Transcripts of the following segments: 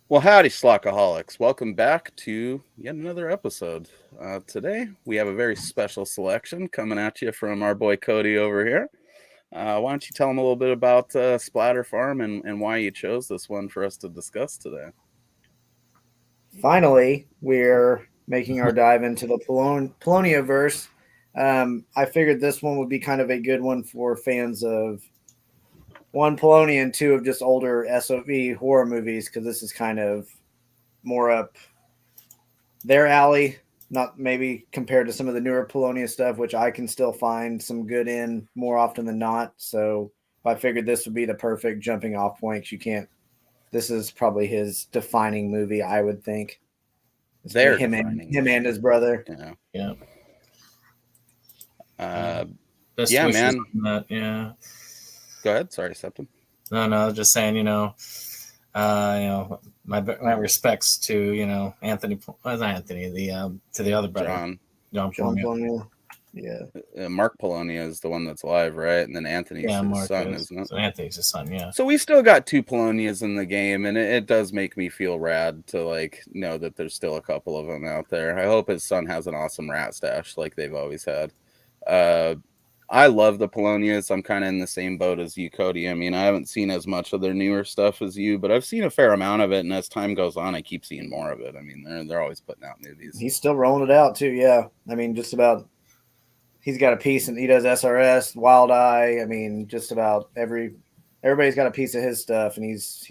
Well, howdy, Schlockaholics. Welcome back to yet another episode. Today, we have a very special selection coming at you from our boy Cody over here. Why don't you tell him a little bit about Splatter Farm and why you chose this one for us to discuss today? Finally, we're making our dive into the Polonia verse. I figured this one would be kind of a good one for fans of one Polonia and two of just older SOV horror movies because this is kind of more up their alley. Not maybe compared to some of the newer Polonia stuff, which I can still find some good in more often than not. So I figured this would be the perfect jumping off point. 'Cause you can't. This is probably his defining movie, I would think. It's Their him and defining him and movie. his brother. Yeah. Yeah. Uh, Best yeah, wishes man. on that. Yeah. Go ahead. Sorry, Septum. No, I was just saying, my respects to, Anthony, not Anthony, to the other brother, John John Polonia. Polonia. Yeah. Mark Polonia is the one that's alive, right? And then Anthony's Yeah, his Mark son, is. isn't it? So Anthony's his son, yeah. So we still got two Polonias in the game, and it does make me feel rad to know that there's still a couple of them out there. I hope his son has an awesome rat stash like they've always had. I love the Polonias. I'm kind of in the same boat as you, Cody. I mean, I haven't seen as much of their newer stuff as you, but I've seen a fair amount of it, and as time goes on, I keep seeing more of it. I mean, they're always putting out movies. He's still rolling it out too. Yeah. I mean, just about. He's got a piece, and he does SRS, Wild Eye. I mean, just about everybody's got a piece of his stuff, and he's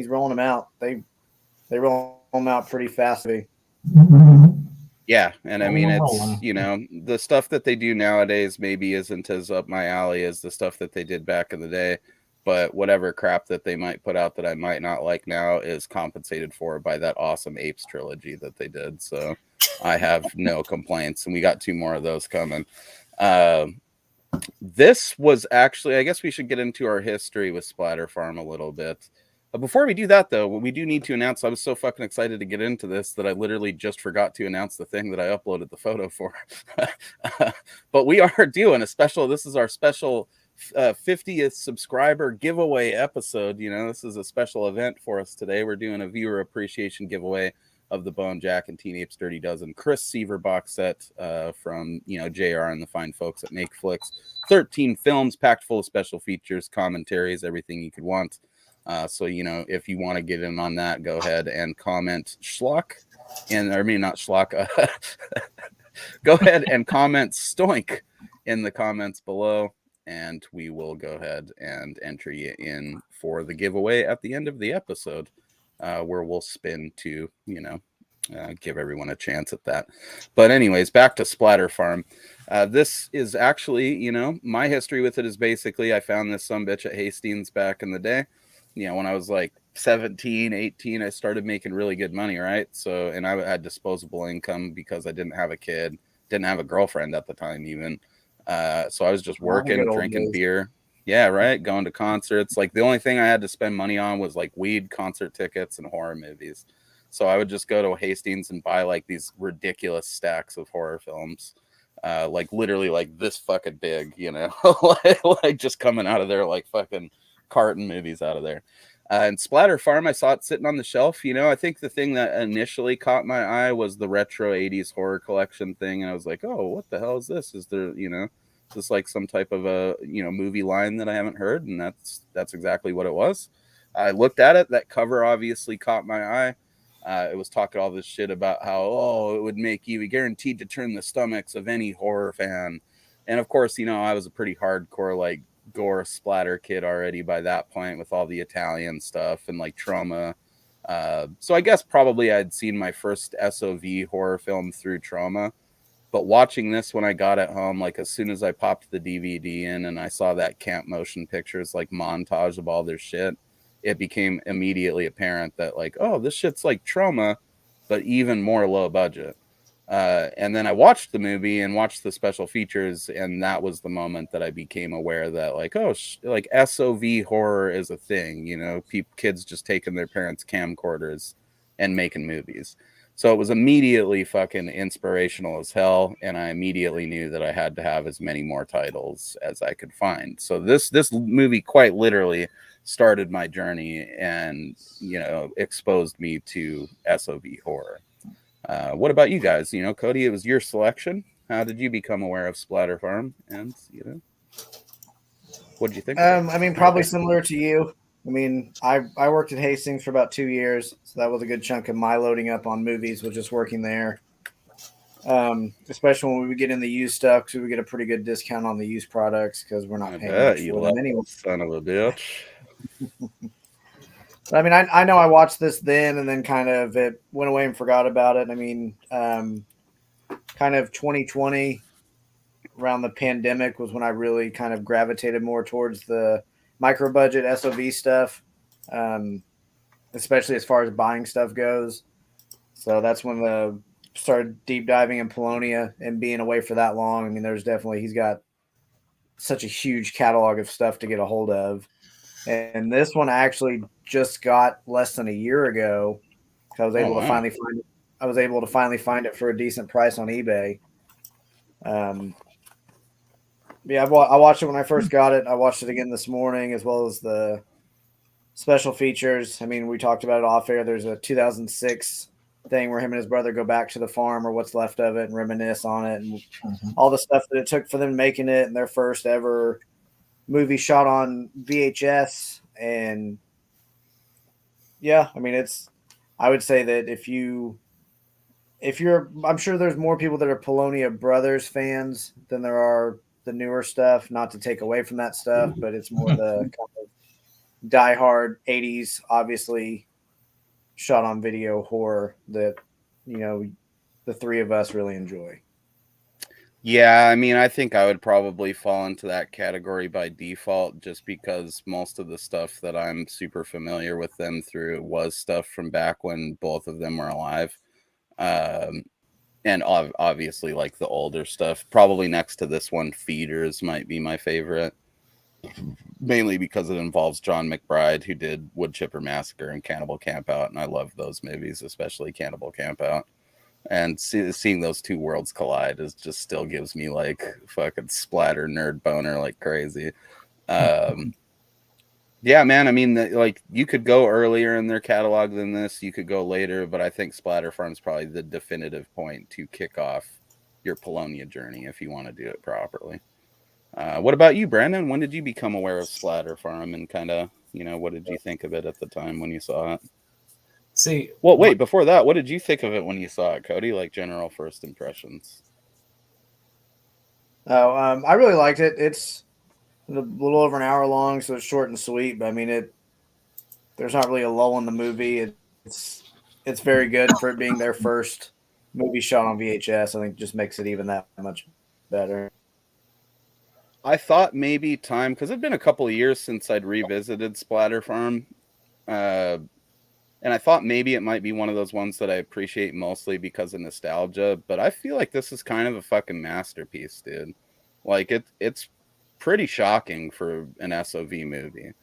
rolling them out. They roll them out pretty fast. Yeah, and I mean, it's, the stuff that they do nowadays maybe isn't as up my alley as the stuff that they did back in the day, but whatever crap that they might put out that I might not like now is compensated for by that awesome Apes trilogy that they did. So I have no complaints, and we got two more of those coming. This was actually, I guess we should get into our history with Splatter Farm a little bit. Before we do that, though, we do need to announce, I was so fucking excited to get into this that I literally just forgot to announce the thing that I uploaded the photo for. But we are doing a special, this is our special 50th subscriber giveaway episode. This is a special event for us today. We're doing a viewer appreciation giveaway of the Bone Jack and Teen Apes Dirty Dozen Chris Seaver box set from, JR and the fine folks at Make Flicks. 13 films packed full of special features, commentaries, everything you could want. So, if you want to get in on that, go ahead and comment Schlock. Not Schlock. Go ahead and comment Stoink in the comments below, and we will go ahead and enter you in for the giveaway at the end of the episode, where we'll spin to, give everyone a chance at that. But anyways, back to Splatter Farm. This is actually, my history with it is basically I found this sumbitch at Hastings back in the day. When I was like 17, 18, I started making really good money, right? So, and I had disposable income because I didn't have a kid, didn't have a girlfriend at the time even. So I was just working, drinking beer. Yeah, right. Going to concerts. Like the only thing I had to spend money on was like weed, concert tickets, and horror movies. So I would just go to Hastings and buy like these ridiculous stacks of horror films. Like literally like this fucking big, like just coming out of there like fucking carton movies out of there. And Splatter Farm, I saw it sitting on the shelf. I think the thing that initially caught my eye was the retro 80s horror collection thing. And I was like, oh, what the hell is this? Is there, is this like some type of a, movie line that I haven't heard? And that's exactly what it was. I looked at it. That cover obviously caught my eye. It was talking all this shit about how, it would make you guaranteed to turn the stomachs of any horror fan. And of course, I was a pretty hardcore, like, gore splatter kid already by that point with all the Italian stuff and like Trauma. So I guess probably I'd seen my first SOV horror film through Trauma. But watching this when I got it home, like as soon as I popped the DVD in and I saw that Camp Motion Pictures like montage of all their shit, it became immediately apparent that like, oh, this shit's like Trauma, but even more low budget. And then I watched the movie and watched the special features, and that was the moment that I became aware that like, oh, like SOV horror is a thing, kids just taking their parents' camcorders and making movies. So it was immediately fucking inspirational as hell, and I immediately knew that I had to have as many more titles as I could find. So this movie quite literally started my journey and, you know, exposed me to SOV horror. What about you guys? You know, Cody, it was your selection. How did you become aware of Splatter Farm? And, you know, what did you think? I mean, probably similar to you. I mean, I worked at Hastings for about 2 years, so that was a good chunk of my loading up on movies, was just working there. Especially when we would get in the used stuff, because we would get a pretty good discount on the used products because we're not paying much for them anyway. Son of a bitch. I mean, I know I watched this then, and then kind of it went away and forgot about it. I mean, kind of 2020, around the pandemic, was when I really kind of gravitated more towards the micro budget SOV stuff, especially as far as buying stuff goes. So that's when the started deep diving in Polonia and being away for that long. I mean, he's got such a huge catalog of stuff to get a hold of. And this one I actually just got less than a year ago. I was able to finally find it. I was able to finally find it for a decent price on eBay. Yeah, I watched it when I first got it. I watched it again this morning, as well as the special features. I mean, we talked about it off air. There's a 2006 thing where him and his brother go back to the farm or what's left of it and reminisce on it, and all the stuff that it took for them making it, and their first ever movie shot on VHS. And yeah, I mean, I would say that if you're, I'm sure there's more people that are Polonia Brothers fans than there are the newer stuff, not to take away from that stuff, but it's more the kind of diehard 80s, obviously shot on video horror that, you know, the three of us really enjoy. Yeah, I mean, I think I would probably fall into that category by default, just because most of the stuff that I'm super familiar with them through was stuff from back when both of them were alive. And obviously, like the older stuff, probably next to this one, Feeders might be my favorite, mainly because it involves John McBride, who did Wood Chipper Massacre and Cannibal Campout, and I love those movies, especially Cannibal Campout. And seeing those two worlds collide is just still gives me like fucking splatter nerd boner like crazy. Yeah, man. I mean, like you could go earlier in their catalog than this. You could go later, but I think Splatter Farm's probably the definitive point to kick off your Polonia journey if you want to do it properly. What about you, Brandon? When did you become aware of Splatter Farm, and kind of, you know, what did you think of it at the time when you saw it? See, well, wait, before that, what did you think of it when you saw it, Cody? Like general first impressions? Oh, I really liked it. It's a little over an hour long, so it's short and sweet. But I mean, there's not really a lull in the movie. It's very good for it being their first movie shot on VHS. I think it just makes it even that much better. I thought maybe time, because it'd been a couple of years since I'd revisited Splatter Farm. And I thought maybe it might be one of those ones that I appreciate mostly because of nostalgia, but I feel like this is kind of a fucking masterpiece, dude. Like it's pretty shocking for an SOV movie.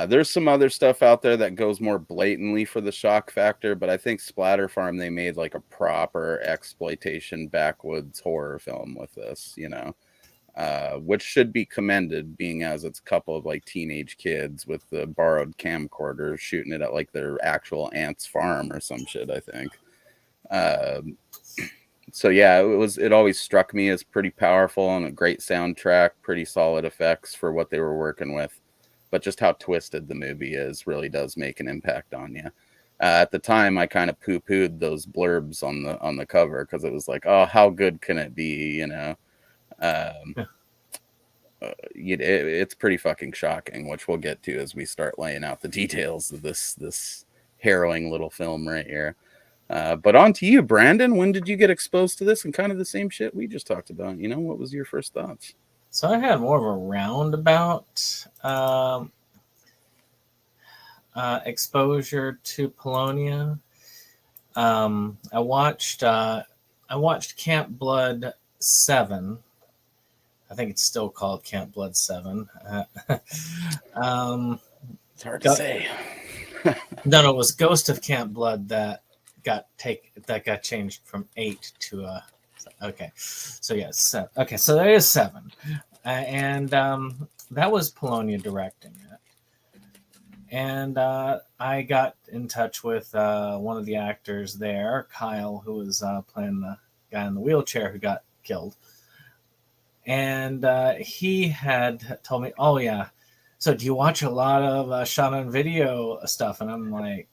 There's some other stuff out there that goes more blatantly for the shock factor, but I think Splatter Farm, they made like a proper exploitation backwoods horror film with this, you know. Which should be commended, being as it's a couple of like teenage kids with the borrowed camcorders shooting it at like their actual aunt's farm or some shit, I think. So yeah, it always struck me as pretty powerful and a great soundtrack, pretty solid effects for what they were working with. But just how twisted the movie is really does make an impact on you. At the time, I kind of poo-pooed those blurbs on the cover because it was like, oh, how good can it be, you know? It's pretty fucking shocking, which we'll get to as we start laying out the details of this harrowing little film right here. But on to you, Brandon. When did you get exposed to this and kind of the same shit we just talked about? You know, what was your first thoughts? So I had more of a roundabout exposure to Polonia. I watched Camp Blood 7. I think it's still called Camp Blood 7. It's hard to say. No, it was Ghost of Camp Blood that got changed from 8 to okay. So yeah, 7. Okay, so there is 7, and that was Polonia directing it. And I got in touch with one of the actors there, Kyle, who was playing the guy in the wheelchair who got killed. And he had told me, "Oh yeah, so do you watch a lot of shot on video stuff?" And I'm like,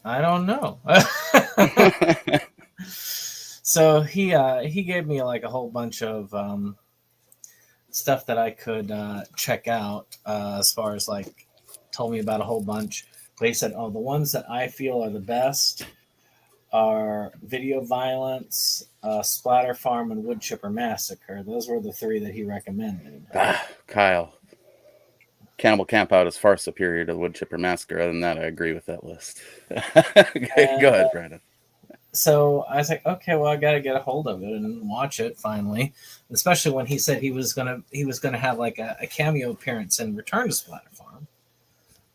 I don't know. So he gave me like a whole bunch of stuff that I could check out as far as like told me about a whole bunch. But he said, "Oh, the ones that I feel are the best are Video Violence, Splatter Farm, and Wood Chipper Massacre." Those were the three that he recommended. Kyle, Cannibal Campout is far superior to the Wood Chipper Massacre. Other than that, I agree with that list. Okay, go ahead, Brandon. So I was like, okay, well, I got to get a hold of it and watch it finally. Especially when he said he was gonna have like a cameo appearance in Return to Splatter Farm,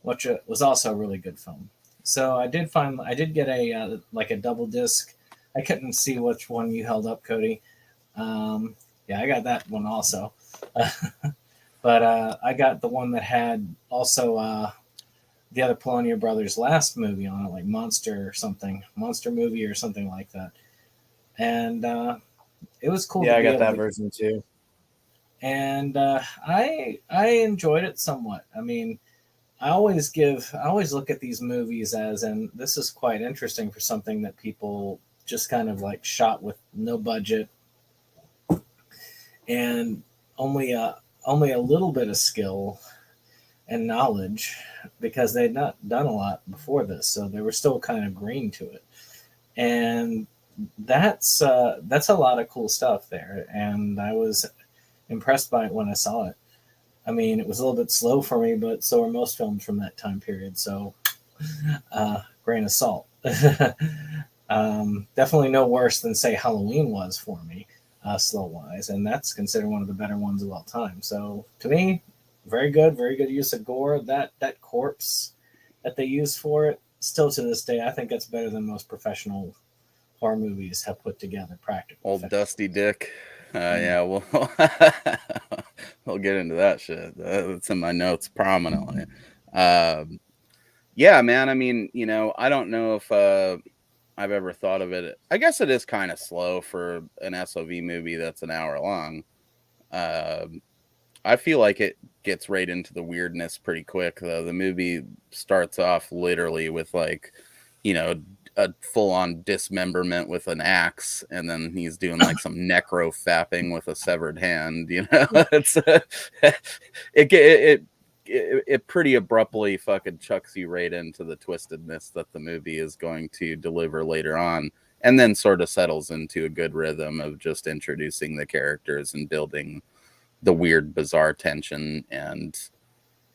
which was also a really good film. So I did get a like a double disc. I couldn't see which one you held up, Cody. Yeah, I got that one also. But I got the one that had also the other Polonia brothers' last movie on it, like Monster movie or something like that. And it was cool. Yeah, I got that version too. And I enjoyed it somewhat. I mean, I always look at these movies as, and this is quite interesting for something that people just kind of like shot with no budget and only a little bit of skill and knowledge, because they'd not done a lot before this, so they were still kind of green to it. And that's a lot of cool stuff there, and I was impressed by it when I saw it. I mean, it was a little bit slow for me, but so are most films from that time period, so grain of salt. Definitely no worse than, say, Halloween was for me, slow-wise, and that's considered one of the better ones of all time. So, to me, very good use of gore. That corpse that they used for it, still to this day, I think that's better than most professional horror movies have put together. Practical. Old Dusty Dick. Yeah, we'll get into that shit. It's in my notes prominently. Yeah, man. I mean, I don't know if I've ever thought of it. I guess it is kind of slow for an SOV movie that's an hour long. I feel like it gets right into the weirdness pretty quick, though. The movie starts off literally with like, a full-on dismemberment with an axe, and then he's doing like some necro fapping with a severed hand. It's it pretty abruptly fucking chucks you right into the twistedness that the movie is going to deliver later on, and then sort of settles into a good rhythm of just introducing the characters and building the weird, bizarre tension and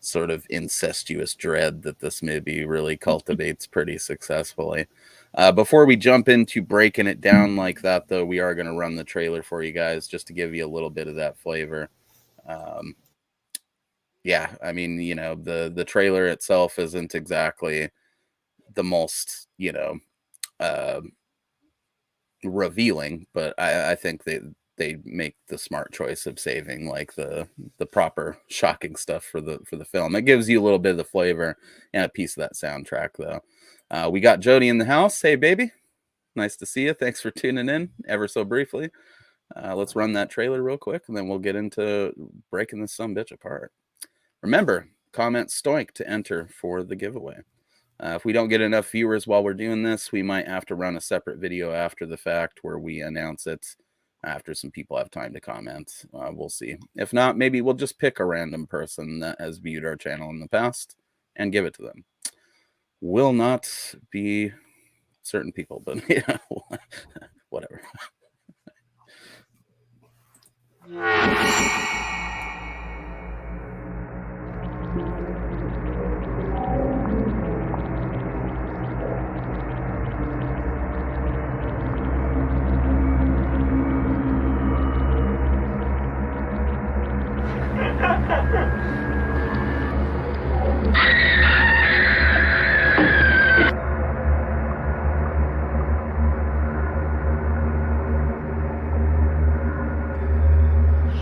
sort of incestuous dread that this movie really cultivates pretty successfully. Before we jump into breaking it down like that, though, we are going to run the trailer for you guys just to give you a little bit of that flavor. Yeah, I mean, the trailer itself isn't exactly the most, revealing, but I think they make the smart choice of saving like the proper shocking stuff for the film. It gives you a little bit of the flavor and a piece of that soundtrack, though. We got Jody in the house. Hey, baby. Nice to see you. Thanks for tuning in ever so briefly. Let's run that trailer real quick, and then we'll get into breaking this sumbitch apart. Remember, comment Stoic to enter for the giveaway. If we don't get enough viewers while we're doing this, we might have to run a separate video after the fact where we announce it after some people have time to comment. We'll see. If not, maybe we'll just pick a random person that has viewed our channel in the past and give it to them. Will not be certain people, but whatever.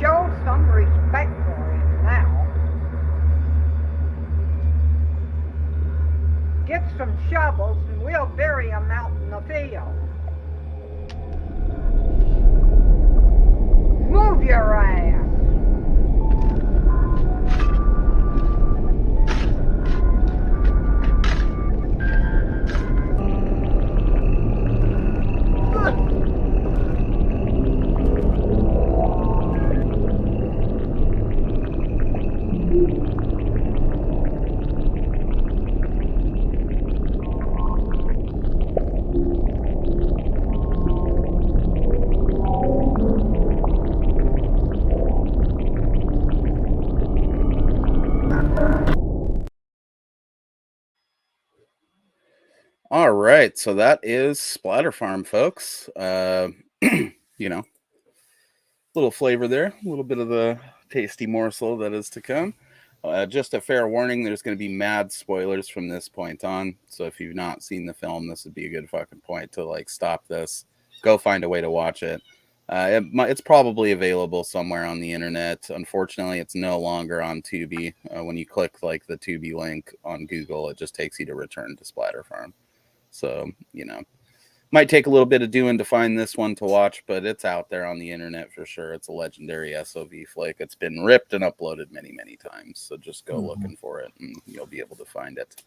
Show some respect for him. Get some shovels and we'll bury them out in the field. Move your ass. All right, so that is Splatter Farm, folks. You know, little flavor there, a little bit of the tasty morsel that is to come. Just a fair warning, there's going to be mad spoilers from this point on. So if you've not seen the film, this would be a good fucking point to like stop this, go find a way to watch it. It's probably available somewhere on the internet. Unfortunately, it's no longer on Tubi. When you click like the Tubi link on Google, it just takes you to Return to Splatter Farm. So, you know, might take a little bit of doing to find this one to watch, but it's out there on the internet for sure. It's a legendary SOV flick. It's been ripped and uploaded many, many times. So just go looking for it and you'll be able to find it.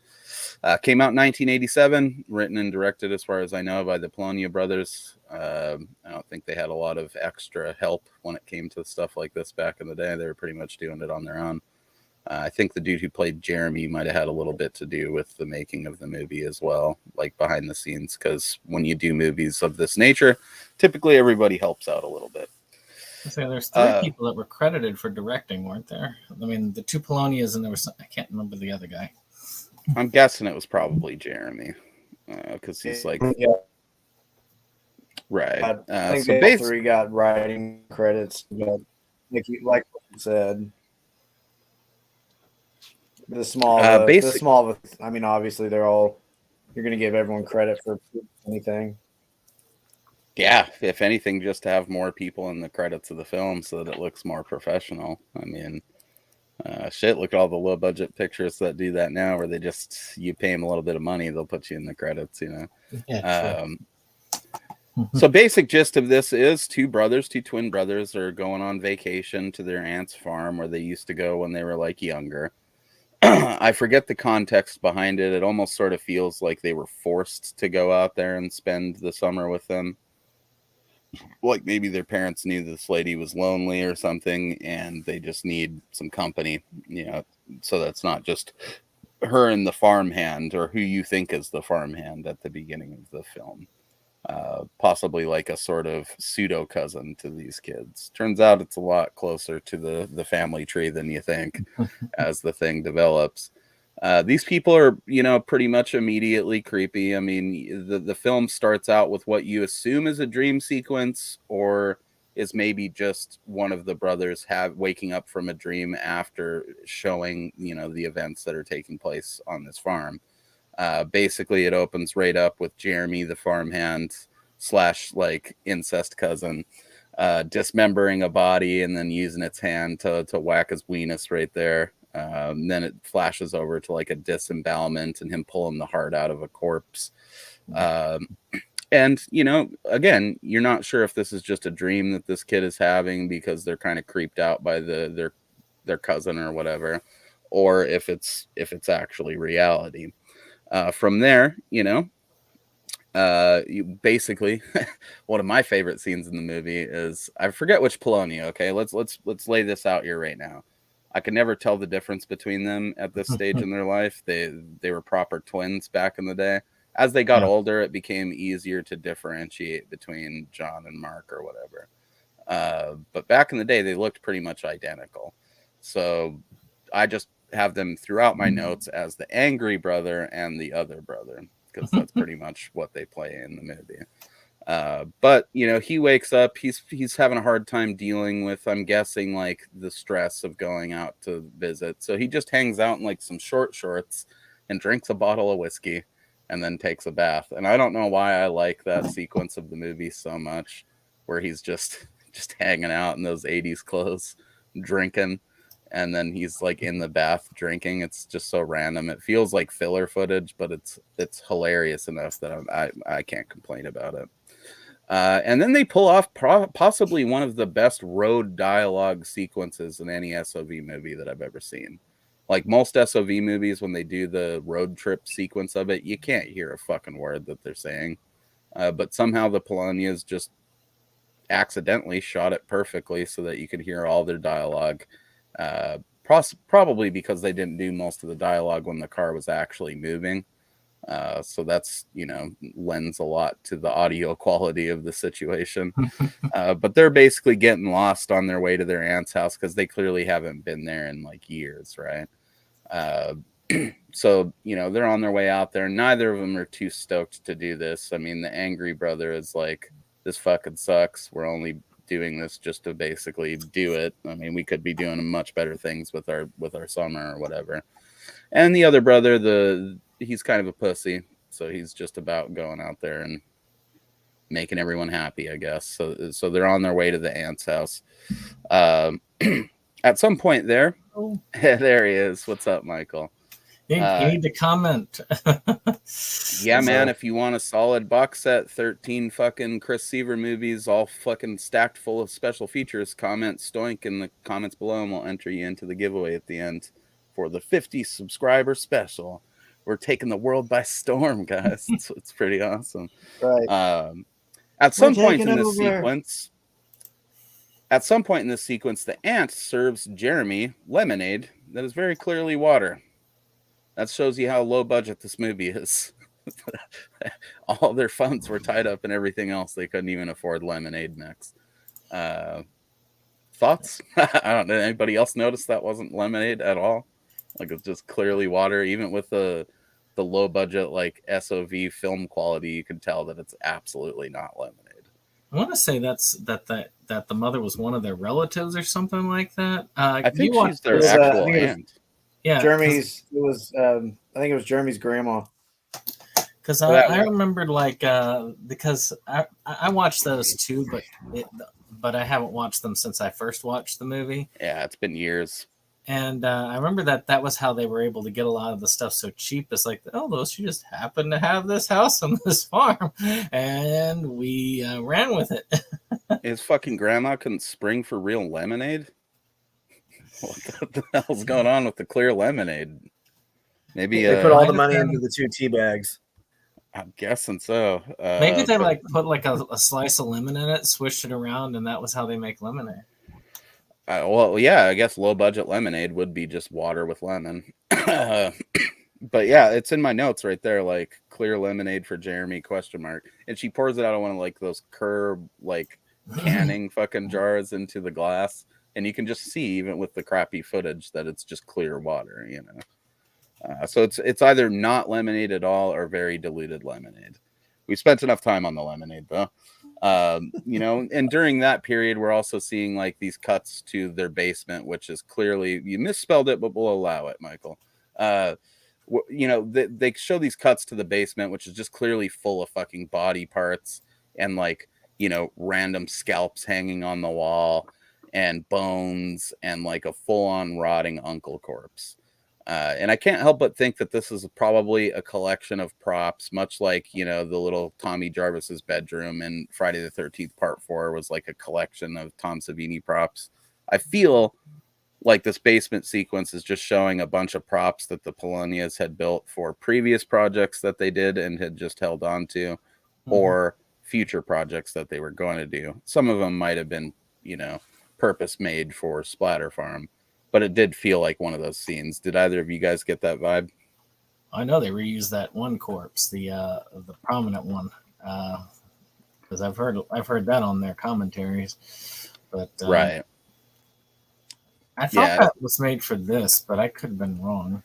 Came out in 1987, written and directed, as far as I know, by the Polonia brothers. I don't think they had a lot of extra help when it came to stuff like this back in the day. They were pretty much doing it on their own. I think the dude who played Jeremy might have had a little bit to do with the making of the movie as well, like behind the scenes, because when you do movies of this nature, typically everybody helps out a little bit. So there's three people that were credited for directing, weren't there? I mean, the two Polonias, and there was I can't remember the other guy. I'm guessing it was probably Jeremy, because he's like, right. I think so they all three got writing credits, but like you said. The small, I mean, obviously you're going to give everyone credit for anything. Yeah, if anything, just to have more people in the credits of the film so that it looks more professional. I mean, shit, look at all the low budget pictures that do that now, where you pay them a little bit of money, they'll put you in the credits, you know. Yeah, So basic gist of this is two twin brothers are going on vacation to their aunt's farm where they used to go when they were like younger. I forget the context behind it. It almost sort of feels like they were forced to go out there and spend the summer with them. Like maybe their parents knew this lady was lonely or something, and they just need some company, you know, so that's not just her and the farmhand, or who you think is the farmhand at the beginning of the film. Possibly like a sort of pseudo cousin to these kids. Turns out it's a lot closer to the family tree than you think as the thing develops. These people are, you know, pretty much immediately creepy. I mean, the film starts out with what you assume is a dream sequence, or is maybe just one of the brothers waking up from a dream after showing, you know, the events that are taking place on this farm. Basically, it opens right up with Jeremy, the farmhand / like incest cousin, dismembering a body and then using its hand to whack his weenus right there. Then it flashes over to like a disembowelment and him pulling the heart out of a corpse. And, you know, again, you're not sure if this is just a dream that this kid is having because they're kind of creeped out by their cousin or whatever, or if it's actually reality. From there, you know, you basically one of my favorite scenes in the movie is, I forget which Polonia. Okay, let's lay this out here right now. I could never tell the difference between them at this stage in their life. They were proper twins back in the day. As they got older, it became easier to differentiate between John and Mark or whatever. But back in the day, they looked pretty much identical. So I just have them throughout my notes as the angry brother and the other brother, because that's pretty much what they play in the movie. But you know, he wakes up, he's having a hard time dealing with, I'm guessing, like the stress of going out to visit. So he just hangs out in like some short shorts and drinks a bottle of whiskey and then takes a bath. And I don't know why I like that sequence of the movie so much, where he's just hanging out in those 80s clothes, drinking. and then he's like in the bath drinking. It's just so random. It feels like filler footage, but it's hilarious enough that I can't complain about it. And then they pull off possibly one of the best road dialogue sequences in any SOV movie that I've ever seen. Like most SOV movies, when they do the road trip sequence of it, you can't hear a fucking word that they're saying. But somehow the Polonias just accidentally shot it perfectly so that you could hear all their dialogue. Probably because they didn't do most of the dialogue when the car was actually moving. So that's, lends a lot to the audio quality of the situation. But they're basically getting lost on their way to their aunt's house because they clearly haven't been there in like years, right? So, they're on their way out there. Neither of them are too stoked to do this. I mean, the angry brother is like, this fucking sucks. We're only doing this just to basically do it. I mean, we could be doing much better things with our summer or whatever. And the other brother, he's kind of a pussy, so he's just about going out there and making everyone happy, I guess. So they're on their way to the aunt's house. At some point there, there he is. What's up, Michael? You need to comment. Yeah, man, if you want a solid box set, 13 fucking Chris Seaver movies, all fucking stacked full of special features, comment Stoink in the comments below, and we'll enter you into the giveaway at the end for the 50 subscriber special. We're taking the world by storm, guys. It's pretty awesome. Right. At some point in this sequence, the aunt serves Jeremy lemonade that is very clearly water. That shows you how low budget this movie is. All their funds were tied up in everything else. They couldn't even afford lemonade mix. Thoughts? I don't know. Anybody else notice that wasn't lemonade at all? Like, it's just clearly water. Even with the low budget like SOV film quality, you can tell that it's absolutely not lemonade. I want to say that the mother was one of their relatives or something like that. I think she's their actual aunt. Yeah, Jeremy's. It was. I think it was Jeremy's grandma. Because I remembered because I watched those too, but I haven't watched them since I first watched the movie. Yeah, it's been years. And I remember that was how they were able to get a lot of the stuff so cheap. It's like, she just happened to have this house on this farm, and we ran with it. His fucking grandma couldn't spring for real lemonade? What the hell's going on with the clear lemonade? Maybe they put all the money into the 2 tea bags. I'm guessing so. Maybe they put like a slice of lemon in it, swished it around, and that was how they make lemonade. Well, yeah, I guess low budget lemonade would be just water with lemon. But yeah, it's in my notes right there, like clear lemonade for Jeremy ? And she pours it out of one of like those curb like canning fucking jars into the glass, and you can just see even with the crappy footage that it's just clear water, So it's either not lemonade at all or very diluted lemonade. We spent enough time on the lemonade though. And during that period, we're also seeing like these cuts to their basement, which is clearly, you misspelled it, but we'll allow it, Michael. They show these cuts to the basement, which is just clearly full of fucking body parts and like, random scalps hanging on the wall and bones and like a full-on rotting uncle corpse. And I can't help but think that this is probably a collection of props, much like, the little Tommy Jarvis's bedroom in Friday the 13th Part 4 was like a collection of Tom Savini props. I feel like this basement sequence is just showing a bunch of props that the Polonias had built for previous projects that they did and had just held on to, or future projects that they were going to do. Some of them might have been, purpose made for Splatter Farm. But it did feel like one of those scenes. Did either of you guys get that vibe? I know they reused that one corpse, the prominent one, because I've heard that on their commentaries. But right, I thought that was made for this, but I could have been wrong.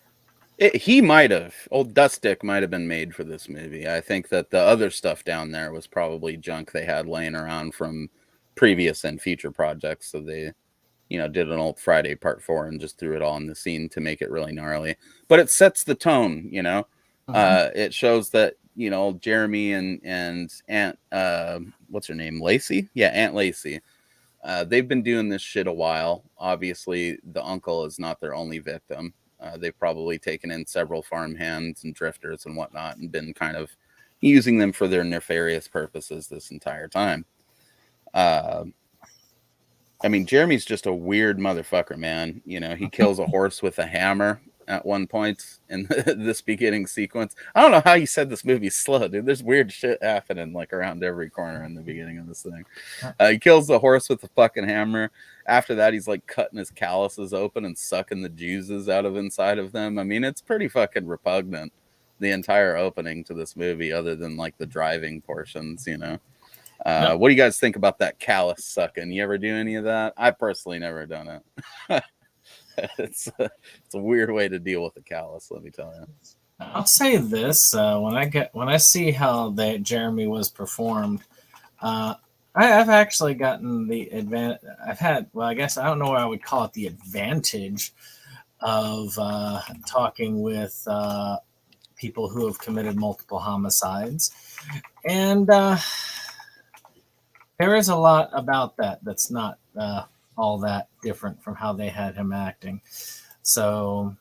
He might have. Old Duststick might have been made for this movie. I think that the other stuff down there was probably junk they had laying around from previous and future projects. So they did an old Friday Part 4 and just threw it all in the scene to make it really gnarly. But it sets the tone, It shows that, Jeremy and Aunt, what's her name? Lacey? Yeah, Aunt Lacey, They've been doing this shit a while. Obviously, the uncle is not their only victim. They've probably taken in several farmhands and drifters and whatnot and been kind of using them for their nefarious purposes this entire time. I mean, Jeremy's just a weird motherfucker, man. You know, he kills a horse with a hammer at one point in this beginning sequence. I don't know how you said this movie's slow, dude. There's weird shit happening like around every corner in the beginning of this thing. He kills the horse with a fucking hammer. After that, he's like cutting his calluses open and sucking the juices out of inside of them. I mean, it's pretty fucking repugnant, the entire opening to this movie, other than like the driving portions, you know. What do you guys think about that callus sucking? You ever do any of that? I personally never done it. It's a weird way to deal with the callus, let me tell you. I'll say this: when I see how Jeremy was performed, I've actually gotten the advantage. I guess I don't know what I would call it, the advantage of talking with people who have committed multiple homicides, and there is a lot about that's not all that different from how they had him acting. So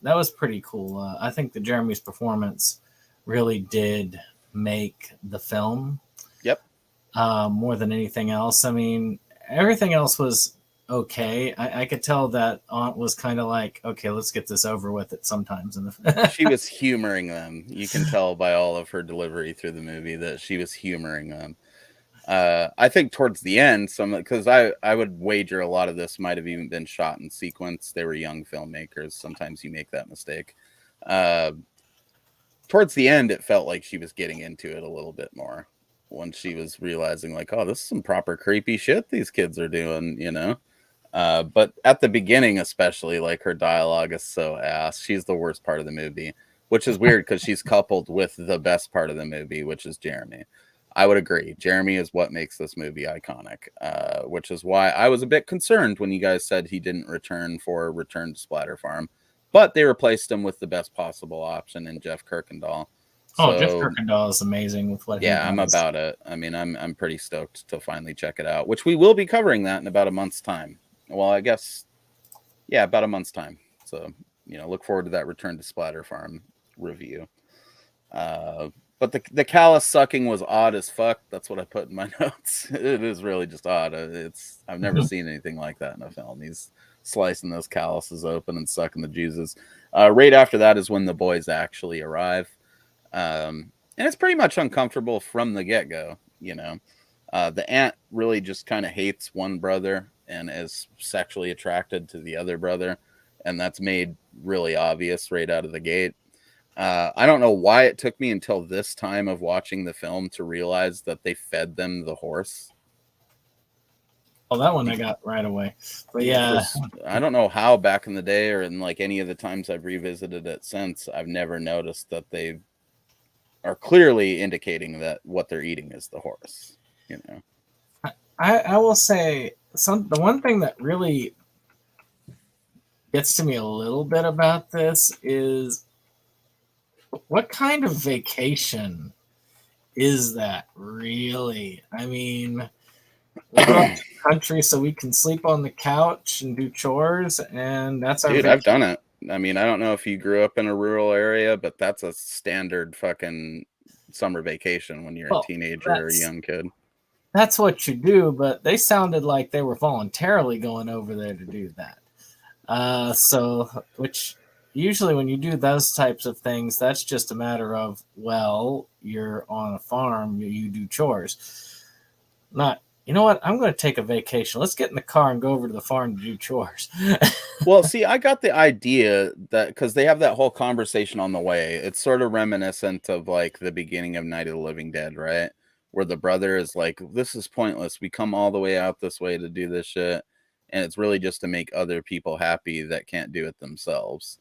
that was pretty cool. I think that Jeremy's performance really did make the film. Yep. More than anything else. I mean, everything else was okay. I could tell that Aunt was kind of like, okay, let's get this over with it sometimes. She was humoring them. You can tell by all of her delivery through the movie that she was humoring them. I think towards the end, because I would wager a lot of this might have even been shot in sequence. They were young filmmakers. Sometimes you make that mistake. Towards the end, it felt like she was getting into it a little bit more when she was realizing, like, oh, this is some proper creepy shit these kids are doing, you know. But at the beginning, especially, like, her dialogue is so ass. She's the worst part of the movie, which is weird because she's coupled with the best part of the movie, which is Jeremy. I would agree. Jeremy is what makes this movie iconic, which is why I was a bit concerned when you guys said he didn't return for Return to Splatter Farm, but they replaced him with the best possible option in Jeff Kirkendall. Oh, Jeff Kirkendall is amazing with what he does. I'm about it. I mean, I'm pretty stoked to finally check it out, which we will be covering that in about a month's time. Well, I guess, yeah, about a month's time. So, you know, look forward to that Return to Splatter Farm review. But the callus sucking was odd as fuck. That's what I put in my notes. It is really just odd. I've never seen anything like that in a film. He's slicing those calluses open and sucking the juices. Right after that is when the boys actually arrive. And it's pretty much uncomfortable from the get-go, you know. The aunt really just kind of hates one brother and is sexually attracted to the other brother. And that's made really obvious right out of the gate. I don't know why it took me until this time of watching the film to realize that they fed them the horse. Oh, that one I got right away. But yeah, I don't know how back in the day or in like any of the times I've revisited it since, I've never noticed that they are clearly indicating that what they're eating is the horse, you know. I will say the one thing that really gets to me a little bit about this is, what kind of vacation is that, really? I mean, we go to the country so we can sleep on the couch and do chores, and that's our Dude, vacation. I've done it. I mean, I don't know if you grew up in a rural area, but that's a standard fucking summer vacation when you're a teenager or a young kid. That's what you do, but they sounded like they were voluntarily going over there to do that. Which... usually when you do those types of things, that's just a matter of, well, you're on a farm, you do chores. Not, you know what, I'm going to take a vacation. Let's get in the car and go over to the farm to do chores. Well, see, I got the idea that because they have that whole conversation on the way, it's sort of reminiscent of like the beginning of Night of the Living Dead, right? Where the brother is like, this is pointless. We come all the way out this way to do this shit. And it's really just to make other people happy that can't do it themselves.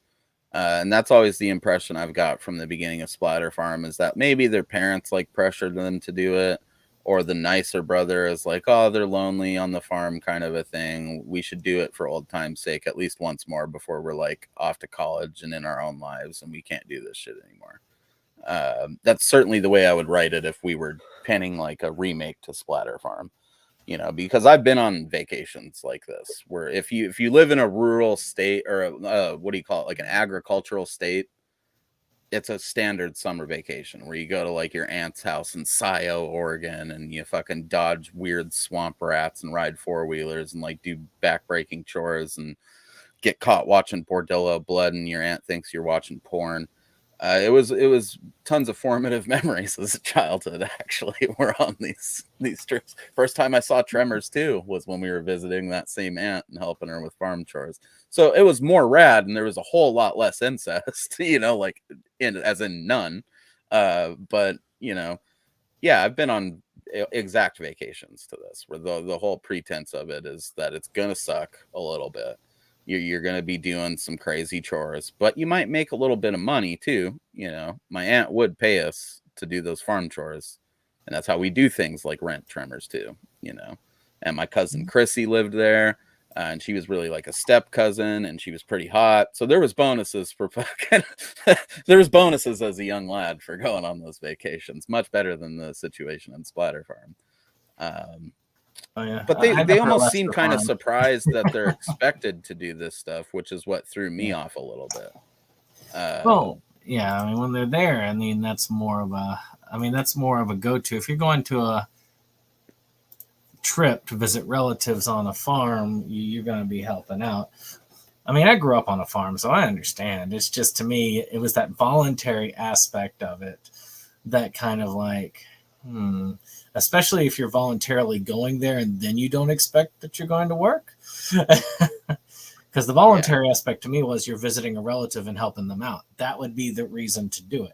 And that's always the impression I've got from the beginning of Splatter Farm, is that maybe their parents like pressured them to do it, or the nicer brother is like, oh, they're lonely on the farm kind of a thing. We should do it for old time's sake at least once more before we're like off to college and in our own lives and we can't do this shit anymore. That's certainly the way I would write it if we were penning like a remake to Splatter Farm. because I've been on vacations like this, where if you live in a rural state or what do you call it, like an agricultural state, it's a standard summer vacation where you go to like your aunt's house in Scio, Oregon, and you fucking dodge weird swamp rats and ride 4-wheelers and like do backbreaking chores and get caught watching Bordello Blood, and your aunt thinks you're watching porn. It was tons of formative memories as a childhood. Actually, we're on these trips. First time I saw Tremors 2 was when we were visiting that same aunt and helping her with farm chores. So it was more rad, and there was a whole lot less incest. Like as in none. But yeah, I've been on exact vacations to this, where the whole pretense of it is that it's gonna suck a little bit. You're going to be doing some crazy chores, but you might make a little bit of money too. My aunt would pay us to do those farm chores, and that's how we do things like rent Tremors too. And my cousin Chrissy lived there, and she was really like a step cousin, and she was pretty hot. So there was bonuses for fucking there was bonuses as a young lad for going on those vacations. Much better than the situation in Splatter Farm. Oh, yeah. But they almost seem kind of surprised that they're expected to do this stuff, which is what threw me off a little bit. Well, yeah, I mean, when they're there, that's more of a go-to. If you're going to a trip to visit relatives on a farm, you're going to be helping out. I mean, I grew up on a farm, so I understand. It's just, to me, it was that voluntary aspect of it that kind of like, especially if you're voluntarily going there and then you don't expect that you're going to work. Because the voluntary aspect to me was you're visiting a relative and helping them out. That would be the reason to do it.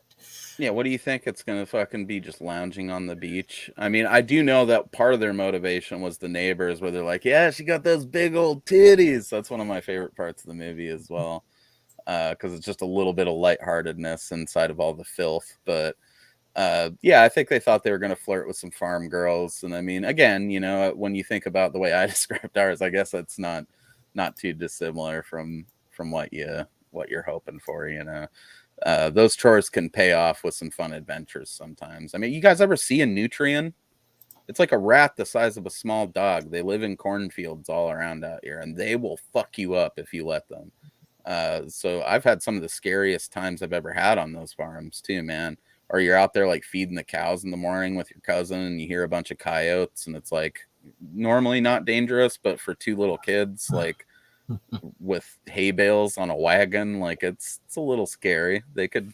Yeah, what do you think? It's going to fucking be just lounging on the beach? I mean, I do know that part of their motivation was the neighbors, where they're like, yeah, she got those big old titties. That's one of my favorite parts of the movie as well. Because it's just a little bit of lightheartedness inside of all the filth. But yeah, I think they thought they were going to flirt with some farm girls. And I mean, again, when you think about the way I described ours, I guess that's not too dissimilar from what you're hoping for. Those chores can pay off with some fun adventures sometimes. I mean, you guys ever see a nutrient? It's like a rat the size of a small dog. They live in cornfields all around out here, and they will fuck you up if you let them. So I've had some of the scariest times I've ever had on those farms too, man. Or you're out there like feeding the cows in the morning with your cousin, and you hear a bunch of coyotes, and it's like normally not dangerous, but for two little kids, like with hay bales on a wagon, like it's a little scary. They could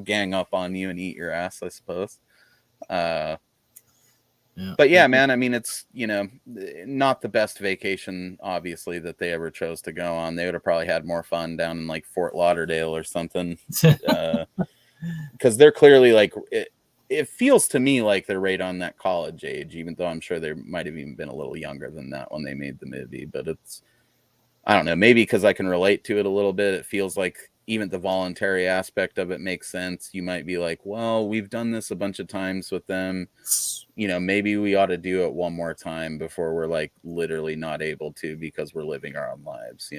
gang up on you and eat your ass, I suppose. But yeah, man, I mean, it's not the best vacation obviously that they ever chose to go on. They would have probably had more fun down in like Fort Lauderdale or something. Because they're clearly like it feels to me like they're right on that college age, even though I'm sure they might have even been a little younger than that when they made the movie. But I don't know, maybe because I can relate to it a little bit. It feels like even the voluntary aspect of it makes sense. You might be like, well, we've done this a bunch of times with them. Maybe we ought to do it one more time before we're like literally not able to because we're living our own lives,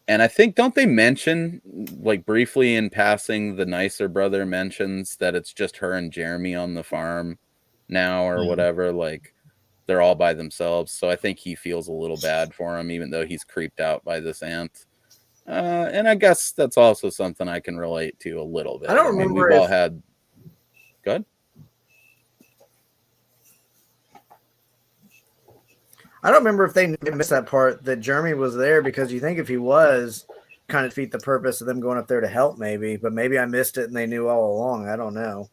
And I think, don't they mention, like briefly in passing, the nicer brother mentions that it's just her and Jeremy on the farm now or whatever, like they're all by themselves. So I think he feels a little bad for him, even though he's creeped out by this aunt. And I guess that's also something I can relate to a little bit. I don't remember we've all had. Good. I don't remember if they missed that part that Jeremy was there, because you think if he was, kind of defeat the purpose of them going up there to help, maybe. But maybe I missed it and they knew all along. I don't know.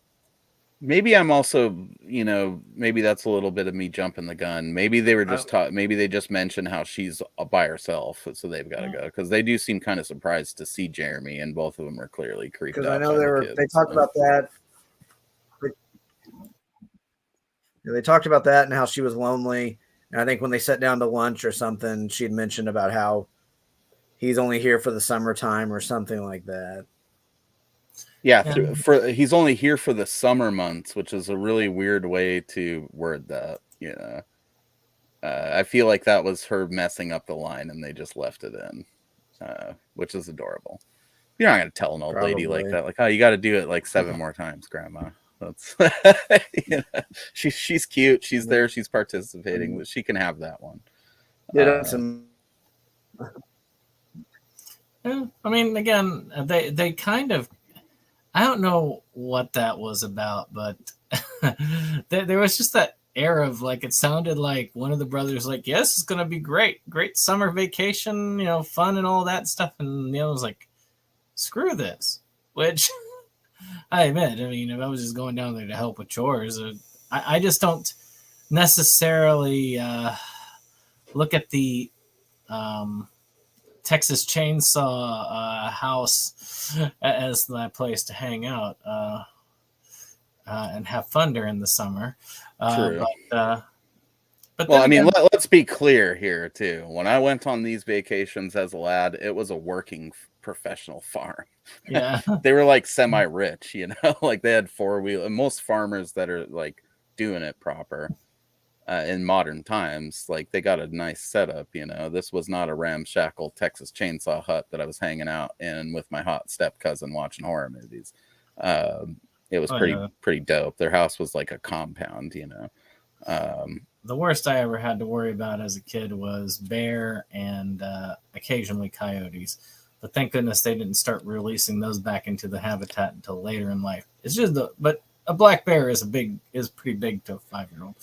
Maybe I'm also, maybe that's a little bit of me jumping the gun. Maybe they were just taught. Maybe they just mentioned how she's by herself, so they've got to go, because they do seem kind of surprised to see Jeremy, and both of them are clearly creeped out. Because I know they talked about that. They talked about that and how she was lonely. And I think when they sat down to lunch or something, she had mentioned about how he's only here for the summertime or something like that. Yeah, he's only here for the summer months, which is a really weird way to word that. I feel like that was her messing up the line, and they just left it in, which is adorable. You're not going to tell an old lady like that, like, oh, you got to do it like 7 more times, Grandma. That's she's cute. She's there. She's participating. But she can have that one. Did some. Yeah, I mean, again, they kind of. I don't know what that was about, but there was just that air of like it sounded like one of the brothers like, yes, it's gonna be great summer vacation, fun and all that stuff, and the other was like, screw this. Which I admit, I mean, if I was just going down there to help with chores, I just don't necessarily look at the Texas Chainsaw house as my place to hang out and have fun during the summer. True. But well, I mean, let's be clear here too. When I went on these vacations as a lad, it was a working professional farm. Yeah, they were like semi-rich, like they had 4-wheel. And most farmers that are like doing it proper in modern times, like they got a nice setup. This was not a ramshackle Texas Chainsaw hut that I was hanging out in with my hot step cousin watching horror movies. It was pretty dope. Their house was like a compound. The worst I ever had to worry about as a kid was bear and occasionally coyotes. But thank goodness they didn't start releasing those back into the habitat until later in life. It's just but a black bear is pretty big to a 5-year-old.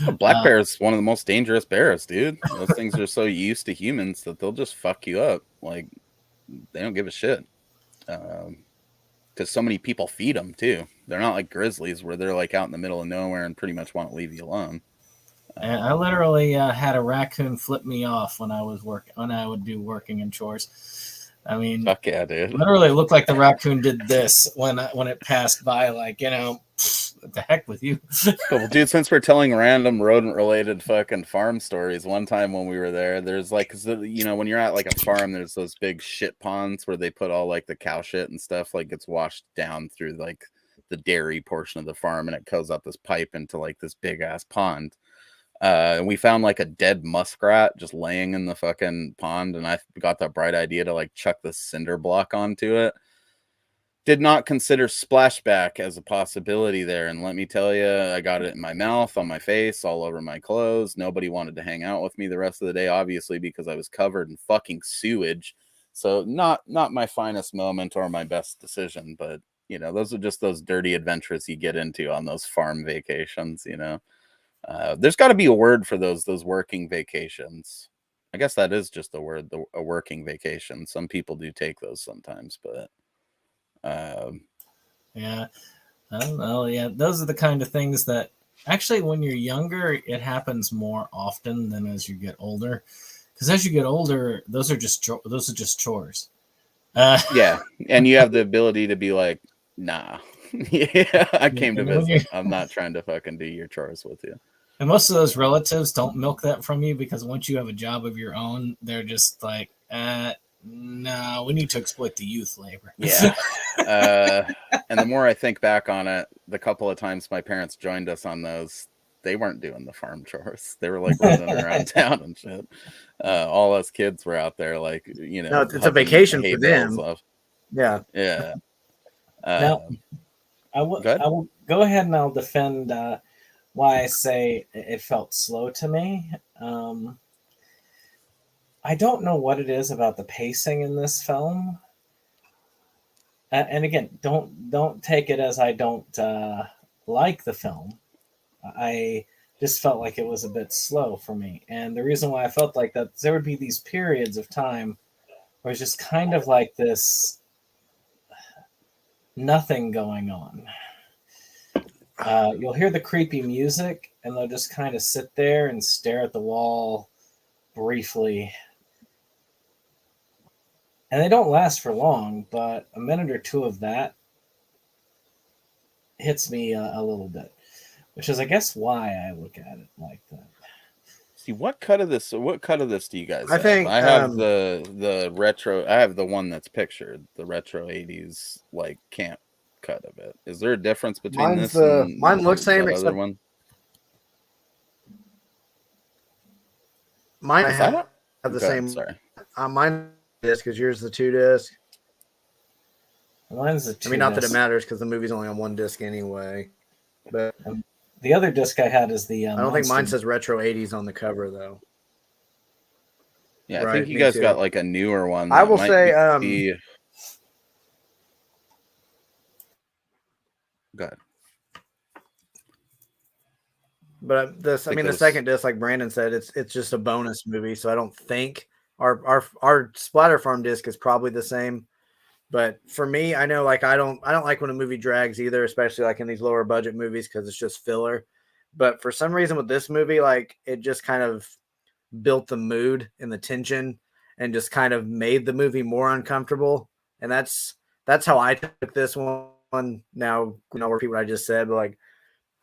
A black bear is one of the most dangerous bears, dude. Those things are so used to humans that they'll just fuck you up. Like they don't give a shit. Because so many people feed them too. They're not like grizzlies where they're like out in the middle of nowhere and pretty much want to leave you alone. And I literally had a raccoon flip me off when I would do working and chores. I mean, fuck yeah, dude. Literally looked like the raccoon did this when it passed by. Like, what the heck with you? Well, dude, since we're telling random rodent-related fucking farm stories, one time when we were there, there's like, when you're at like a farm, there's those big shit ponds where they put all like the cow shit and stuff, like gets washed down through like the dairy portion of the farm, and it goes up this pipe into like this big ass pond. And we found like a dead muskrat just laying in the fucking pond, and I got the bright idea to like chuck the cinder block onto it. Did not consider splashback as a possibility there, and let me tell you, I got it in my mouth, on my face, all over my clothes. Nobody wanted to hang out with me the rest of the day, obviously, because I was covered in fucking sewage. So not my finest moment or my best decision, but those are just those dirty adventures you get into on those farm vacations. There's got to be a word for those working vacations. I guess that is just the word, a working vacation. Some people do take those sometimes, but yeah, I don't know. Yeah, those are the kind of things that actually, when you're younger, it happens more often than as you get older. Because as you get older, those are just chores. Yeah, and you have the ability to be like, nah. Yeah, I came to visit. I'm not trying to fucking do your chores with you. And most of those relatives don't milk that from you, because once you have a job of your own, they're just like, no, we need to exploit the youth labor. Yeah. And the more I think back on it, the couple of times my parents joined us on those, they weren't doing the farm chores. They were like running around town and shit. All us kids were out there, like, no, it's a vacation for them. Yeah. Yeah. Now, I will go ahead and I'll defend why I say it felt slow to me. I don't know what it is about the pacing in this film. And again, don't take it as I don't like the film. I just felt like it was a bit slow for me. And the reason why I felt like that is there would be these periods of time where it's just kind of like this nothing going on. You'll hear the creepy music, and they'll just kind of sit there and stare at the wall briefly. And they don't last for long, but a minute or two of that hits me a little bit, which is, I guess, why I look at it like that. See, what cut of this do you guys have? I think I have the retro. I have the one that's pictured, the retro 80s like camp cut of it. Is there a difference between this and mine looks same that except other one? Mine have the same. Sorry. Mine disc because yours the 2 disc. Mine's the 2 I mean, not that it matters because the movie's only on 1 disc anyway. But The other disc I had is the. I don't think mine Monster. says retro 80s on the cover though. Yeah, I Right, think you me guys too. got like a newer one. I that will might say, be... Go ahead. but this, I mean, the second disc, like Brandon said, it's just a bonus movie, so I don't think our Splatter Farm disc is probably the same. But for me, I know like I don't like when a movie drags either, especially like in these lower budget movies because it's just filler. But for some reason with this movie, like it just kind of built the mood and the tension and just kind of made the movie more uncomfortable. And that's how I took this one. Now, repeat what I just said, but like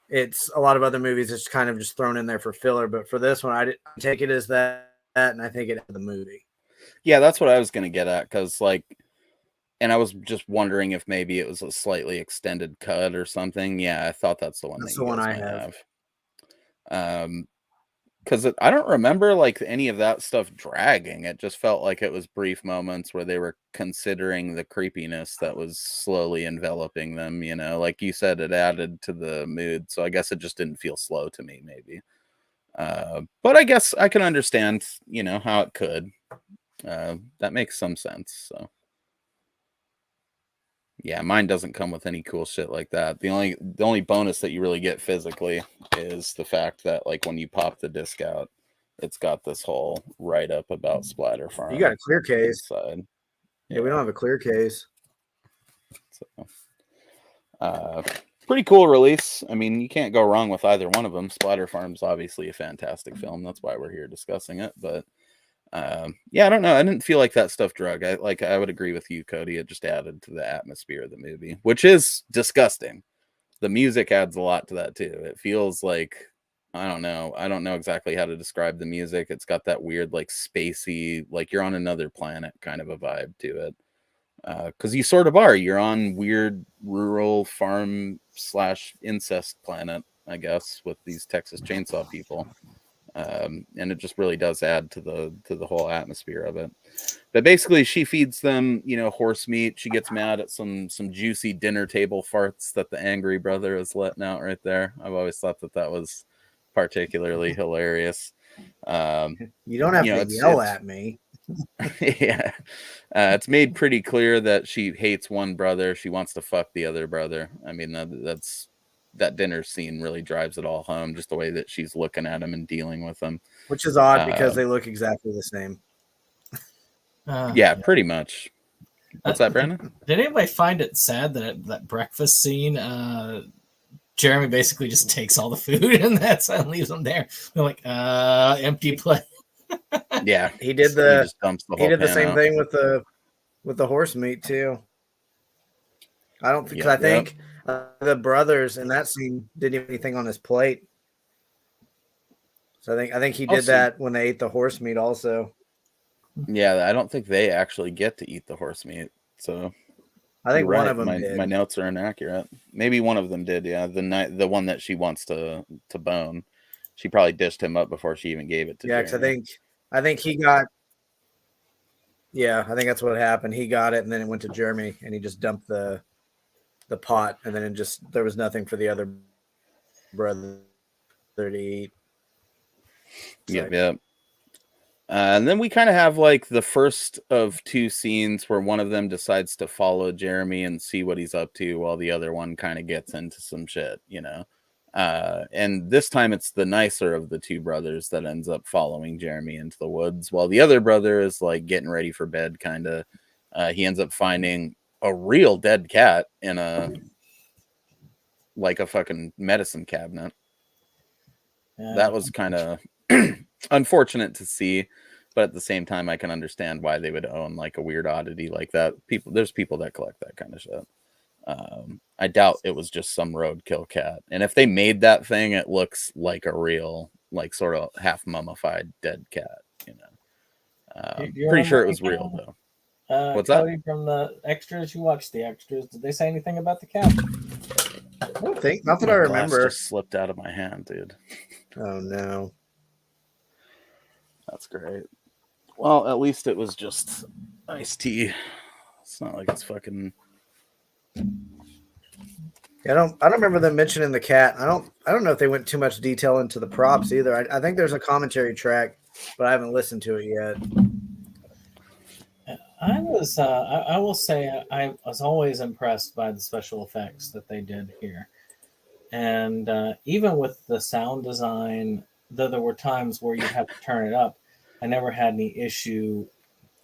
it's a lot of other movies it's kind of just thrown in there for filler. But for this one, I take it as that, and I think it is the movie. Yeah, that's what I was gonna get at, because like, and I was just wondering if maybe it was a slightly extended cut or something. Yeah, I thought that's the one. That's that the you one guys I might have. Because I don't remember like any of that stuff dragging. It just felt like it was brief moments where they were considering the creepiness that was slowly enveloping them. You know, like you said, it added to the mood. So I guess it just didn't feel slow to me, maybe. But I guess I can understand, you know, how it could. That makes some sense. So. Yeah, mine doesn't come with any cool shit like that. The only bonus that you really get physically is the fact that like when you pop the disc out, it's got this whole write up about Splatter Farm. You got a clear case. Inside. Yeah, we don't have a clear case. So, pretty cool release. I mean, you can't go wrong with either one of them. Splatter Farm's obviously a fantastic film. That's why we're here discussing it. But yeah, I don't know. I didn't feel like that stuff drug. I would agree with you, Cody. It just added to the atmosphere of the movie, which is disgusting. The music adds a lot to that too. It feels like I don't know exactly how to describe the music. It's got that weird like spacey, like you're on another planet kind of a vibe to it. Because you sort of are. You're on weird rural farm / incest planet, I guess, with these Texas Chainsaw people. And it just really does add to the whole atmosphere of it. But basically, she feeds them, you know, horse meat. She gets mad at some juicy dinner table farts that the angry brother is letting out right there. I've always thought that was particularly hilarious. You don't have to yell at me. Yeah, it's made pretty clear that she hates one brother. She wants to fuck the other brother. I mean, that dinner scene really drives it all home, just the way that she's looking at him and dealing with him. Which is odd because they look exactly the same. Yeah, pretty much. What's that, Brandon? Did anybody find it sad that breakfast scene, Jeremy basically just takes all the food and leaves them there? They're like, empty plate. Yeah, he did the same out. thing with the horse meat too. I don't think I think the brothers in that scene didn't have anything on his plate. So I think he did that when they ate the horse meat also. Yeah, I don't think they actually get to eat the horse meat. So I think one of them did. My notes are inaccurate. Maybe one of them did. Yeah, the one that she wants to bone, she probably dished him up before she even gave it to. Yeah, because I think he got. Yeah, I think that's what happened. He got it, and then it went to Jeremy, and he just dumped the pot, and then there was nothing for the other brother to eat. Yep. And then we kind of have like the first of two scenes where one of them decides to follow Jeremy and see what he's up to, while the other one kind of gets into some shit, you know. And this time it's the nicer of the two brothers that ends up following Jeremy into the woods, while the other brother is like getting ready for bed, kind of. He ends up finding a real dead cat in a fucking medicine cabinet. Yeah. That was kind of unfortunate to see, but at the same time I can understand why they would own like a weird oddity like that. There's people that collect that kind of shit. I doubt it was just some roadkill cat, and if they made that thing, it looks like a real, like, sort of half mummified dead cat, you know. Pretty sure it was real though. What's Cody, that from the extras? You watched the extras. Did they say anything about the cat? I don't think. Not that I remember. Just slipped out of my hand, dude. Oh no. That's great. Well, at least it was just iced tea. It's not like it's fucking I don't remember them mentioning the cat. I don't know if they went too much detail into the props either. I think there's a commentary track, but I haven't listened to it yet. I was, I will say, I was always impressed by the special effects that they did here. And even with the sound design, though there were times where you'd have to turn it up, I never had any issue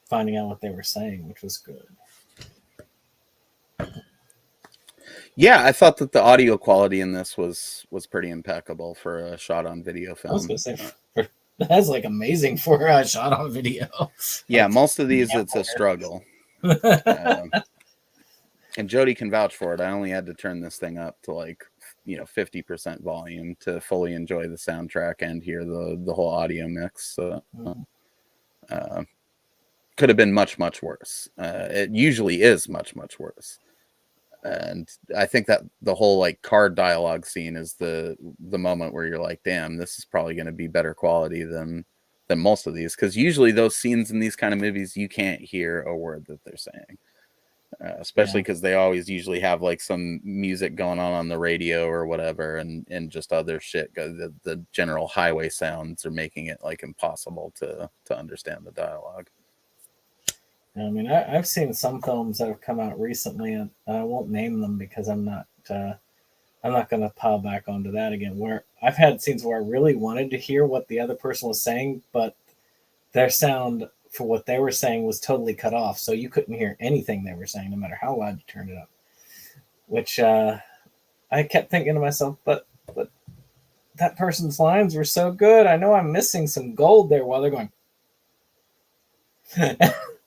finding out what they were saying, which was good. Yeah, I thought that the audio quality in this was pretty impeccable for a shot on video film. I was going to say, that's like amazing for a shot on video. Yeah, Like, most of these, it's a struggle. And Jody can vouch for it. I only had to turn this thing up to like, 50% volume to fully enjoy the soundtrack and hear the whole audio mix. So, could have been much, much worse. It usually is much, much worse. And I think that the whole like card dialogue scene is the moment where you're like, damn, this is probably going to be better quality than most of these, because usually those scenes in these kind of movies you can't hear a word that they're saying, especially because they always usually have like some music going on the radio or whatever, and just other shit. The general highway sounds are making it like impossible to understand the dialogue. I mean, I've seen some films that have come out recently, and I won't name them because I'm not going to pile back onto that again. Where I've had scenes where I really wanted to hear what the other person was saying, but their sound for what they were saying was totally cut off, so you couldn't hear anything they were saying, no matter how loud you turned it up. Which I kept thinking to myself, but that person's lines were so good. I know I'm missing some gold there while they're going.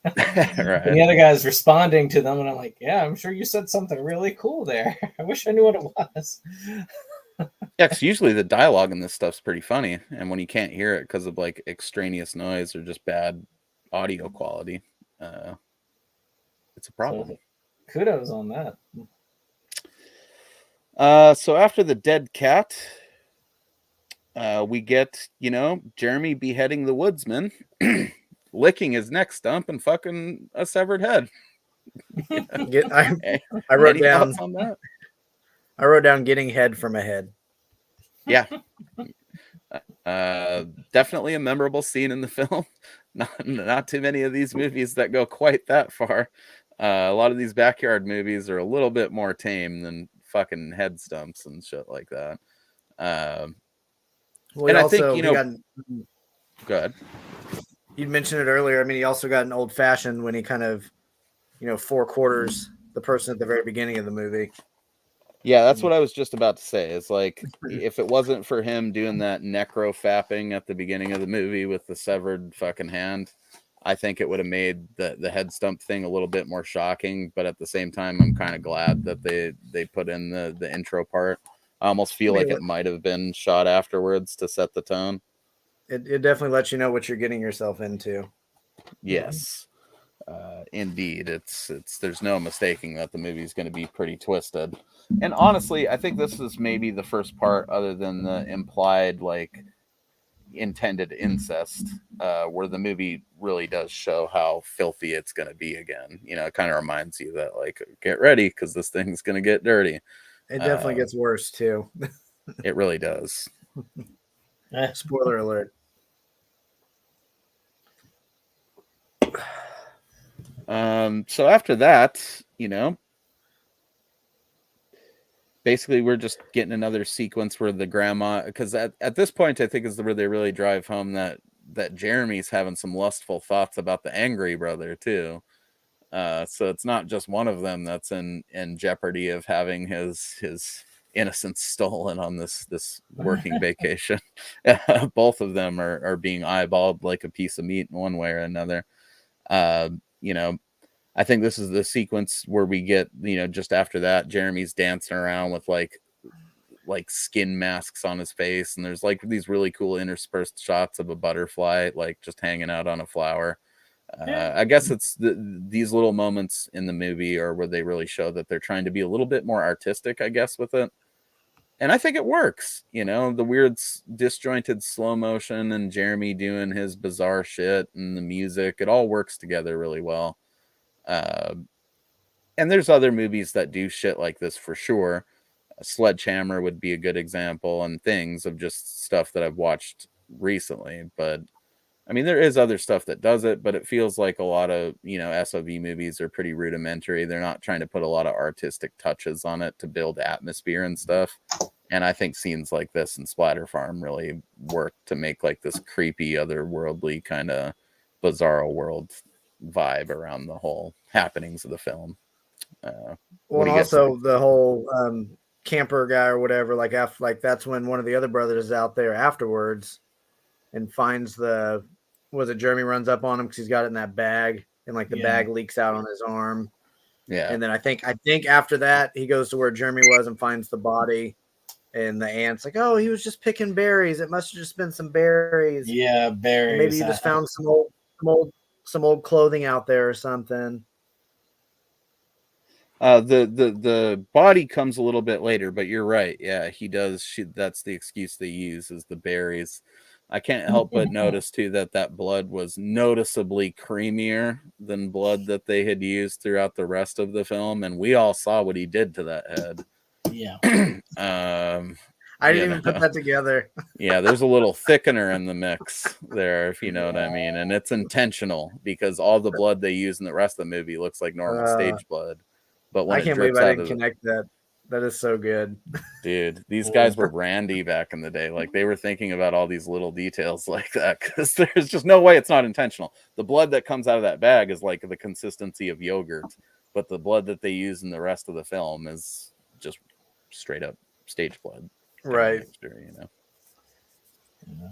Right. And the other guy's responding to them, and I'm like, yeah, I'm sure you said something really cool there. I wish I knew what it was. Yeah, because usually the dialogue in this stuff's pretty funny, and when you can't hear it because of like extraneous noise or just bad audio quality, it's a problem. So, kudos on that. So after the dead cat, we get, Jeremy beheading the woodsman, licking his neck stump, and fucking a severed head. I wrote down on that. I wrote down getting head from a head. Yeah. Definitely a memorable scene in the film. Not too many of these movies that go quite that far. A lot of these backyard movies are a little bit more tame than fucking head stumps and shit like that. Well, and I also, think, go ahead. You'd mentioned it earlier. I mean, he also got an old fashioned when he kind of, 4/4 the person at the very beginning of the movie. Yeah, that's what I was just about to say. It's like, if it wasn't for him doing that necro-fapping at the beginning of the movie with the severed fucking hand, I think it would have made the head stump thing a little bit more shocking. But at the same time, I'm kind of glad that they put in the intro part. I almost feel like it might have been shot afterwards to set the tone. It definitely lets you know what you're getting yourself into. Yes. Indeed, it's there's no mistaking that the movie's going to be pretty twisted. And honestly, I think this is maybe the first part, other than the implied like intended incest, where the movie really does show how filthy it's going to be again. It kind of reminds you that like, get ready because this thing's going to get dirty. It definitely gets worse too. It really does. Spoiler alert. So after that, basically we're just getting another sequence where the grandma, because at this point I think is where they really drive home that Jeremy's having some lustful thoughts about the angry brother too. So it's not just one of them that's in jeopardy of having his innocence stolen on this working vacation. Both of them are being eyeballed like a piece of meat in one way or another. I think this is the sequence where we get, just after that, Jeremy's dancing around with like skin masks on his face, and there's like these really cool interspersed shots of a butterfly like just hanging out on a flower. I guess it's these little moments in the movie are where they really show that they're trying to be a little bit more artistic, I guess, with it. And I think it works. The weird disjointed slow motion and Jeremy doing his bizarre shit and the music, it all works together really well. And there's other movies that do shit like this for sure. Sledgehammer would be a good example, and things of just stuff that I've watched recently. But I mean, there is other stuff that does it, but it feels like a lot of, SOV movies are pretty rudimentary. They're not trying to put a lot of artistic touches on it to build atmosphere and stuff. And I think scenes like this in Splatter Farm really work to make like this creepy, otherworldly kind of bizarro world vibe around the whole happenings of the film. Well, and also the whole camper guy or whatever, like after, like that's when one of the other brothers is out there afterwards and finds Jeremy runs up on him because he's got it in that bag, and like the bag leaks out on his arm. Yeah. And then I think after that he goes to where Jeremy was and finds the body, and the aunt's like, "Oh, he was just picking berries. It must have just been some berries. Yeah, berries. And maybe you just found some old clothing out there or something." The body comes a little bit later, but you're right. Yeah, he does. That's the excuse they use, is the berries. I can't help but notice too that blood was noticeably creamier than blood that they had used throughout the rest of the film, and we all saw what he did to that head. Yeah. I didn't even put that together. Yeah, there's a little thickener in the mix there, if you know what I mean, and it's intentional because all the blood they use in the rest of the movie looks like normal stage blood. But when I can't believe I didn't connect that. That is so good. Dude, these guys were Randy back in the day. Like, they were thinking about all these little details like that, because there's just no way it's not intentional. The blood that comes out of that bag is like the consistency of yogurt, but the blood that they use in the rest of the film is just straight up stage blood. Right. Mixture, Yeah.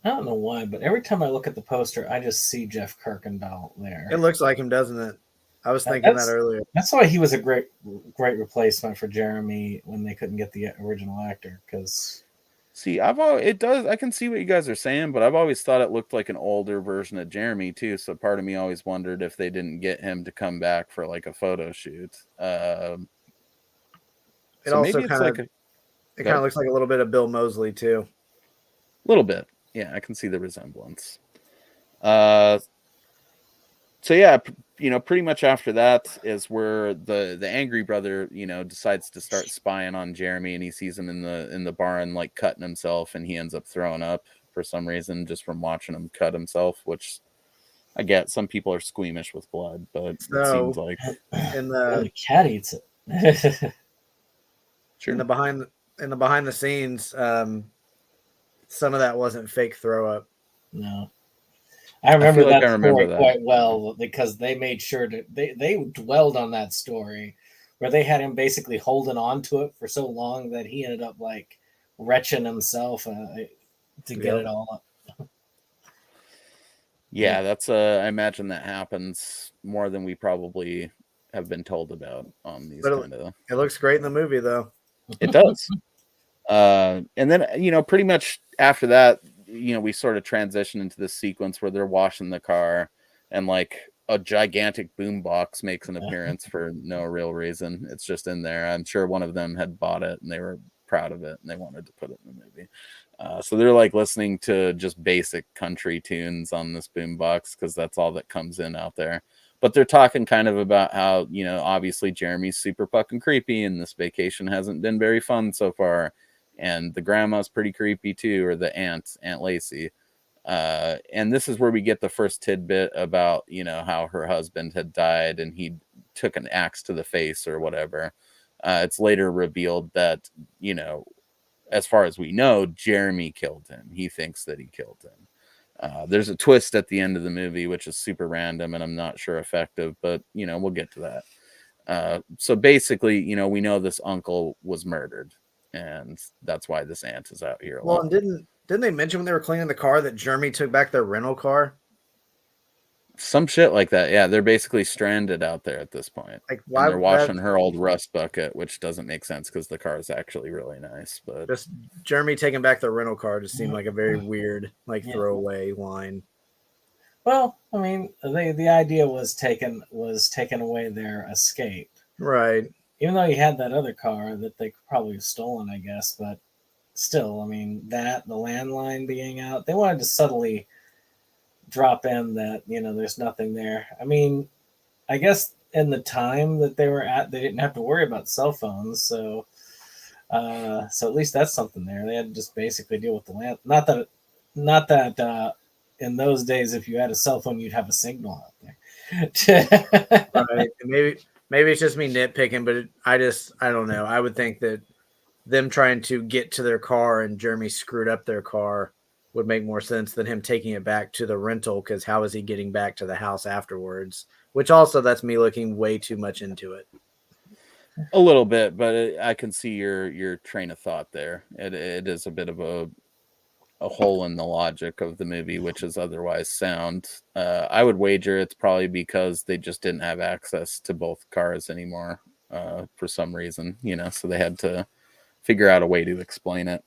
I don't know why, but every time I look at the poster, I just see Jeff Kirkendall there. It looks like him, doesn't it? I was thinking that earlier. That's why he was a great replacement for Jeremy when they couldn't get the original actor. Because I can see what you guys are saying, but I've always thought it looked like an older version of Jeremy too. So part of me always wondered if they didn't get him to come back for like a photo shoot. It also kind of looks like a little bit of Bill Moseley too. A little bit, yeah. I can see the resemblance. So yeah, pretty much after that is where the angry brother, decides to start spying on Jeremy, and he sees him in the barn like cutting himself, and he ends up throwing up for some reason just from watching him cut himself, which I get. Some people are squeamish with blood, but it seems like the cat eats it. Sure. In the behind the scenes, some of that wasn't fake throw up. No. I remember that story quite well, because they made sure they dwelled on that story where they had him basically holding on to it for so long that he ended up like retching himself to get it all up. Yeah, that's I imagine that happens more than we probably have been told about on these kind of. It looks great in the movie though. It does. And then pretty much after that, we sort of transition into this sequence where they're washing the car, and like a gigantic boombox makes an appearance for no real reason. It's just in there. I'm sure one of them had bought it and they were proud of it and they wanted to put it in the movie. So they're like listening to just basic country tunes on this boombox because that's all that comes in out there. But they're talking kind of about how, obviously Jeremy's super fucking creepy and this vacation hasn't been very fun so far. And the grandma's pretty creepy too, or the Aunt Lacey. And this is where we get the first tidbit about, how her husband had died and he took an axe to the face or whatever. It's later revealed that, as far as we know, Jeremy killed him. He thinks that he killed him. There's a twist at the end of the movie, which is super random and I'm not sure effective, but, we'll get to that. So basically, we know this uncle was murdered. And that's why this aunt is out here alone. Well, and didn't they mention when they were cleaning the car that Jeremy took back their rental car? Some shit like that. Yeah, they're basically stranded out there at this point. Like, why they're washing her old rust bucket, which doesn't make sense because the car is actually really nice. But just Jeremy taking back the rental car just seemed like a very weird, throwaway line. Well, I mean, the idea was taken away their escape, right? Even though he had that other car that they could probably have stolen, I guess, but still, I mean, the landline being out, they wanted to subtly drop in that, there's nothing there. I mean, I guess in the time that they were at, they didn't have to worry about cell phones, so So at least that's something there. They had to just basically deal with the land. Not that in those days, if you had a cell phone, you'd have a signal out there. Right. And maybe it's just me nitpicking, but I don't know. I would think that them trying to get to their car and Jeremy screwed up their car would make more sense than him taking it back to the rental, because how is he getting back to the house afterwards? Which also, that's me looking way too much into it. A little bit, but I can see your train of thought there. It is a bit of a hole in the logic of the movie, which is otherwise sound. I would wager it's probably because they just didn't have access to both cars anymore for some reason, so they had to figure out a way to explain it.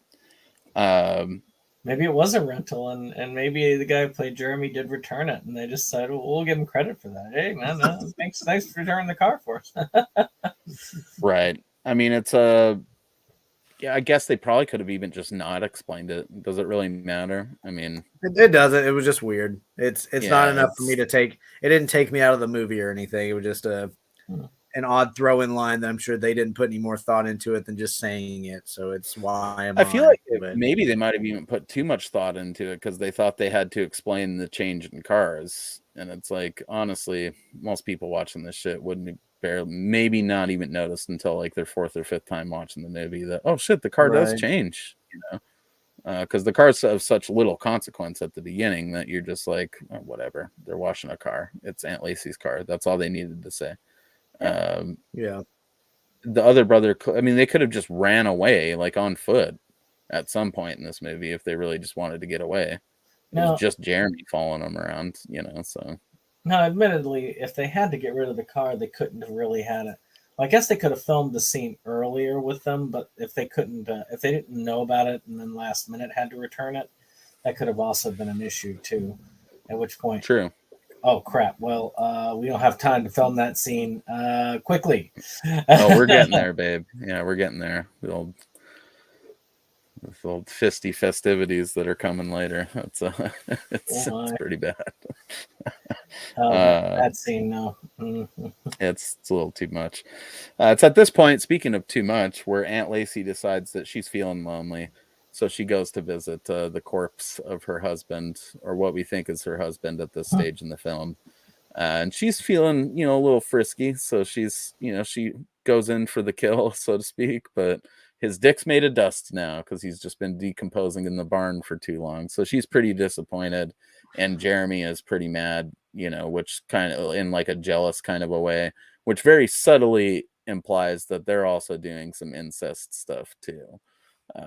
Maybe it was a rental, and maybe the guy who played Jeremy did return it, and they just said, well, we'll give him credit for that. Hey, man, thanks for returning the car for us. Right. I mean, yeah, I guess they probably could have even just not explained it. Does it really matter? I mean, it doesn't. It was just weird. It's Yeah, not enough for me to take. It didn't take me out of the movie or anything. It was just an odd throw-in line that I'm sure they didn't put any more thought into it than just saying it. So it's why I feel like maybe they might have even put too much thought into it because they thought they had to explain the change in cars. And it's like, honestly, most people watching this shit wouldn't maybe not even notice until like their fourth or fifth time watching the movie that, oh shit, the car does change, because the car's of such little consequence at the beginning that you're just like, oh, whatever, they're washing a car. It's Aunt Lacey's car. That's all they needed to say. Yeah. The other brother, I mean, they could have just ran away like on foot at some point in this movie if they really just wanted to get away. It was just Jeremy following them around, so. No, admittedly, if they had to get rid of the car, they couldn't have really had it. Well, I guess they could have filmed the scene earlier with them, but if they couldn't, if they didn't know about it and then last minute had to return it, that could have also been an issue too. At which point, True. Oh crap! Well, we don't have time to film that scene quickly. Oh, we're getting there, babe. Yeah, we're getting there. The old fisty festivities that are coming later. It's pretty bad. That scene, no. It's a little too much. It's at this point, speaking of too much, where Aunt Lacey decides that she's feeling lonely. So she goes to visit the corpse of her husband, or what we think is her husband at this stage in the film. And she's feeling, a little frisky. So she's, she goes in for the kill, so to speak. But his dick's made of dust now because he's just been decomposing in the barn for too long. So she's pretty disappointed. And Jeremy is pretty mad, which kind of in like a jealous kind of a way, which very subtly implies that they're also doing some incest stuff too.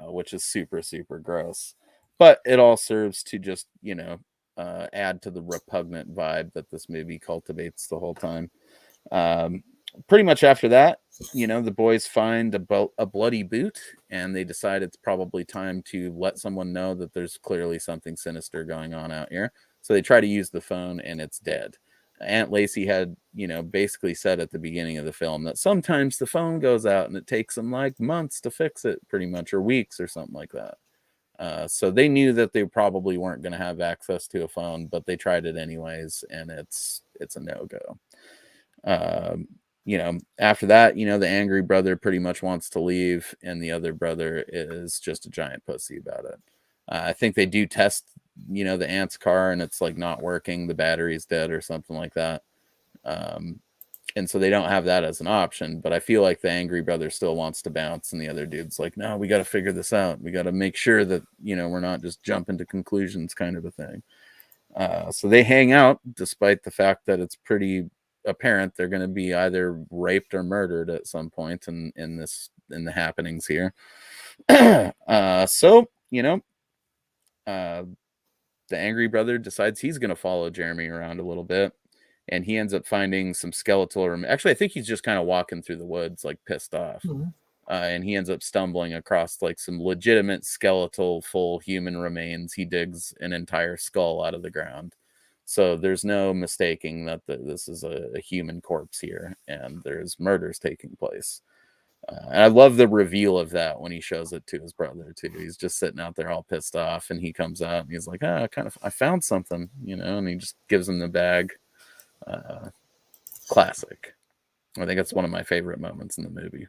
Which is super, super gross. But it all serves to just, add to the repugnant vibe that this movie cultivates the whole time. Pretty much after that, the boys find a bloody boot, and they decide it's probably time to let someone know that there's clearly something sinister going on out here. So they try to use the phone, and it's dead. Aunt Lacey had, basically said at the beginning of the film that sometimes the phone goes out and it takes them like months to fix it, pretty much, or weeks or something like that. So they knew that they probably weren't going to have access to a phone, but they tried it anyways, and it's a no-go. After that, the angry brother pretty much wants to leave, and the other brother is just a giant pussy about it. I think they do test, the aunt's car, and it's like not working. The battery's dead or something like that. And so they don't have that as an option, but I feel like the angry brother still wants to bounce, and the other dude's like, no, we got to figure this out. We got to make sure that, we're not just jumping to conclusions kind of a thing. So they hang out despite the fact that it's pretty apparent they're going to be either raped or murdered at some point in the happenings here. So, the angry brother decides he's going to follow Jeremy around a little bit, and he ends up finding some skeletal. Actually, I think he's just kind of walking through the woods, like pissed off. And he ends up stumbling across like some legitimate skeletal full human remains. He digs an entire skull out of the ground. So there's no mistaking that this is a human corpse here, and there's murders taking place. And I love the reveal of that when he shows it to his brother too. He's just sitting out there all pissed off, and he comes out and he's like, I found something, and he just gives him the bag. Classic. I think that's one of my favorite moments in the movie.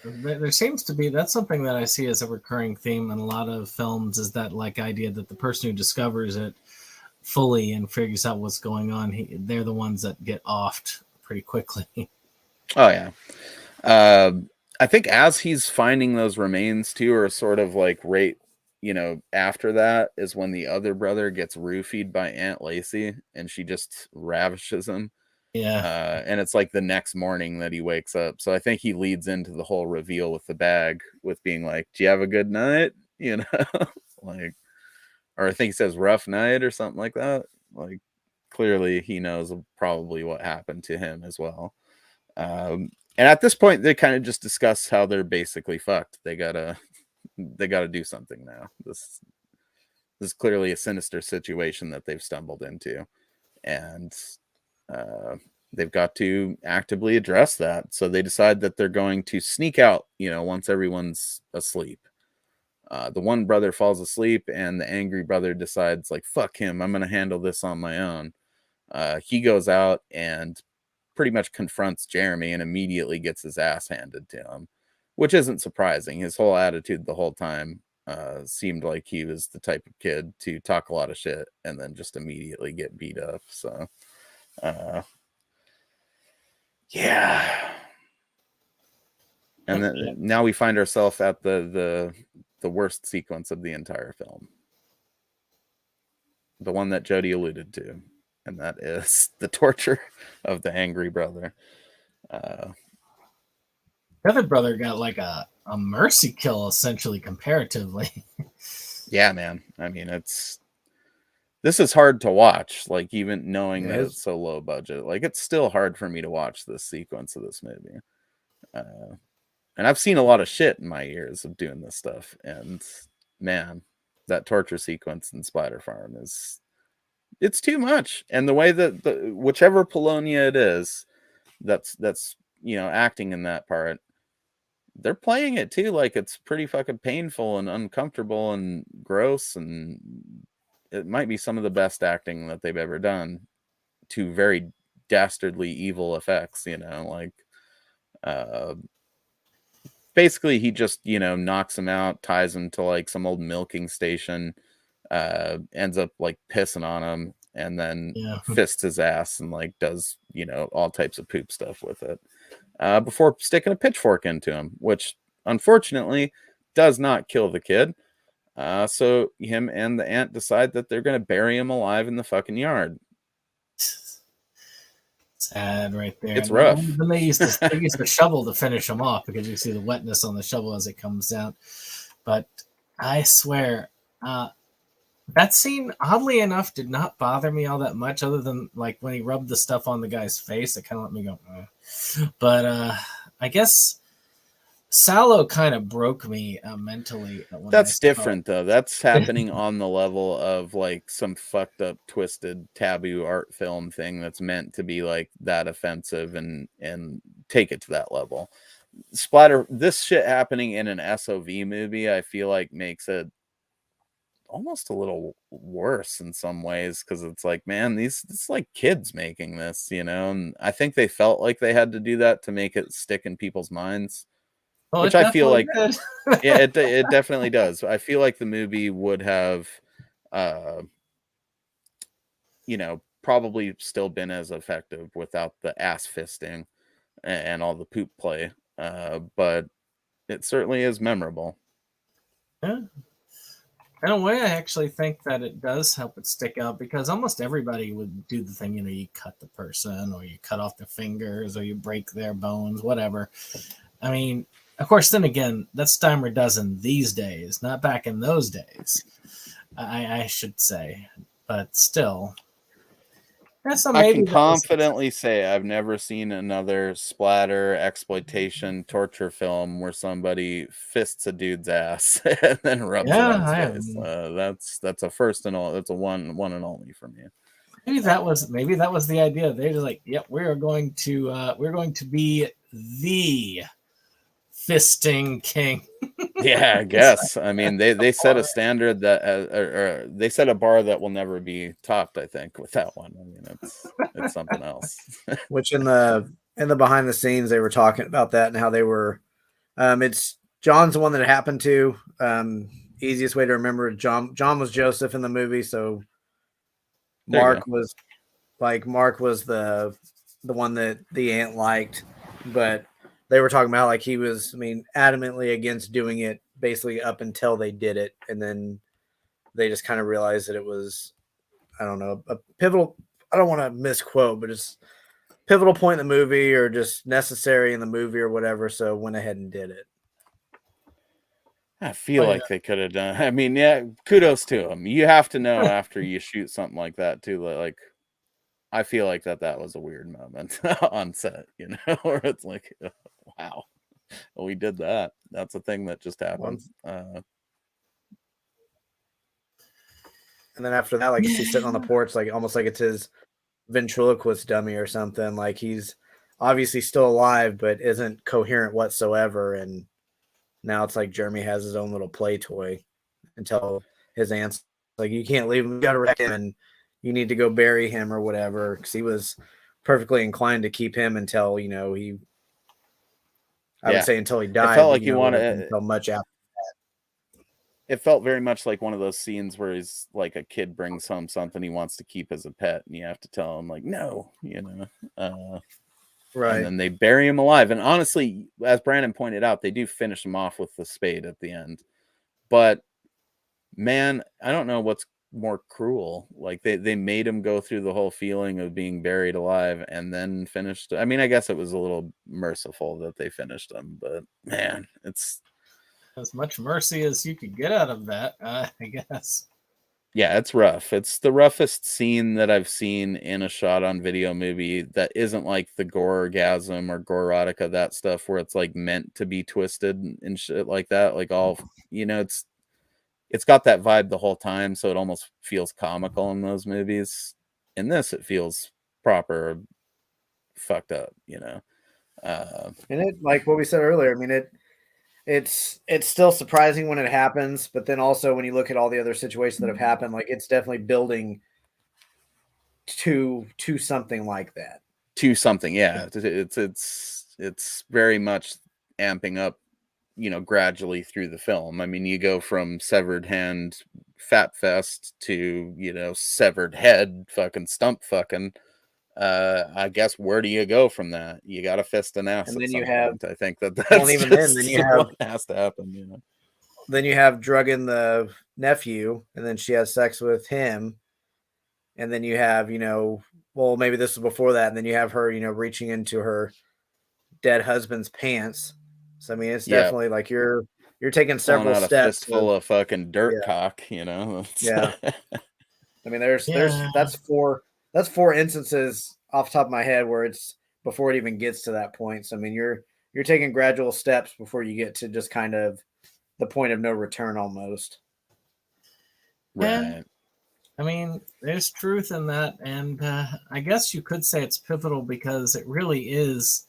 There seems to be, that's something that I see as a recurring theme in a lot of films, is that like idea that the person who discovers it fully and figures out what's going on, they're the ones that get offed pretty quickly. Oh yeah. I think as he's finding those remains too, or sort of like right, after that is when the other brother gets roofied by Aunt Lacey and she just ravishes him. Yeah. And it's like the next morning that he wakes up. So I think he leads into the whole reveal with the bag with being like, "Do you have a good night?" Like, or I think he says rough night or something like that. Like, clearly he knows probably what happened to him as well. And at this point, they kind of just discuss how they're basically fucked. They gotta do something now. This is clearly a sinister situation that they've stumbled into, and they've got to actively address that. So they decide that they're going to sneak out, once everyone's asleep. The one brother falls asleep, and the angry brother decides, like, fuck him, I'm going to handle this on my own. He goes out and pretty much confronts Jeremy and immediately gets his ass handed to him, which isn't surprising. His whole attitude the whole time seemed like he was the type of kid to talk a lot of shit and then just immediately get beat up. So, yeah. And then now we find ourselves at the worst sequence of the entire film. The one that Jody alluded to, and that is the torture of the angry brother. The other brother got like a mercy kill, essentially, comparatively. Yeah, man. I mean, this is hard to watch, like, even knowing that it's so low budget. Like, it's still hard for me to watch this sequence of this movie. And I've seen a lot of shit in my years of doing this stuff. And man, that torture sequence in Splatter Farm it's too much. And the way that whichever Polonia it is that's acting in that part, they're playing it too like it's pretty fucking painful and uncomfortable and gross, and it might be some of the best acting that they've ever done to very dastardly evil effects, like basically he just knocks him out, ties him to like some old milking station, ends up like pissing on him, and then fists his ass and like does all types of poop stuff with it, before sticking a pitchfork into him, which unfortunately does not kill the kid. So him and the aunt decide that they're going to bury him alive in the fucking yard. Sad right there. It's rough. Then they used to shovel to finish him off because you see the wetness on the shovel as it comes down. But I swear, that scene, oddly enough, did not bother me all that much, other than like when he rubbed the stuff on the guy's face. It kind of let me go, But I guess Sallow kind of broke me mentally. That's different, though. That's happening on the level of like some fucked up, twisted, taboo art film thing that's meant to be like that offensive and take it to that level. Splatter, this shit happening in an SOV movie, I feel like makes it almost a little worse in some ways, because it's like, man, it's like kids making this, and I think they felt like they had to do that to make it stick in people's minds. Well, which I feel like it definitely does. I feel like the movie would have probably still been as effective without the ass fisting and all the poop play, but it certainly is memorable. Yeah. In a way, I actually think that it does help it stick out, because almost everybody would do the thing, you cut the person, or you cut off their fingers, or you break their bones, whatever. I mean, of course, then again, that's dime a dozen these days, not back in those days, I should say. But still, I can confidently say I've never seen another splatter, exploitation, torture film where somebody fists a dude's ass and then rubs it on his face. That's a first and all. That's a one and only for me. Maybe that was the idea. They're just like, yep, we're going to be the fisting king. Yeah, I guess. I mean, they set a standard that, or they set a bar that will never be topped, I think, with that one. I mean, it's something else. Which in the behind the scenes, they were talking about that and how they were It's John's the one that it happened to. Easiest way to remember it, John was Joseph in the movie, so Mark was the one that the aunt liked, but they were talking about like he was, adamantly against doing it basically up until they did it, and then they just kind of realized that it was, I don't know, a pivotal. I don't want to misquote, but it's pivotal point in the movie or just necessary in the movie or whatever. So went ahead and did it. I feel like they could have done. I mean, yeah, kudos to them. You have to know after you shoot something like that too. Like, I feel like that was a weird moment on set, where it's like, wow, well, we did that. That's a thing that just happened. And then after that, like he's sitting on the porch, like almost like it's his ventriloquist dummy or something. Like he's obviously still alive, but isn't coherent whatsoever. And now it's like Jeremy has his own little play toy until his aunt's like, you can't leave him, you gotta wreck him, and you need to go bury him or whatever. Because he was perfectly inclined to keep him until, I would say until he died. It felt like you wanted until much after. It felt very much like one of those scenes where he's like a kid brings home something he wants to keep as a pet, and you have to tell him like, no, right. And then they bury him alive. And honestly, as Brandon pointed out, they do finish him off with the spade at the end. But man, I don't know what's more cruel. Like they made him go through the whole feeling of being buried alive and then finished. I mean, I guess it was a little merciful that they finished him, but man, it's as much mercy as you could get out of that, I guess. Yeah, it's rough. It's the roughest scene that I've seen in a shot on video movie that isn't like the gore-gasm or gore-erotica, that stuff where it's like meant to be twisted and shit like that. Like all, it's got that vibe the whole time, so it almost feels comical in those movies. In this, it feels proper fucked up, And it, like what we said earlier, it's still surprising when it happens, but then also when you look at all the other situations that have happened, like it's definitely building to something like that. To something, yeah. It's very much amping up, gradually through the film. I mean, you go from severed hand fat fest to, severed head fucking stump fucking. I guess where do you go from that? You got to fist an ass. And then you have, I think that's even then you have what has to happen. Then you have drugging the nephew, and then she has sex with him, and then you have, well, maybe this was before that, and then you have her, reaching into her dead husband's pants. So I mean, it's definitely like you're taking several steps. A fistful of fucking dirt cock, Yeah. I mean, there's that's four instances off the top of my head where it's before it even gets to that point. So I mean, you're taking gradual steps before you get to just kind of the point of no return almost. Right. And, I mean, there's truth in that, and I guess you could say it's pivotal because it really is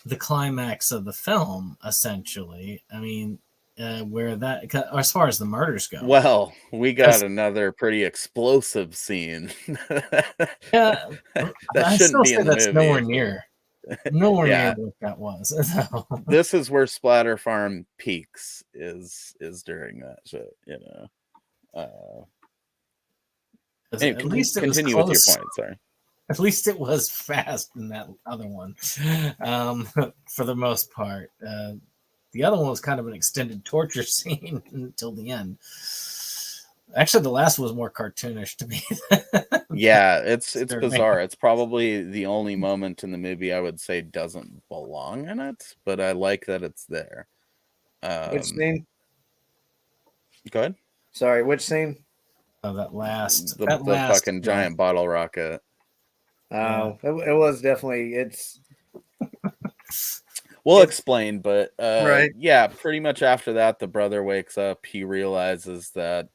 the climax of the film, essentially. I mean, where that, as far as the murders go. Well, we got another pretty explosive scene. Yeah, that shouldn't be in the movie. Nowhere near near what that was. This is where Splatter Farm peaks is during that shit, At least it continue was with close. your point. Sorry. At least it was fast in that other one, for the most part. The other one was kind of an extended torture scene until the end. Actually, the last was more cartoonish to me. Yeah, it's bizarre. It's probably the only moment in the movie I would say doesn't belong in it, but I like that it's there. Which scene? Go ahead. Sorry, which scene? Oh, that last. The fucking giant bottle rocket. Oh, it was definitely, it's... We'll explain, but right. Yeah, pretty much after that, the brother wakes up. He realizes that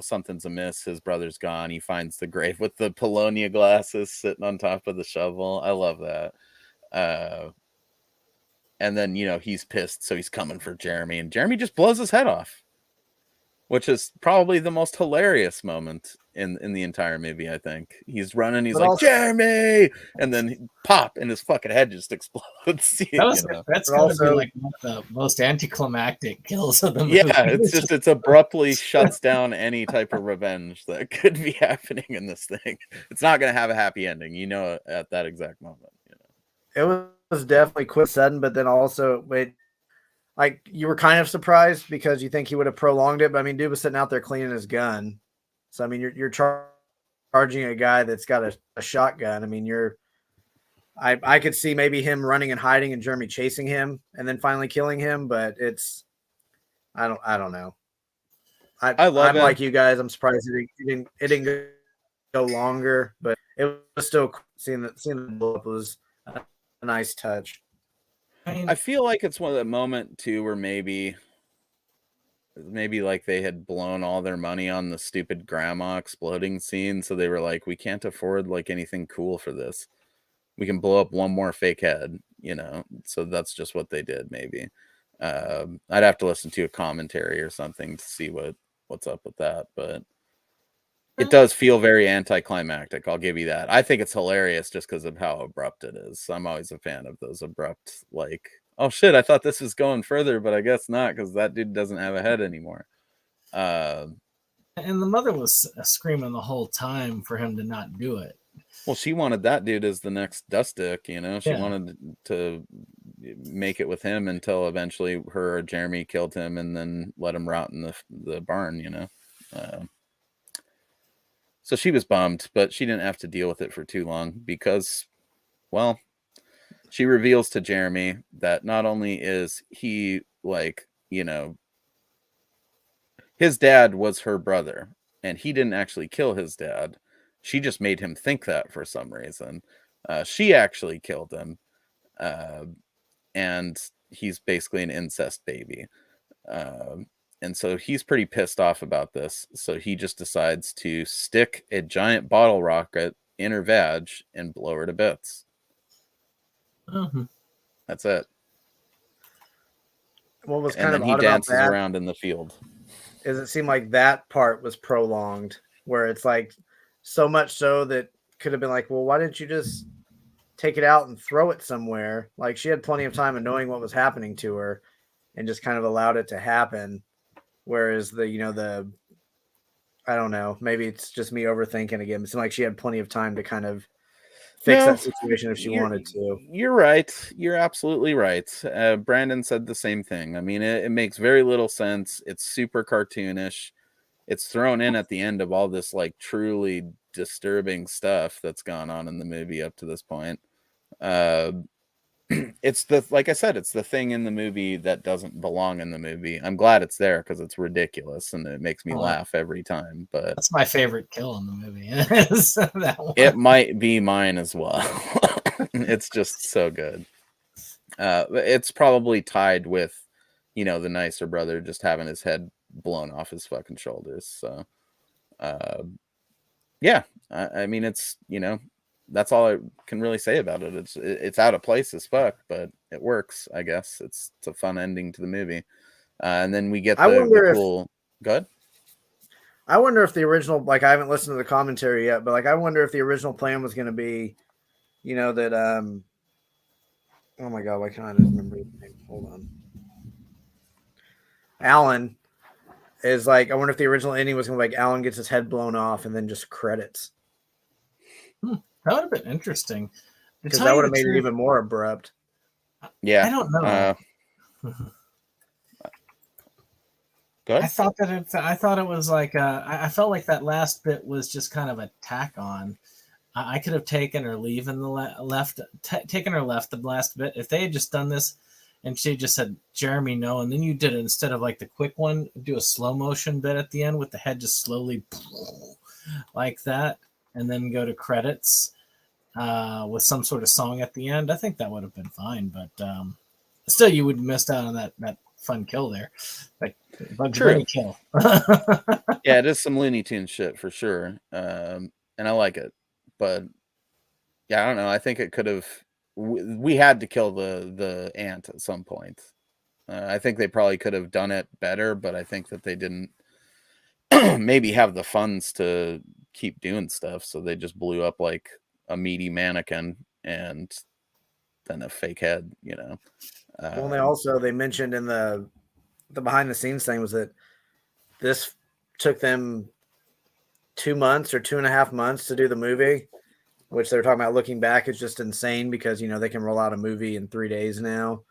something's amiss. His brother's gone. He finds the grave with the Polonia glasses sitting on top of the shovel. I love that. And then he's pissed, so he's coming for Jeremy, and Jeremy just blows his head off. which is probably the most hilarious moment in the entire movie. I think he's running, he's But like, also- Jeremy, and then pop, and his fucking head just explodes. That's But going to be also- like one of the most anticlimactic kills of the movie. Yeah, it's abruptly shuts down any type of revenge that could be happening in this thing. It's not going to have a happy ending, at that exact moment. It was definitely quick sudden, but then also like you were kind of surprised because you think he would have prolonged it. But I mean, dude was sitting out there cleaning his gun, so I mean, you're charging a guy that's got a shotgun. I mean, I could see maybe him running and hiding and Jeremy chasing him and then finally killing him, but I don't know. I love I'm it. like you guys. I'm surprised it didn't go longer, but it was still seeing the blow up was a nice touch. I feel like it's one of the moment too where maybe like they had blown all their money on the stupid grandma exploding scene, so they were like, we can't afford like anything cool for this. We can blow up one more fake head, so that's just what they did. Maybe I'd have to listen to a commentary or something to see what's up with that, but it does feel very anticlimactic. I'll give you that. I think it's hilarious just because of how abrupt it is. I'm always a fan of those abrupt, like, oh shit, I thought this was going further, but I guess not, because that dude doesn't have a head anymore. And the mother was screaming the whole time for him to not do it. Well, she wanted that dude as the next dust stick, She wanted to make it with him until eventually her or Jeremy killed him and then let him rot in the barn, So she was bummed, but she didn't have to deal with it for too long because, well, she reveals to Jeremy that not only is he like, his dad was her brother and he didn't actually kill his dad. She just made him think that for some reason. She actually killed him. And he's basically an incest baby. And so he's pretty pissed off about this. So he just decides to stick a giant bottle rocket in her vag and blow her to bits. Mm-hmm. That's it. What was And kind then of he odd about dances that around in the field. is it seemed like that part was prolonged, where it's like so much so that could have been like, well, why didn't you just take it out and throw it somewhere? Like she had plenty of time of knowing what was happening to her and just kind of allowed it to happen. Whereas I don't know, maybe it's just me overthinking again. It seemed like she had plenty of time to kind of fix that situation if she wanted to. You're right. You're absolutely right. Brandon said the same thing. I mean, it makes very little sense. It's super cartoonish. It's thrown in at the end of all this like truly disturbing stuff that's gone on in the movie up to this point. It's like I said, it's the thing in the movie that doesn't belong in the movie. I'm glad it's there because it's ridiculous and it makes me laugh every time. But that's my favorite kill in the movie. That one. It might be mine as well. It's just so good. It's probably tied with, the nicer brother just having his head blown off his fucking shoulders. So, yeah, I mean, it's, that's all I can really say about it. It's out of place as fuck, but it works, I guess. It's a fun ending to the movie. And then we get the cool... Go ahead. I wonder if the original, like, I haven't listened to the commentary yet, but like, I wonder if the original plan was going to be, that, oh my God, why can't I just remember his name? Hold on. Alan is like, I wonder if the original ending was going to be like Alan gets his head blown off and then just credits. That would have been interesting. Because that would have made it even more abrupt. Yeah. I don't know. Good. I thought it was like I felt like that last bit was just kind of a tack on. I could have taken or taken or left the last bit if they had just done this, and she just said Jeremy no, and then you did it instead of like the quick one, do a slow motion bit at the end with the head just slowly like that, and then go to credits with some sort of song at the end. I think that would have been fine, but still, you would have missed out on that fun kill there. Like Bugs Bunny kill. Yeah, it is some Looney Tunes shit for sure, and I like it. But yeah, I don't know. I think it could have. We had to kill the ant at some point. I think they probably could have done it better, but I think that they didn't maybe have the funds to keep doing stuff, so they just blew up like a meaty mannequin and then a fake head, you know. Well, they mentioned in the behind the scenes thing was that this took them 2 months or 2.5 months to do the movie, which they're talking about looking back is just insane because, you know, they can roll out a movie in 3 days now.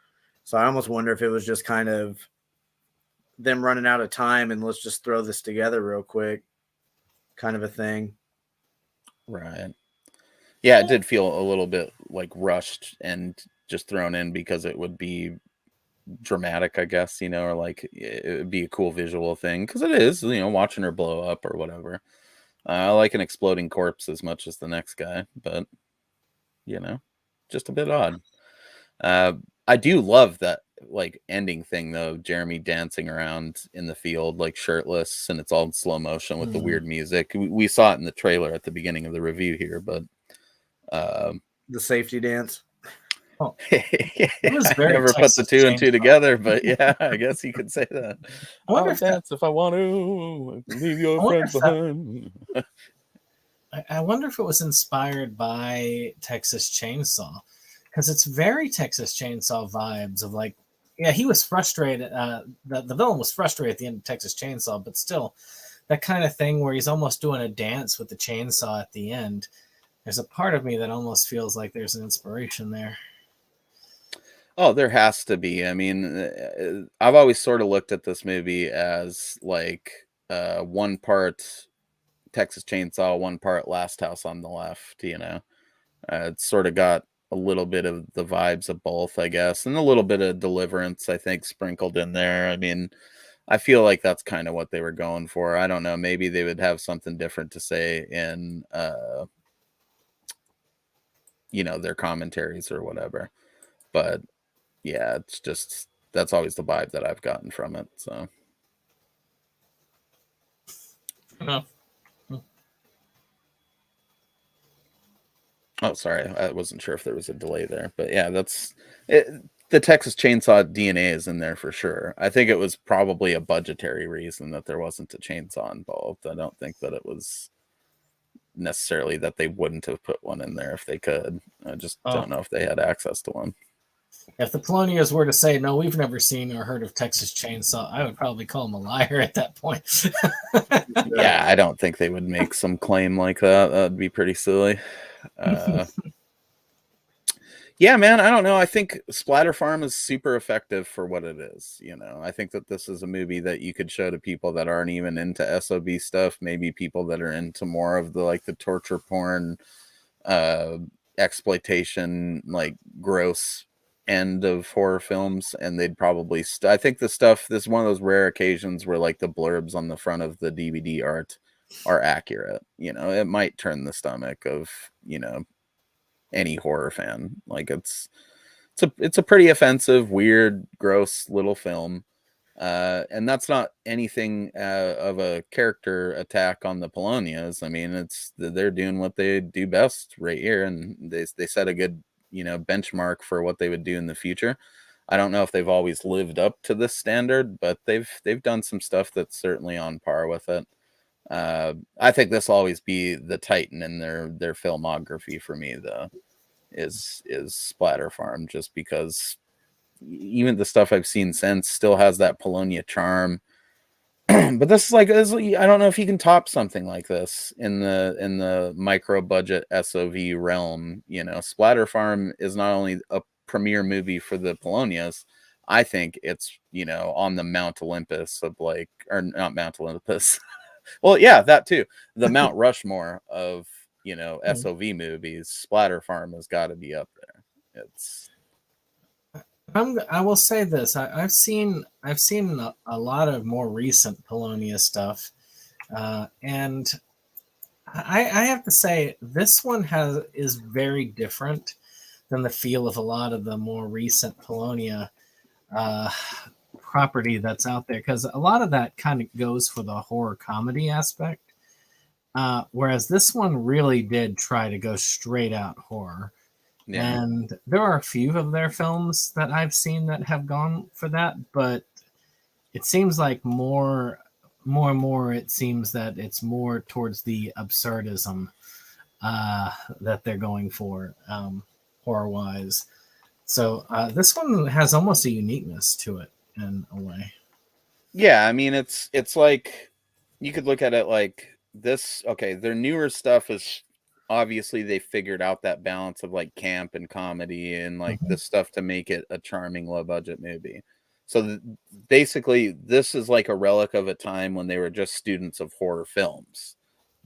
So I almost wonder if it was just kind of them running out of time and let's just throw this together real quick kind of a thing. Right. Yeah, it did feel a little bit like rushed and just thrown in because it would be dramatic, I guess, you know, or like it would be a cool visual thing because it is, you know, watching her blow up or whatever. I like an exploding corpse as much as the next guy, but you know, just a bit odd. I do love that like ending thing though, Jeremy dancing around in the field like shirtless, and it's all in slow motion with the weird music. We saw it in the trailer at the beginning of the review here, but the safety dance. Oh, it was very I never put the two and two together, but yeah, I guess you could say that. I'll dance if I want to. Leave your friends behind. I wonder if it was inspired by Texas Chainsaw, because it's very Texas Chainsaw vibes of like, yeah, he was frustrated. The villain was frustrated at the end of Texas Chainsaw, but still, that kind of thing where he's almost doing a dance with the chainsaw at the end. There's a part of me that almost feels like there's an inspiration there. Oh, there has to be. I mean, I've always sort of looked at this movie as like one part Texas Chainsaw, one part Last House on the Left, you know. It's sort of got a little bit of the vibes of both, I guess, and a little bit of Deliverance, I think, sprinkled in there. I mean, I feel like that's kind of what they were going for. I don't know. Maybe they would have something different to say in, you know, their commentaries or whatever. But yeah, it's just, that's always the vibe that I've gotten from it. So. No. Oh, sorry. I wasn't sure if there was a delay there, but yeah, that's it. The Texas Chainsaw DNA is in there for sure. I think it was probably a budgetary reason that there wasn't a chainsaw involved. I don't think that it was necessarily that they wouldn't have put one in there if they could. I just don't know if they had access to one. If the Polonias were to say, no, we've never seen or heard of Texas Chainsaw, I would probably call them a liar at that point. Yeah, I don't think they would make some claim like that. That'd be pretty silly. Yeah, man, I don't know. I think Splatter Farm is super effective for what it is. You know, I think that this is a movie that you could show to people that aren't even into SOB stuff. Maybe people that are into more of the like the torture porn, exploitation, like gross end of horror films, and they'd probably I think this is one of those rare occasions where like the blurbs on the front of the DVD art are accurate. You know, it might turn the stomach of, you know, any horror fan. Like it's a pretty offensive, weird, gross little film, and that's not anything of a character attack on the Polonias. I mean, they're doing what they do best right here, and they set a good, you know, benchmark for what they would do in the future. I don't know if they've always lived up to this standard, but they've done some stuff that's certainly on par with it. I think this will always be the titan in their filmography for me, though, is Splatter Farm, just because even the stuff I've seen since still has that Polonia charm. But this is like, I don't know if you can top something like this in the micro budget SOV realm. You know, Splatter Farm is not only a premiere movie for the Polonias, I think it's, you know, on the Mount Olympus of like, or not Mount Olympus. Well, yeah, that too. The Mount Rushmore of, you know, SOV movies. Splatter Farm has got to be up there. I will say this: I've seen a lot of more recent Polonia stuff, and I have to say this one is very different than the feel of a lot of the more recent Polonia property that's out there, because a lot of that kind of goes for the horror comedy aspect, whereas this one really did try to go straight out horror. Yeah. And there are a few of their films that I've seen that have gone for that, but it seems like more more and more it seems that it's more towards the absurdism that they're going for, horror wise. So this one has almost a uniqueness to it in a way. Yeah, I mean it's like you could look at it like this. Okay, their newer stuff is obviously they figured out that balance of like camp and comedy and like this stuff to make it a charming low budget movie. So basically, this is like a relic of a time when they were just students of horror films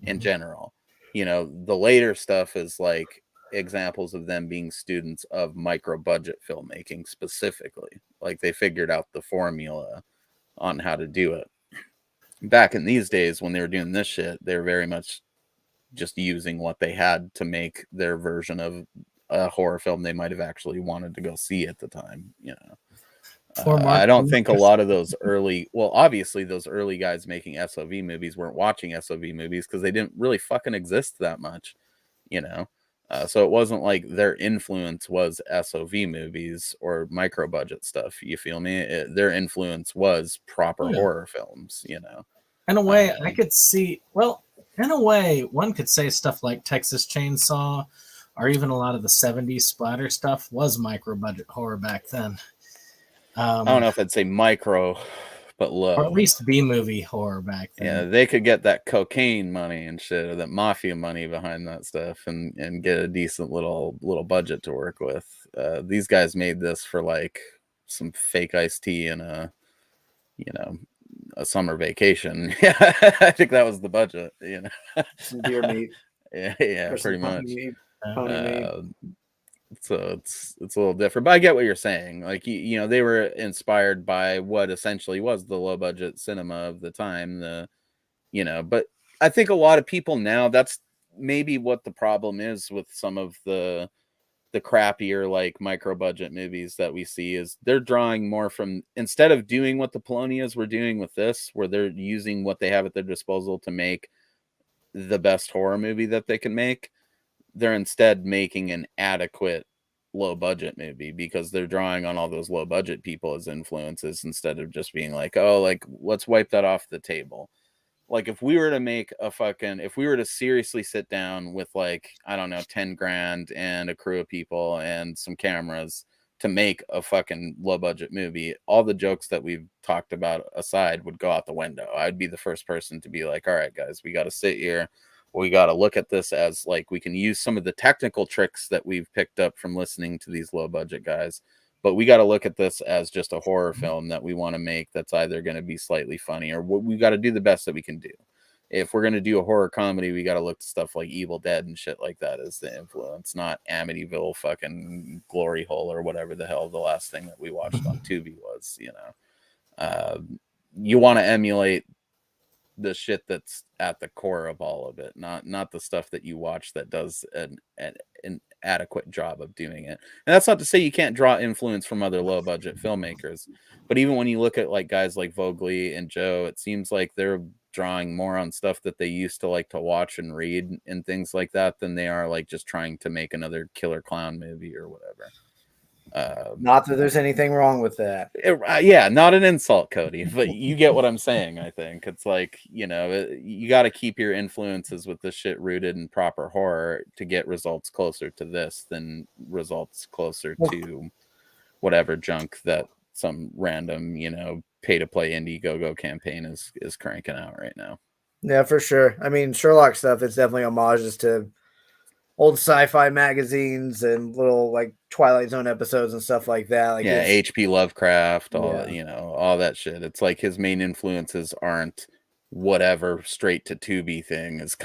in general. You know, the later stuff is like examples of them being students of micro budget filmmaking specifically. Like they figured out the formula on how to do it. Back in these days when they were doing this shit, they were very much just using what they had to make their version of a horror film they might have actually wanted to go see at the time, you know. I don't think a lot of those early, well, obviously those early guys making SOV movies weren't watching SOV movies because they didn't really fucking exist that much, you know. So it wasn't like their influence was SOV movies or micro budget stuff. You feel me? Their influence was proper horror films, you know. In a way, I could see, well, in a way, one could say stuff like Texas Chainsaw or even a lot of the 70s splatter stuff was micro budget horror back then. I don't know if I'd say micro, but low. Or at least B-movie horror back then. Yeah, they could get that cocaine money and shit, or that mafia money behind that stuff, and get a decent little budget to work with. These guys made this for like some fake iced tea and a summer vacation. Yeah, I think that was the budget. You know, some deer meat. yeah, pretty much. Pony meat. So it's a little different, but I get what you're saying. Like you know, they were inspired by what essentially was the low budget cinema of the time. But I think a lot of people now, that's maybe what the problem is with some of the crappier like micro budget movies that we see, is they're drawing more from, instead of doing what the Polonias were doing with this, where they're using what they have at their disposal to make the best horror movie that they can make. They're instead making an adequate low budget movie because they're drawing on all those low budget people as influences instead of just being like, oh, like let's wipe that off the table. Like if we were to seriously sit down with like, I don't know, 10 grand and a crew of people and some cameras to make a fucking low budget movie, all the jokes that we've talked about aside would go out the window. I'd be the first person to be like, all right, guys, we got to sit here. We got to look at this as like, we can use some of the technical tricks that we've picked up from listening to these low budget guys, but we got to look at this as just a horror film that we want to make that's either going to be slightly funny, or we got to do the best that we can do. If we're going to do a horror comedy, we got to look to stuff like Evil Dead and shit like that as the influence, not Amityville fucking Glory Hole or whatever the hell the last thing that we watched on Tubi was, you know. You want to emulate the shit that's at the core of all of it, not the stuff that you watch that does an adequate job of doing it. And that's not to say you can't draw influence from other low budget filmmakers, but even when you look at like guys like Vogely and Joe, it seems like they're drawing more on stuff that they used to like to watch and read and things like that than they are like just trying to make another killer clown movie or whatever. Not that there's anything wrong with that. Yeah, not an insult, Cody, but you get what I'm saying. I think it's like, you know, you got to keep your influences with this shit rooted in proper horror to get results closer to this than results closer to whatever junk that some random, you know, pay to play Indiegogo campaign is cranking out right now. Yeah, for sure. I mean, Sherlock stuff is definitely homages to old sci-fi magazines and little like Twilight Zone episodes and stuff like that. Like yeah, H.P. Lovecraft, all that shit. It's like his main influences aren't whatever straight to Tubi thing is.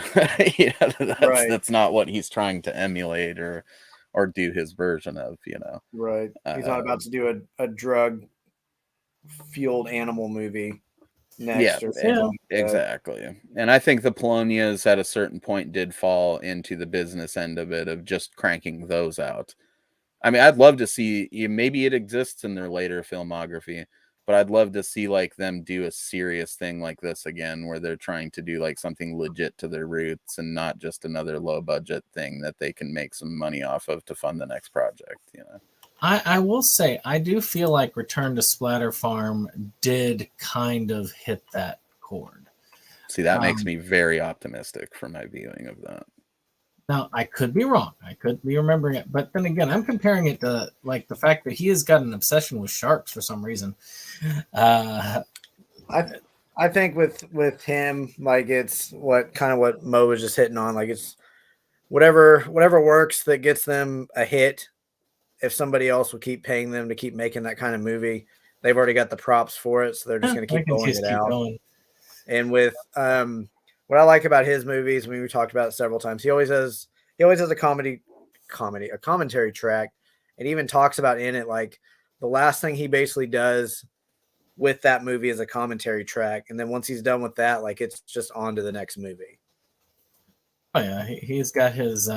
That's not what he's trying to emulate or do his version of, you know. Right. He's not about to do a drug fueled animal movie next. Exactly. And I think the Polonias at a certain point did fall into the business end of it, of just cranking those out. I mean, I'd love to see, maybe it exists in their later filmography, but I'd love to see like them do a serious thing like this again, where they're trying to do like something legit to their roots and not just another low budget thing that they can make some money off of to fund the next project, you know. I will say, I do feel like Return to Splatter Farm did kind of hit that chord. See, that makes me very optimistic for my viewing of that. Now, I could be wrong. I could be remembering it. But then again, I'm comparing it to like the fact that he has got an obsession with sharks for some reason. I think with him, like it's what Mo was just hitting on. Like it's whatever works that gets them a hit. If somebody else will keep paying them to keep making that kind of movie, they've already got the props for it, so they're just going to keep rolling it out. And with what I like about his movies, I mean, we talked about it several times. He always has a commentary track, and even talks about in it like the last thing he basically does with that movie is a commentary track, and then once he's done with that, like it's just on to the next movie. Oh yeah, he's got his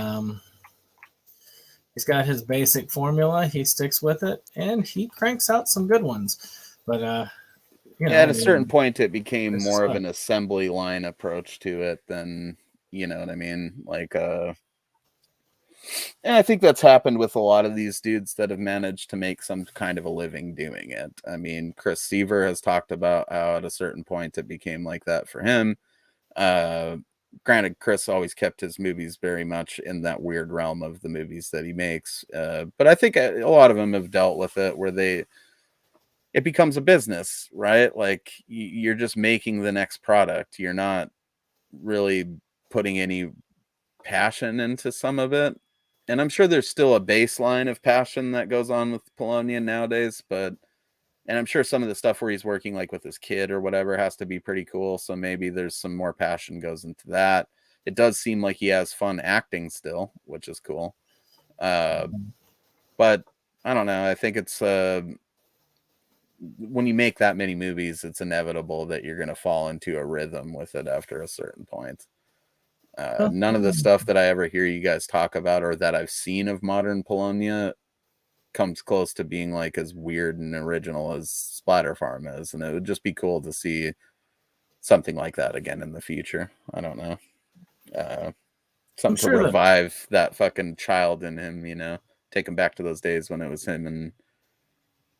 basic formula. He sticks with it, and he cranks out some good ones. But at a certain point, it became more of an assembly line approach to it than, you know what I mean? Like, and I think that's happened with a lot of these dudes that have managed to make some kind of a living doing it. I mean, Chris Seaver has talked about how at a certain point it became like that for him. Granted, Chris always kept his movies very much in that weird realm of the movies that he makes. But I think a lot of them have dealt with it where it becomes a business, right? Like you're just making the next product. You're not really putting any passion into some of it. And I'm sure there's still a baseline of passion that goes on with Polonia nowadays, and I'm sure some of the stuff where he's working like with his kid or whatever has to be pretty cool. So maybe there's some more passion goes into that. It does seem like he has fun acting still, which is cool. But I don't know. I think it's when you make that many movies, it's inevitable that you're going to fall into a rhythm with it after a certain point. None of the stuff that I ever hear you guys talk about or that I've seen of modern Polonia comes close to being like as weird and original as Splatter Farm is, and it would just be cool to see something like that again in the future. I don't know, something to revive that fucking child in him, you know, take him back to those days when it was him and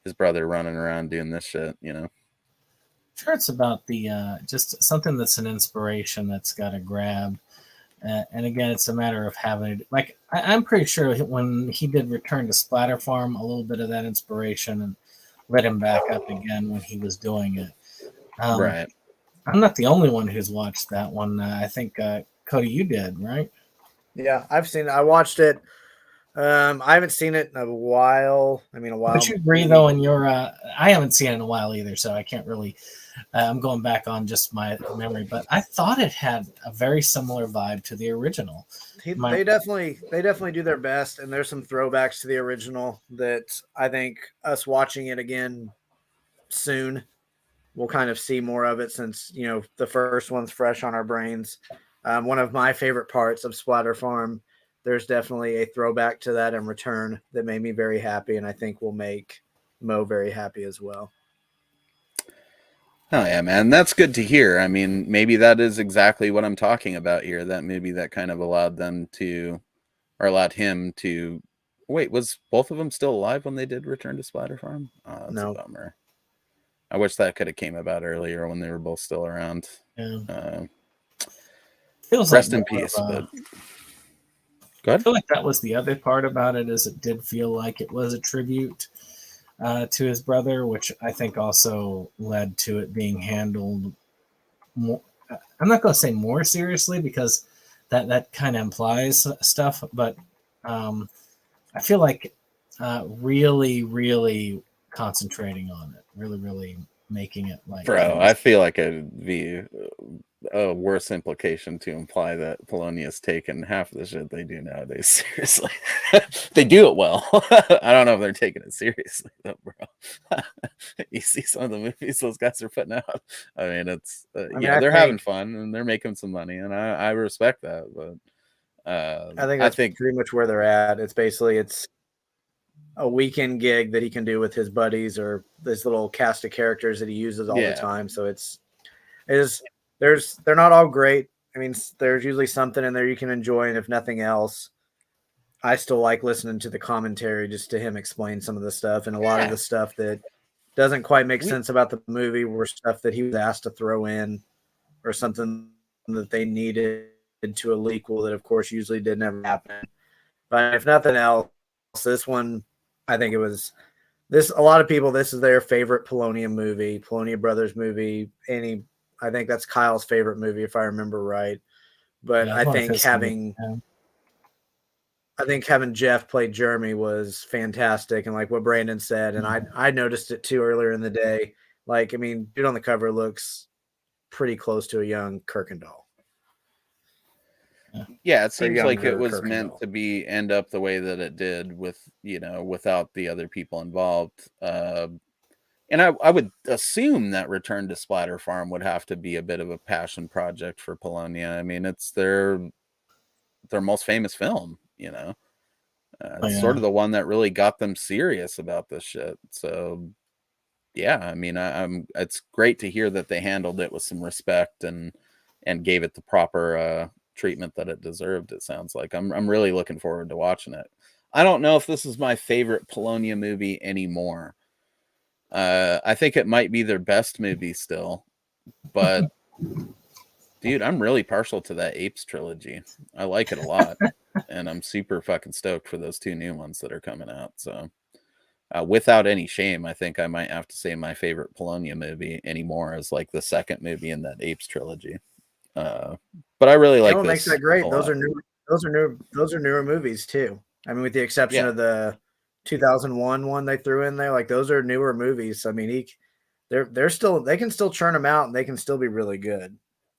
his brother running around doing this shit, you know. Sure, it's about the just something that's an inspiration that's got a grab. And again, it's a matter of having it. Like I'm pretty sure when he did return to Splatter Farm, a little bit of that inspiration and led him back up again when he was doing it. Right. I'm not the only one who's watched that one. I think Cody, you did, right? Yeah, I've seen it. I watched it. I haven't seen it in a while. I mean, a while. Would you agree, though, in your I haven't seen it in a while either, so I can't really I'm going back on just my memory, but I thought it had a very similar vibe to the original. They definitely do their best, and there's some throwbacks to the original that I think us watching it again soon we'll kind of see more of it, since, you know, the first one's fresh on our brains. One of my favorite parts of Splatter Farm, there's definitely a throwback to that in Return that made me very happy, and I think will make Mo very happy as well. Oh yeah, man, that's good to hear. I mean, maybe that is exactly what I'm talking about here. That maybe that kind of allowed him to wait, was both of them still alive when they did return to Splatter Farm? Oh, that's No. a bummer. I wish that could have came about earlier when they were both still around. Yeah. Rest in peace. But go ahead. I feel like that was the other part about it, is it did feel like it was a tribute to his brother, which I think also led to it being handled more. I'm not going to say more seriously, because that kind of implies stuff, but I feel like really, really concentrating on it, really making it like. Bro, I feel like it'd be a worse implication to imply that Polonia's taken half of the shit they do nowadays seriously. They do it well. I don't know if they're taking it seriously though, bro. You see some of the movies those guys are putting out. I mean, it's they're having fun and they're making some money, and I respect that. But I think pretty much where they're at. It's a weekend gig that he can do with his buddies or this little cast of characters that he uses all the time. So they're not all great. I mean, there's usually something in there you can enjoy, and if nothing else, I still like listening to the commentary just to him explain some of the stuff, and a lot of the stuff that doesn't quite make sense about the movie were stuff that he was asked to throw in or something that they needed to a lequel that, of course, usually didn't ever happen. But if nothing else, this one, I think it was this. A lot of people, this is their favorite Polonia movie, Polonia Brothers movie. I think that's Kyle's favorite movie, if I remember right. But Yeah, I one of think his favorites, yeah. having Jeff play Jeremy was fantastic, and like what Brandon said, and I noticed it too earlier in the day. Like, I mean, dude on the cover looks pretty close to a young Kirkendall. Yeah, it seems like it younger was meant Kirkendall. to end up the way that it did, with without the other people involved. And I would assume that Return to Splatter Farm would have to be a bit of a passion project for Polonia. I mean, it's their most famous film. It's sort of the one that really got them serious about this shit. So yeah, I mean, it's great to hear that they handled it with some respect and gave it the proper treatment that it deserved. It sounds like I'm really looking forward to watching it. I don't know if this is my favorite Polonia movie anymore. I think it might be their best movie still, but dude, I'm really partial to that Apes trilogy. I like it a lot, and I'm super fucking stoked for those 2 new ones that are coming out. So without any shame, I think I might have to say my favorite Polonia movie anymore is like the second movie in that Apes trilogy. But I really like What this. makes that great? a Those lot. are new. Those are newer movies too. I mean, with the exception of the 2001 one they threw in there, like those are newer movies. I mean, they can still churn them out and they can still be really good.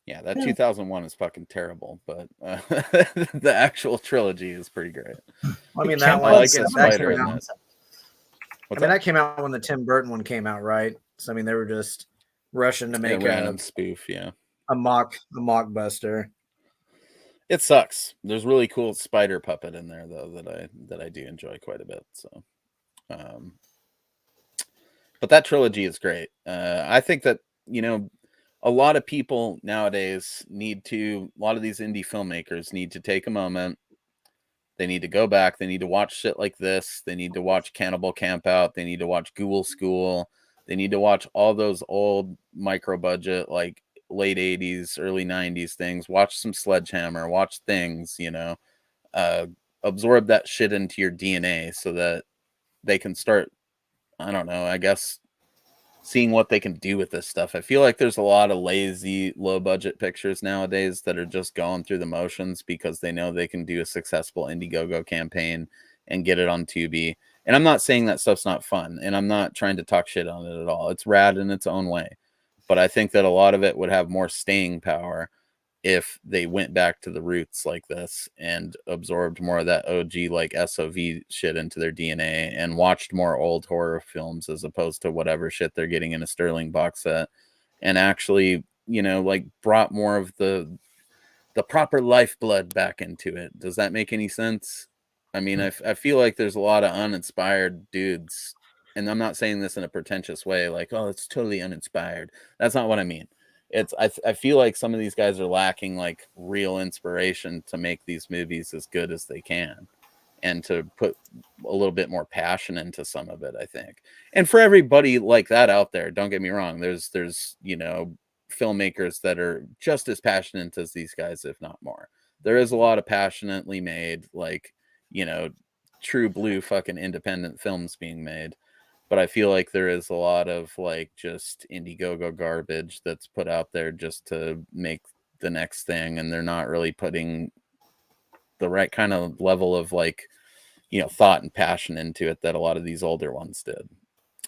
Yeah, that 2001 is fucking terrible, but the actual trilogy is pretty great. I mean, I like the spider in that. That came out when the Tim Burton one came out, right? So I mean, they were just rushing to make a random spoof, a mockbuster. It sucks. There's really cool spider puppet in there though that I do enjoy quite a bit. So, but that trilogy is great. I think that a lot of people nowadays a lot of these indie filmmakers need to take a moment. They need to go back. They need to watch shit like this. They need to watch Cannibal Campout. They need to watch Ghoul School. They need to watch all those old micro budget, like late 80s, early 90s things. Watch some Sledgehammer. Watch things, absorb that shit into your DNA so that they can start, I don't know, I guess, seeing what they can do with this stuff. I feel like there's a lot of lazy, low budget pictures nowadays that are just going through the motions because they know they can do a successful Indiegogo campaign and get it on Tubi. And I'm not saying that stuff's not fun, and I'm not trying to talk shit on it at all. It's rad in its own way. But I think that a lot of it would have more staying power if they went back to the roots like this and absorbed more of that OG like SOV shit into their DNA and watched more old horror films as opposed to whatever shit they're getting in a Sterling box set, and actually, like brought more of the proper lifeblood back into it. Does that make any sense? I mean, I feel like there's a lot of uninspired dudes, and I'm not saying this in a pretentious way, like, oh, it's totally uninspired. That's not what I mean. I feel like some of these guys are lacking like real inspiration to make these movies as good as they can, and to put a little bit more passion into some of it, I think. And for everybody like that out there, don't get me wrong, there's filmmakers that are just as passionate as these guys, if not more. There is a lot of passionately made, like, true blue fucking independent films being made. But I feel like there is a lot of like just Indiegogo garbage that's put out there just to make the next thing, and they're not really putting the right kind of level of like, thought and passion into it that a lot of these older ones did.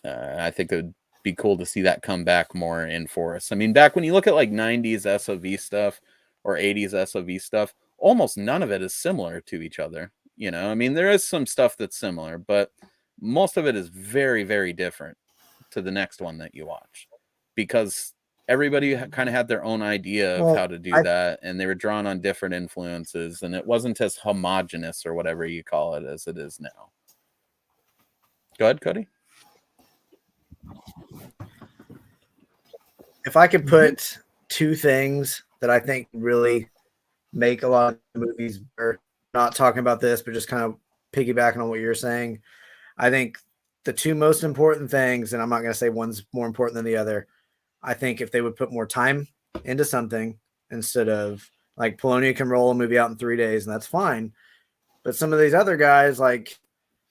I think it would be cool to see that come back more in force. I mean, back when you look at like 90s SOV stuff or 80s SOV stuff, almost none of it is similar to each other. I mean, there is some stuff that's similar, but most of it is very, very different to the next one that you watch, because everybody kind of had their own idea of how to do that, and they were drawn on different influences, and it wasn't as homogenous or whatever you call it as it is now. Go ahead, Cody. If I could put 2 things that I think really make a lot of movies better, not talking about this, but just kind of piggybacking on what you're saying, I think the 2 most important things, and I'm not going to say one's more important than the other, I think if they would put more time into something instead of like Polonia can roll a movie out in 3 days and that's fine. But some of these other guys, like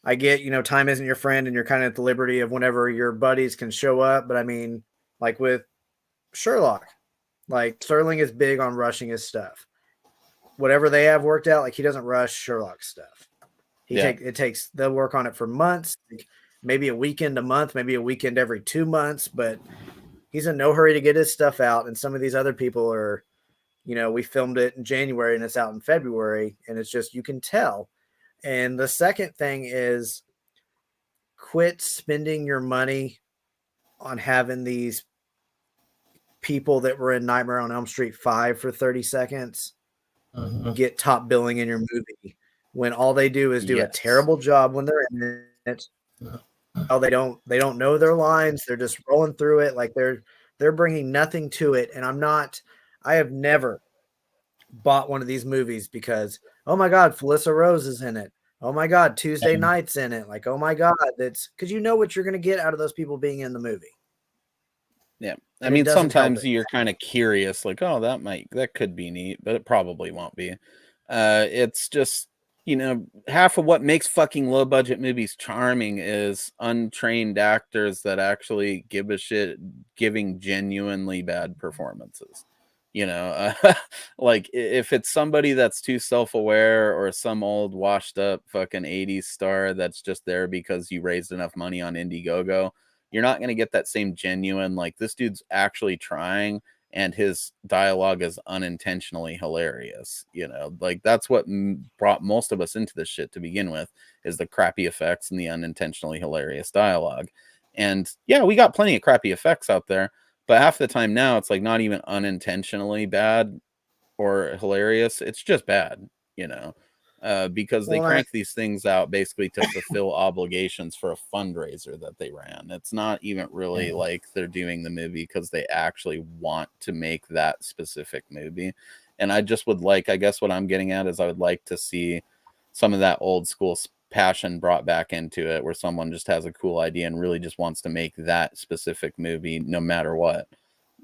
I get, time isn't your friend and you're kind of at the liberty of whenever your buddies can show up. But I mean, like with Sherlock, like Sterling is big on rushing his stuff. Whatever they have worked out, like he doesn't rush Sherlock stuff. They'll work on it for months, like maybe a weekend a month, maybe a weekend every 2 months, but he's in no hurry to get his stuff out. And some of these other people are, we filmed it in January and it's out in February, and it's just, you can tell. And the second thing is quit spending your money on having these people that were in Nightmare on Elm Street 5 for 30 seconds get top billing in your movie when all they do is do a terrible job when they're in it. Oh, they don't know their lines. They're just rolling through it. Like they're bringing nothing to it. And I have never bought one of these movies because, oh my God, Felissa Rose is in it. Oh my God, Tuesday Night's in it. Like, oh my God, that's because you know what you're going to get out of those people being in the movie. Yeah. I mean, sometimes you're kind of curious, like, oh, that could be neat, but it probably won't be. It's just, half of what makes fucking low budget movies charming is untrained actors that actually give a shit giving genuinely bad performances. Like if it's somebody that's too self-aware or some old washed up fucking 80s star that's just there because you raised enough money on Indiegogo, you're not going to get that same genuine, like, this dude's actually trying and his dialogue is unintentionally hilarious. Like that's what brought most of us into this shit to begin with, is the crappy effects and the unintentionally hilarious dialogue. And yeah, we got plenty of crappy effects out there, but half the time now it's like not even unintentionally bad or hilarious. It's just bad, because they crank these things out basically to fulfill obligations for a fundraiser that they ran. It's not even really like they're doing the movie because they actually want to make that specific movie. And I just would like, I guess what I'm getting at is I would like to see some of that old school passion brought back into it, where someone just has a cool idea and really just wants to make that specific movie no matter what.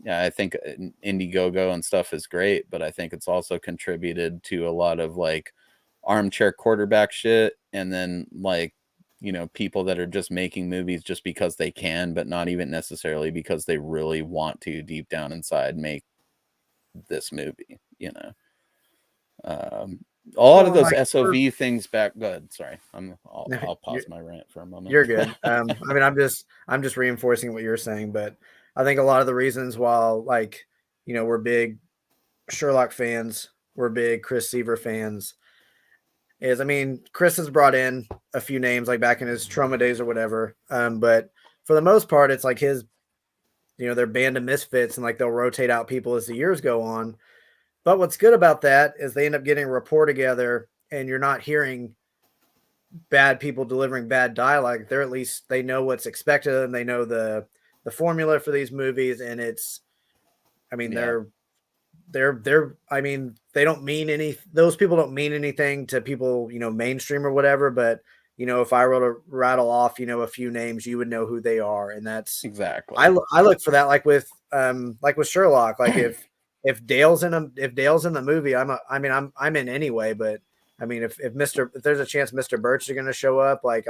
Yeah, I think Indiegogo and stuff is great, but I think it's also contributed to a lot of like armchair quarterback shit, and then like people that are just making movies just because they can, but not even necessarily because they really want to deep down inside make this movie. A lot of those SOV things back. Good. Sorry, I'll pause my rant for a moment. You're good. I mean, I'm just reinforcing what you're saying, but I think a lot of the reasons while like we're big Sherlock fans, we're big Chris Seaver fans, is, I mean, Chris has brought in a few names like back in his Trauma days or whatever. But for the most part, it's like his, they're band of misfits and like they'll rotate out people as the years go on. But what's good about that is they end up getting a rapport together and you're not hearing bad people delivering bad dialogue. They're at least, they know what's expected and they know the formula for these movies. And it's, I mean, I mean, they don't mean those people don't mean anything to people, mainstream or whatever. But, if I were to rattle off, a few names, you would know who they are. And that's exactly, I look for that. Like with Sherlock, like if Dale's in the movie, I'm in anyway. But I mean, if there's a chance Mr. Birch is going to show up, like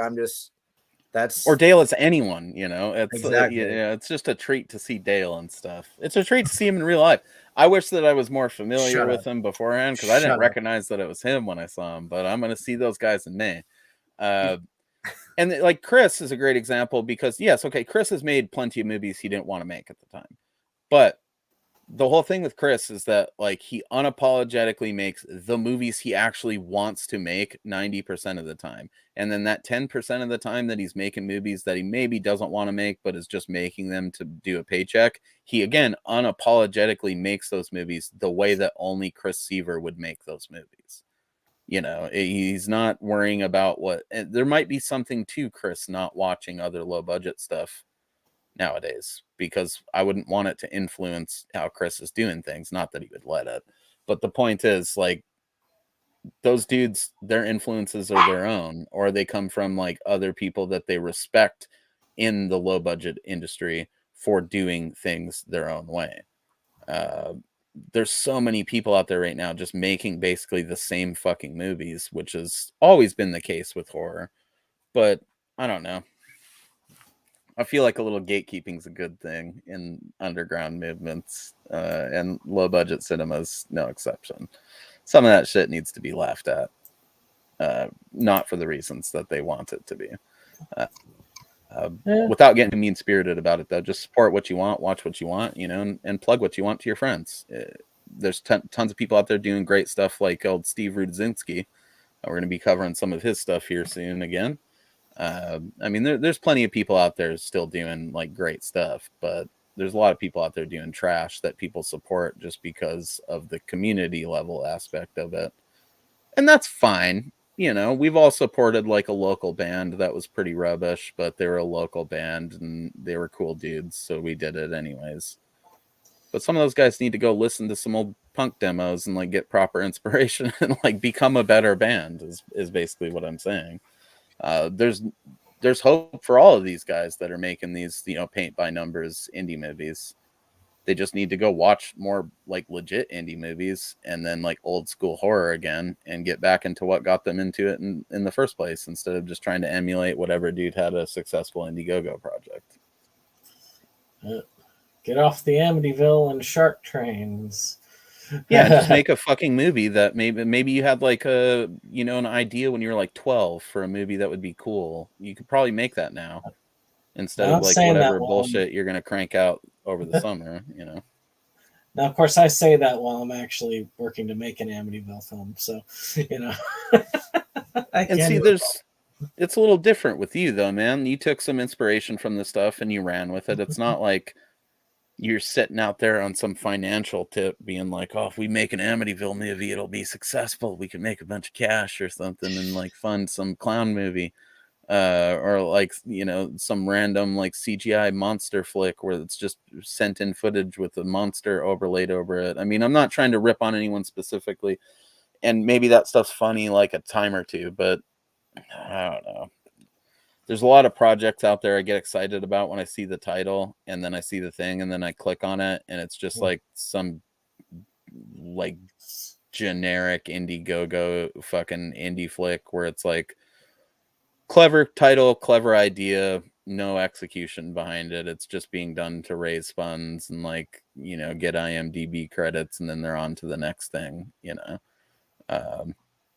or Dale is anyone, it's exactly. It's just a treat to see Dale and stuff. It's a treat to see him in real life. I wish that I was more familiar with him beforehand, because I didn't recognize that it was him when I saw him, but I'm going to see those guys in May. And like Chris is a great example because yes, okay, Chris has made plenty of movies he didn't want to make at the time, but the whole thing with Chris is that like he unapologetically makes the movies he actually wants to make 90% of the time. And then that 10% of the time that he's making movies that he maybe doesn't want to make, but is just making them to do a paycheck, he again unapologetically makes those movies the way that only Chris Seaver would make those movies. He's not worrying about there might be something to Chris not watching other low budget stuff nowadays, because I wouldn't want it to influence how Chris is doing things. Not that he would let it, but the point is, like, those dudes, their influences are their own, or they come from like other people that they respect in the low budget industry for doing things their own way. There's so many people out there right now just making basically the same fucking movies, which has always been the case with horror. But I don't know. I feel like a little gatekeeping is a good thing in underground movements, and low budget cinemas, no exception. Some of that shit needs to be laughed at, not for the reasons that they want it to be. Without getting mean spirited about it, though, just support what you want, watch what you want, and plug what you want to your friends. There's tons of people out there doing great stuff, like old Steve Rudzinski. We're going to be covering some of his stuff here soon again. I mean, there's plenty of people out there still doing like great stuff, but there's a lot of people out there doing trash that people support just because of the community level aspect of it. And that's fine. We've all supported like a local band that was pretty rubbish, but they were a local band and they were cool dudes, so we did it anyways. But some of those guys need to go listen to some old punk demos and like get proper inspiration and like become a better band is basically what I'm saying. There's hope for all of these guys that are making these, paint by numbers indie movies. They just need to go watch more like legit indie movies and then like old school horror again and get back into what got them into it in the first place, instead of just trying to emulate whatever dude had a successful Indiegogo project. Get off the Amityville and shark trains. Yeah, just make a fucking movie that maybe you had like an idea when you were like 12 for a movie that would be cool. You could probably make that now instead of like whatever bullshit you're gonna crank out over the summer. Now, of course, I say that while I'm actually working to make an Amityville film, so And see, it's a little different with you though, man. You took some inspiration from the stuff and you ran with it. It's not like you're sitting out there on some financial tip being like, oh, if we make an Amityville movie, it'll be successful. We can make a bunch of cash or something and like fund some clown movie. Or like, some random like CGI monster flick where it's just sent in footage with a monster overlaid over it. I mean, I'm not trying to rip on anyone specifically. And maybe that stuff's funny like a time or two, but I don't know. There's a lot of projects out there I get excited about when I see the title and then I see the thing and then I click on it and it's just like some like generic Indiegogo fucking indie flick where it's like clever title, clever idea, no execution behind it. It's just being done to raise funds and like, get IMDb credits and then they're on to the next thing,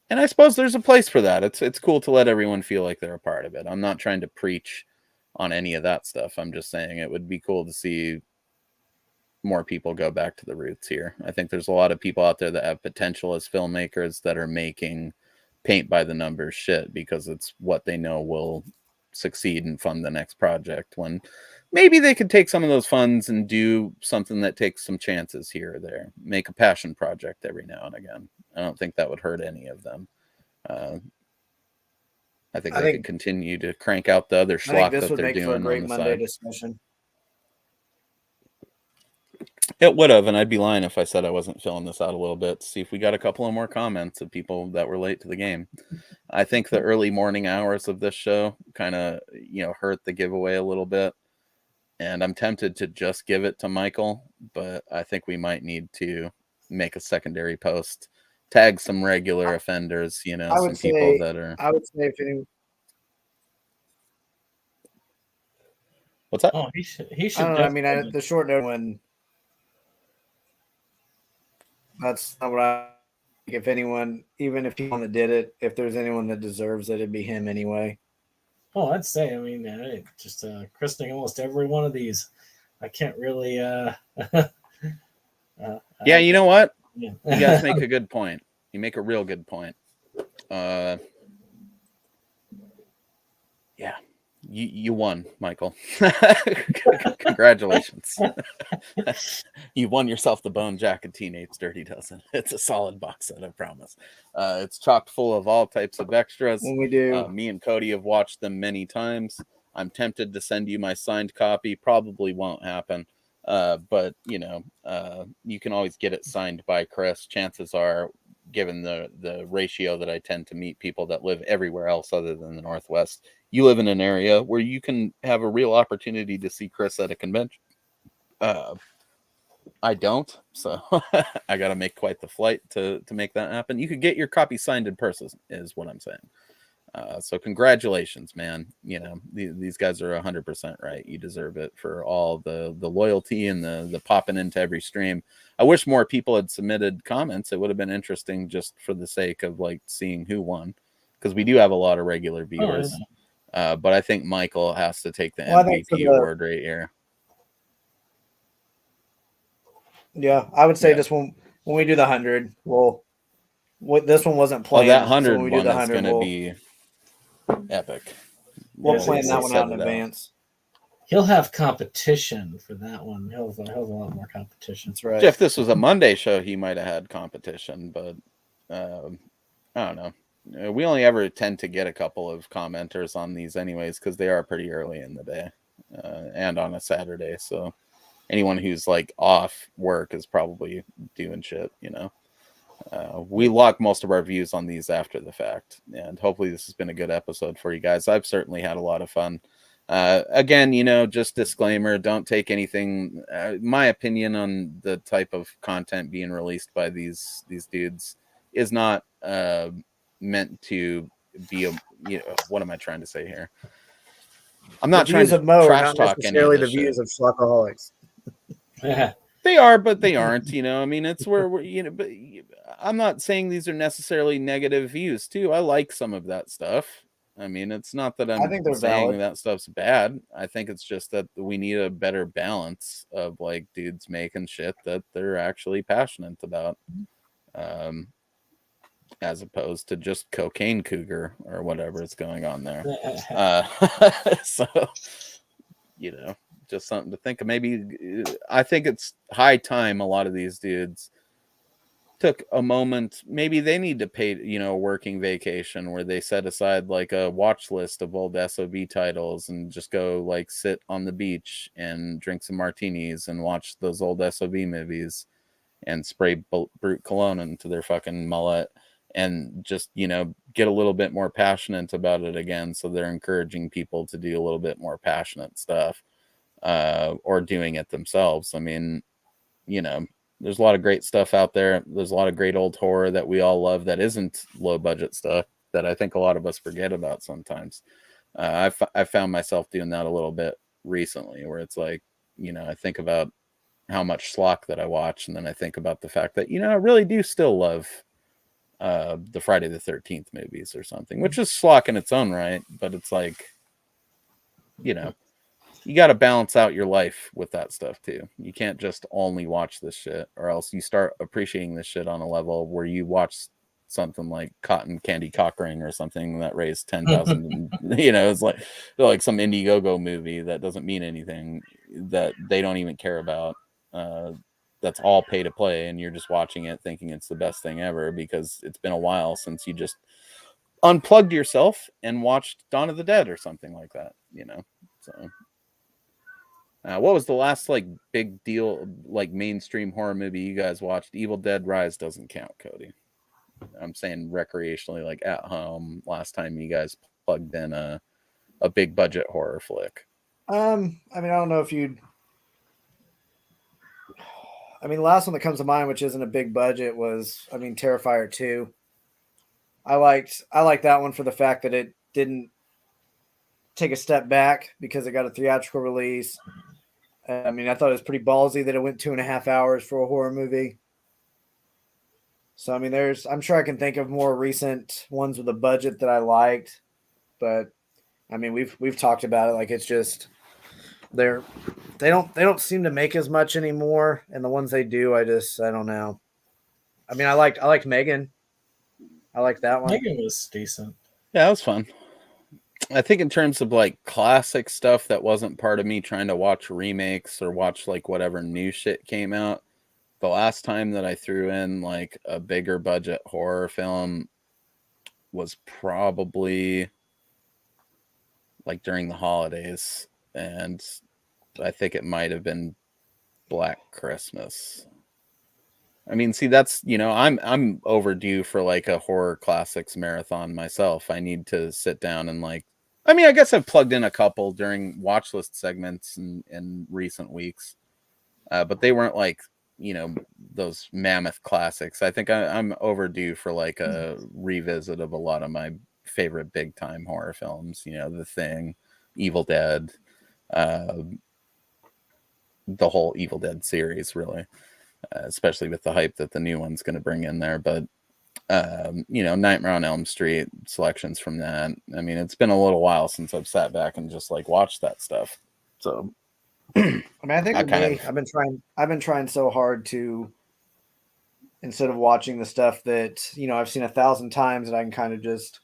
and I suppose there's a place for that. It's cool to let everyone feel like they're a part of it. I'm not trying to preach on any of that stuff. I'm just saying it would be cool to see more people go back to the roots here. I think there's a lot of people out there that have potential as filmmakers that are making paint by the numbers shit because it's what they know will succeed and fund the next project, when maybe they could take some of those funds and do something that takes some chances here or there, make a passion project every now and again. I don't think that would hurt any of them. I think they could continue to crank out the other schlock that they're doing on the side. Discussion. It would have, and I'd be lying if I said I wasn't filling this out a little bit to see if we got a couple of more comments of people that were late to the game. I think the early morning hours of this show kind of, hurt the giveaway a little bit. And I'm tempted to just give it to Michael, but I think we might need to make a secondary post, tag some regular offenders, some people that are. I would say if anyone. What's that? Oh, he should. I mean, the short note one. That's not what I. If anyone, even if anyone that did it, if there's anyone that deserves it, it'd be him anyway. Oh, I'd say. I mean, just christening almost every one of these. I can't really. Yeah, you know what? Yeah. You guys make a good point. You make a real good point. Yeah. You won, Michael. Congratulations. You won yourself the Bone Jacket Teenage Dirty Dozen. It's a solid box set, I promise. It's chock full of all types of extras. When we do. Me and Cody have watched them many times. I'm tempted to send you my signed copy. Probably won't happen. But, you can always get it signed by Chris. Chances are, given the ratio that I tend to meet people that live everywhere else other than the Northwest, you live in an area where you can have a real opportunity to see Chris at a convention. I don't, so I got to make quite the flight to make that happen. You could get your copy signed in person, is what I'm saying. So congratulations, man. You know, these guys are 100% right. You deserve it for all the loyalty and the popping into every stream. I wish more people had submitted comments. It would have been interesting just for the sake of like seeing who won, because we do have a lot of regular viewers. But I think Michael has to take the MVP award right here. Yeah, I would say just when we do the 100, this one wasn't planned. That 100 so when we do the 100, is going to be epic. We'll plan that one out in advance. He'll have competition for that one. He'll have a lot more competition. That's right. If this was a Monday show, he might have had competition, but I don't know. We only ever tend to get a couple of commenters on these anyways, because they are pretty early in the day and on a Saturday. So anyone who's like off work is probably doing shit, you know. We lock most of our views on these after the fact, and hopefully this has been a good episode for you guys. I've certainly had a lot of fun. Again, you know, just disclaimer, don't take anything, my opinion on the type of content being released by these dudes is not meant to be what am I trying to say here? I'm not trying to trash talk necessarily the views of Schlockaholics. They are, but they aren't, you know. I mean, it's where we're, you know, but I'm not saying these are necessarily negative views too. I like some of that stuff. I mean, it's not that I'm saying that stuff's bad. I think it's just that we need a better balance of like dudes making shit that they're actually passionate about, as opposed to just cocaine cougar or whatever is going on there. So, you know, just something to think of. Maybe I think it's high time a lot of these dudes took a moment. Maybe they need to pay, you know, a working vacation where they set aside like a watch list of old SOB titles and just go like sit on the beach and drink some martinis and watch those old SOB movies and spray brute cologne into their fucking mullet and just, you know, get a little bit more passionate about it again. So they're encouraging people to do a little bit more passionate stuff, or doing it themselves. I mean, you know, there's a lot of great stuff out there. There's a lot of great old horror that we all love that isn't low budget stuff that I think a lot of us forget about sometimes. I found myself doing that a little bit recently, where it's like, you know, I think about how much schlock that I watch, and then I think about the fact that, you know, I really do still love the Friday the 13th movies or something, which is schlock in its own right, but it's like, you know, you got to balance out your life with that stuff too. You can't just only watch this shit, or else you start appreciating this shit on a level where you watch something like Cotton Candy Cock Ring or something that raised 10,000. You know, it's like some Indiegogo movie that doesn't mean anything, that they don't even care about. That's all pay to play, and you're just watching it thinking it's the best thing ever because it's been a while since you just unplugged yourself and watched Dawn of the Dead or something like that, you know. So what was the last like big deal, like mainstream horror movie you guys watched? Evil Dead Rise doesn't count, Cody. I'm saying recreationally, like at home, last time you guys plugged in a big budget horror flick. I mean, I don't know if you'd. I mean, the last one that comes to mind, which isn't a big budget, was, I mean, Terrifier 2. I liked that one for the fact that it didn't take a step back because it got a theatrical release. I mean, I thought it was pretty ballsy that it went 2.5 hours for a horror movie. So, I mean, I'm sure I can think of more recent ones with a budget that I liked, but I mean, we've talked about it. Like, it's just, they don't seem to make as much anymore. And the ones they do, I don't know. I mean, I liked Megan. I liked that one. Megan was decent. Yeah, that was fun. I think in terms of like classic stuff that wasn't part of me trying to watch remakes or watch like whatever new shit came out, the last time that I threw in like a bigger budget horror film was probably like during the holidays, and I think it might have been Black Christmas. I mean, see, that's, you know, I'm overdue for like a horror classics marathon myself. I need to sit down and like, I mean, I guess I've plugged in a couple during watch list segments in recent weeks, but they weren't like those mammoth classics. I think I'm overdue for like a revisit of a lot of my favorite big time horror films. The Thing, Evil Dead, the whole Evil Dead series, really, especially with the hype that the new one's going to bring in there. But Nightmare on Elm Street, selections from that. I mean, it's been a little while since I've sat back and just like watched that stuff. So I mean, I think I've been trying so hard to, instead of watching the stuff that, I've seen 1,000 times, that I can kind of just,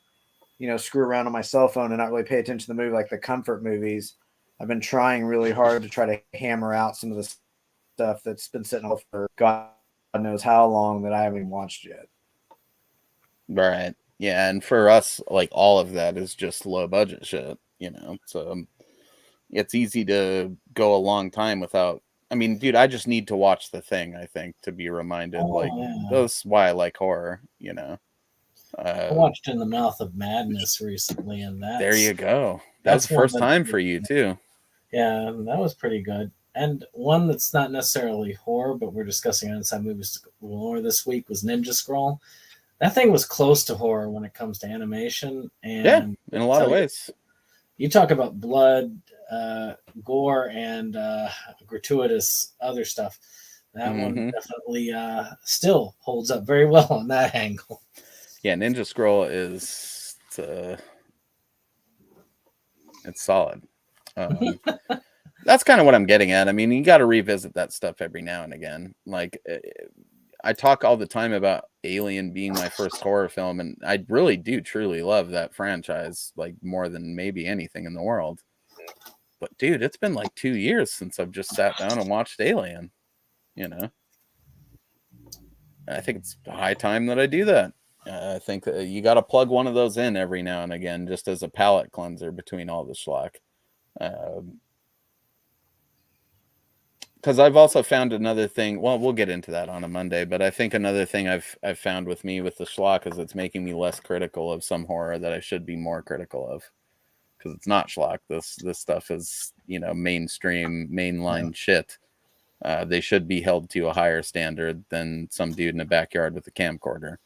screw around on my cell phone and not really pay attention to the movie, like the comfort movies. I've been trying really hard to try to hammer out some of the stuff that's been sitting off for God knows how long that I haven't even watched yet. Right. Yeah. And for us, like all of that is just low budget shit, so it's easy to go a long time without. I mean, dude, I just need to watch The Thing, I think, to be reminded. That's why I like horror, I watched In the Mouth of Madness recently, and there you go. That's the first time for you too. Yeah, that was pretty good. And one that's not necessarily horror, but we're discussing on Inside Movies more this week was Ninja Scroll. That thing was close to horror when it comes to animation, and yeah, in a lot of ways. You talk about blood, gore, and gratuitous other stuff. That one definitely still holds up very well on that angle. Yeah, Ninja Scroll is it's solid. That's kind of what I'm getting at. I mean, you got to revisit that stuff every now and again. Like, I talk all the time about Alien being my first horror film, and I really do truly love that franchise, like more than maybe anything in the world. But dude, it's been like 2 years since I've just sat down and watched Alien. I think it's high time that I do that. I think that you got to plug one of those in every now and again, just as a palate cleanser between all the schlock. Because I've also found another thing. Well, we'll get into that on a Monday, but I think another thing I've found with me with the schlock is it's making me less critical of some horror that I should be more critical of. Because it's not schlock. This stuff is mainstream, mainline shit. They should be held to a higher standard than some dude in a backyard with a camcorder.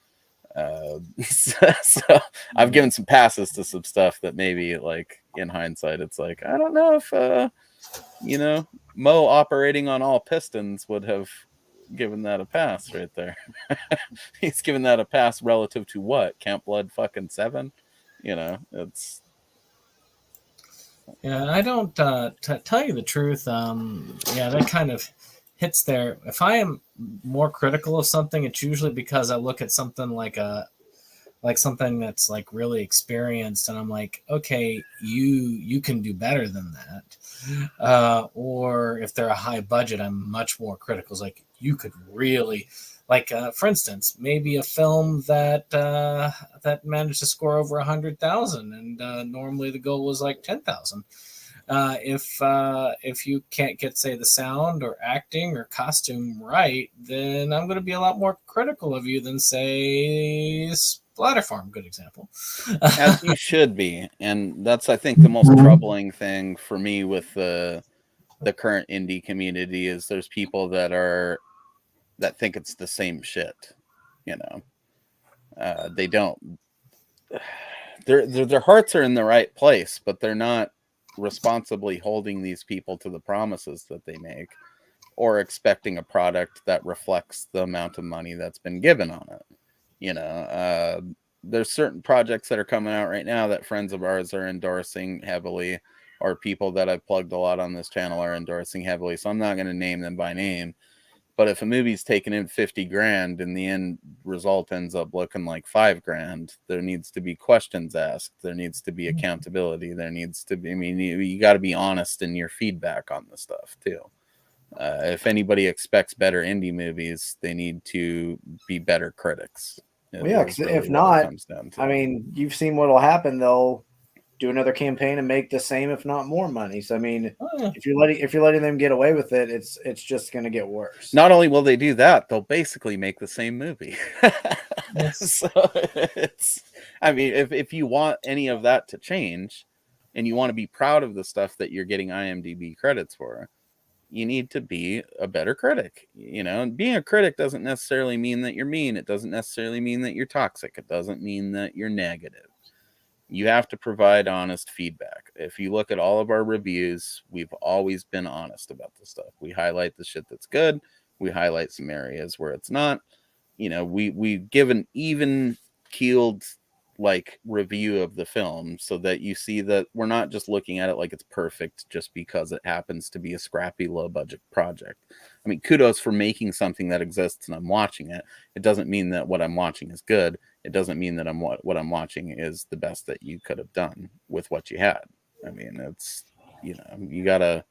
So I've given some passes to some stuff that maybe, like, in hindsight, it's like, I don't know if Mo operating on all pistons would have given that a pass right there. He's given that a pass relative to what? Camp Blood fucking 7? It's. Yeah, I don't tell you the truth. That kind of hits there. If I am more critical of something, it's usually because I look at something like something that's like really experienced, and I'm like, okay, you can do better than that. Or if they're a high budget, I'm much more critical. It's like, you could really, like, for instance, maybe a film that managed to score over 100,000, and normally the goal was like 10,000. If you can't get, say, the sound or acting or costume right, then I'm going to be a lot more critical of you than, say, Splatter Farm. Good example. As you should be. And that's, I think, the most troubling thing for me with the current indie community is there's people that think it's the same shit. They don't. Their hearts are in the right place, but they're not responsibly holding these people to the promises that they make, or expecting a product that reflects the amount of money that's been given on it. There's certain projects that are coming out right now that friends of ours are endorsing heavily, or people that I've plugged a lot on this channel are endorsing heavily. So I'm not going to name them by name. But if a movie's taken in 50 grand and the end result ends up looking like 5 grand, there needs to be questions asked. There needs to be accountability. There needs to be, you got to be honest in your feedback on the stuff too. If anybody expects better indie movies, they need to be better critics. Well, yeah, because if not, I mean, you've seen what'll happen. They'll do another campaign and make the same, if not more money. So I mean, if you're letting them get away with it, it's just going to get worse. Not only will they do that, they'll basically make the same movie. Yes. So if you want any of that to change, and you want to be proud of the stuff that you're getting IMDb credits for, you need to be a better critic, you know. And being a critic doesn't necessarily mean that you're mean. It doesn't necessarily mean that you're toxic. It doesn't mean that you're negative. You have to provide honest feedback. If you look at all of our reviews, we've always been honest about this stuff. We highlight the shit that's good. We highlight some areas where it's not. You know, we give an even keeled like review of the film so that you see that we're not just looking at it like it's perfect just because it happens to be a scrappy low budget project. I mean, kudos for making something that exists and I'm watching it. It doesn't mean that what I'm watching is good. It doesn't mean that what I'm watching is the best that you could have done with what you had. I mean, it's, you know, you gotta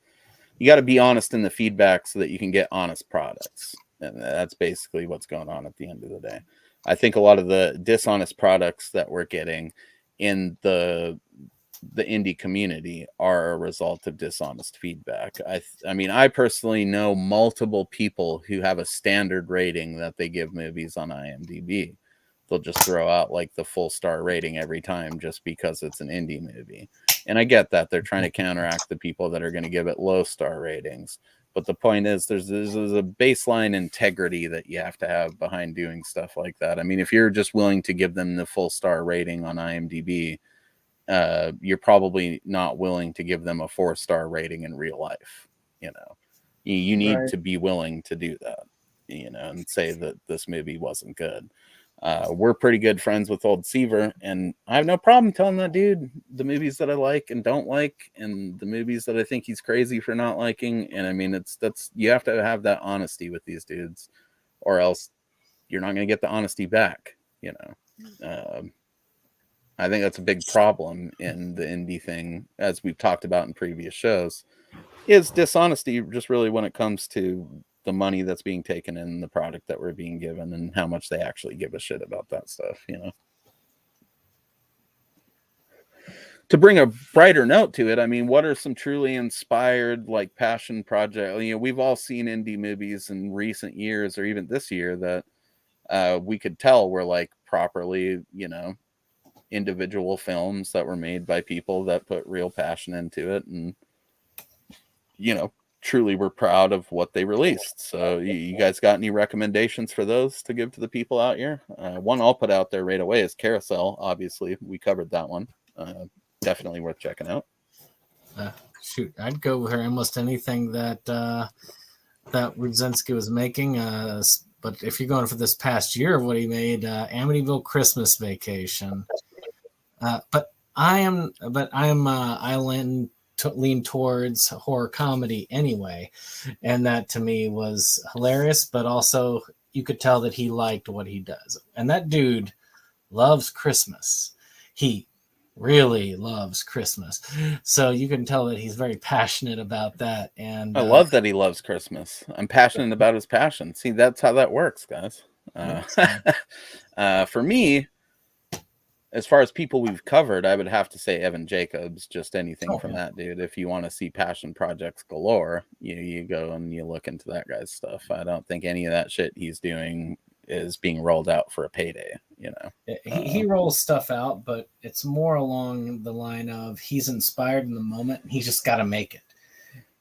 be honest in the feedback so that you can get honest products. And that's basically what's going on at the end of the day. I think a lot of the dishonest products that we're getting in the indie community are a result of dishonest feedback. I mean, I personally know multiple people who have a standard rating that they give movies on IMDb. They'll just throw out like the full star rating every time just because it's an indie movie. And I get that they're trying to counteract the people that are going to give it low star ratings. But the point is, there's a baseline integrity that you have to have behind doing stuff like that. I mean, if you're just willing to give them the full star rating on IMDb, you're probably not willing to give them a 4-star rating in real life. You know, you need Right. to be willing to do that, you know, and say that this movie wasn't good. We're pretty good friends with old Seaver, and I have no problem telling that dude the movies that I like and don't like, and the movies that I think he's crazy for not liking. And I mean, you have to have that honesty with these dudes, or else you're not going to get the honesty back. You know, I think that's a big problem in the indie thing, as we've talked about in previous shows, is dishonesty. Just really when it comes to the money that's being taken in, the product that we're being given, and how much they actually give a shit about that stuff, you know. To bring a brighter note to it, I mean, what are some truly inspired, like, passion project? You know, we've all seen indie movies in recent years, or even this year, that we could tell were like properly, you know, individual films that were made by people that put real passion into it, and, you know, truly we're proud of what they released. So you guys got any recommendations for those to give to the people out here? One I'll put out there right away is Carousel. Obviously, we covered that one. Definitely worth checking out. Shoot, I'd go with almost anything that Rudzinski was making. But if you're going for this past year of what he made, Amityville Christmas Vacation. But I lean towards horror comedy anyway, and that to me was hilarious, but also you could tell that he liked what he does. And that dude loves Christmas. He really loves Christmas, so you can tell that he's very passionate about that. And I love that he loves Christmas. I'm passionate about his passion. See, that's how that works, guys. For me, as far as people we've covered, I would have to say Evan Jacobs. Just anything from that dude. If you want to see passion projects galore, you go and you look into that guy's stuff. I don't think any of that shit he's doing is being rolled out for a payday. You know, he rolls stuff out, but it's more along the line of he's inspired in the moment. He's just got to make it.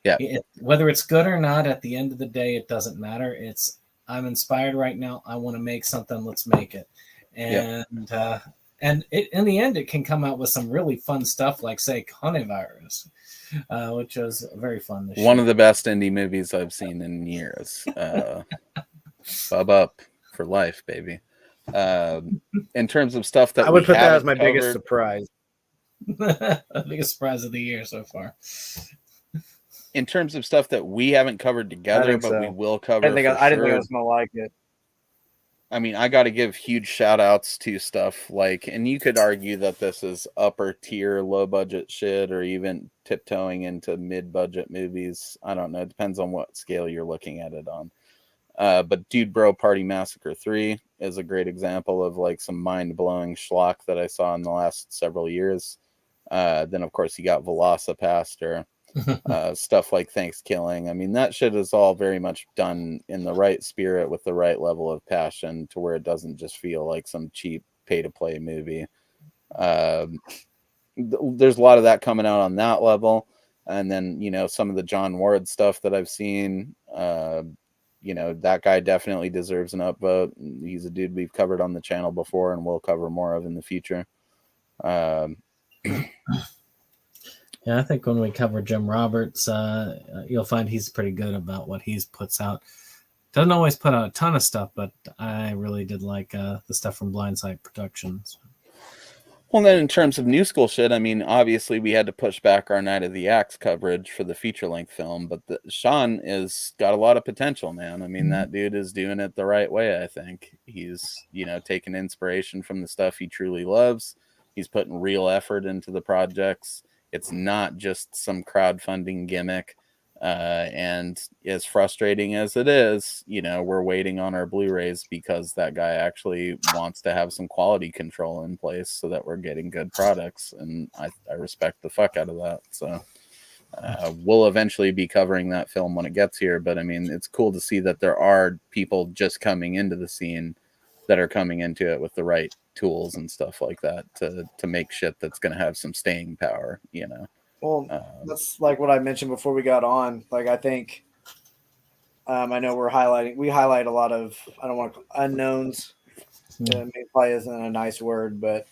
Yeah. Whether it's good or not, at the end of the day, it doesn't matter. It's I'm inspired right now. I want to make something. Let's make it. And in the end, it can come out with some really fun stuff, like, say, Coronavirus, which was very fun this year. One of the best indie movies I've seen in years. Bub up for life, baby. In terms of stuff that I would put that as haven't my covered, biggest surprise. The biggest surprise of the year so far. In terms of stuff that we haven't covered together, but we will cover. I didn't think I was gonna like it. I mean, I got to give huge shout outs to stuff like, and you could argue that this is upper tier, low budget shit, or even tiptoeing into mid budget movies. I don't know. It depends on what scale you're looking at it on. But Dude Bro Party Massacre 3 is a great example of like some mind blowing schlock that I saw in the last several years. Then, of course, you got Velocipaster. Stuff like Thanksgiving. I mean, that shit is all very much done in the right spirit with the right level of passion to where it doesn't just feel like some cheap pay-to-play movie. There's a lot of that coming out on that level. And then, some of the John Ward stuff that I've seen, that guy definitely deserves an upvote. He's a dude we've covered on the channel before and we'll cover more of in the future. Yeah, I think when we cover Jim Roberts, you'll find he's pretty good about what he puts out. Doesn't always put out a ton of stuff, but I really did like the stuff from Blindside Productions. Well, then in terms of new school shit, I mean, obviously we had to push back our Night of the Axe coverage for the feature-length film, but Sean is got a lot of potential, man. I mean, that dude is doing it the right way, I think. He's, taking inspiration from the stuff he truly loves. He's putting real effort into the projects. It's not just some crowdfunding gimmick. And as frustrating as it is, we're waiting on our Blu-rays because that guy actually wants to have some quality control in place so that we're getting good products. And I respect the fuck out of that. So we'll eventually be covering that film when it gets here. But I mean, it's cool to see that there are people just coming into the scene that are coming into it with the right tools and stuff like that to make shit that's going to have some staying power, Well, that's like what I mentioned before we got on. Like, I think, I know we highlight a lot of, I don't want to, unknowns. Maybe probably isn't a nice word, but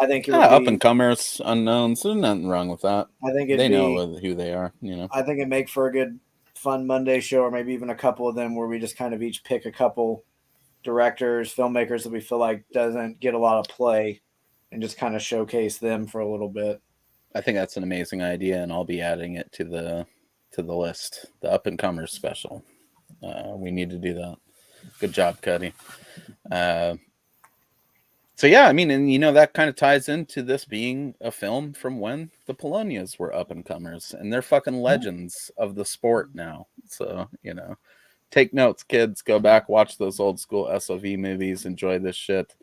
I think it would up be, and comers, unknowns. There's nothing wrong with that. I think they know who they are, I think it'd make for a good, fun Monday show, or maybe even a couple of them where we just kind of each pick a couple directors, filmmakers that we feel like doesn't get a lot of play and just kind of showcase them for a little bit. I think that's an amazing idea, and I'll be adding it to the list, the up and comers special. We need to do that. Good job, Cuddy. So yeah, I mean, and that kind of ties into this being a film from when the Polonias were up and comers, and they're fucking legends of the sport now. So take notes, kids. Go back, watch those old school SOV movies. Enjoy this shit.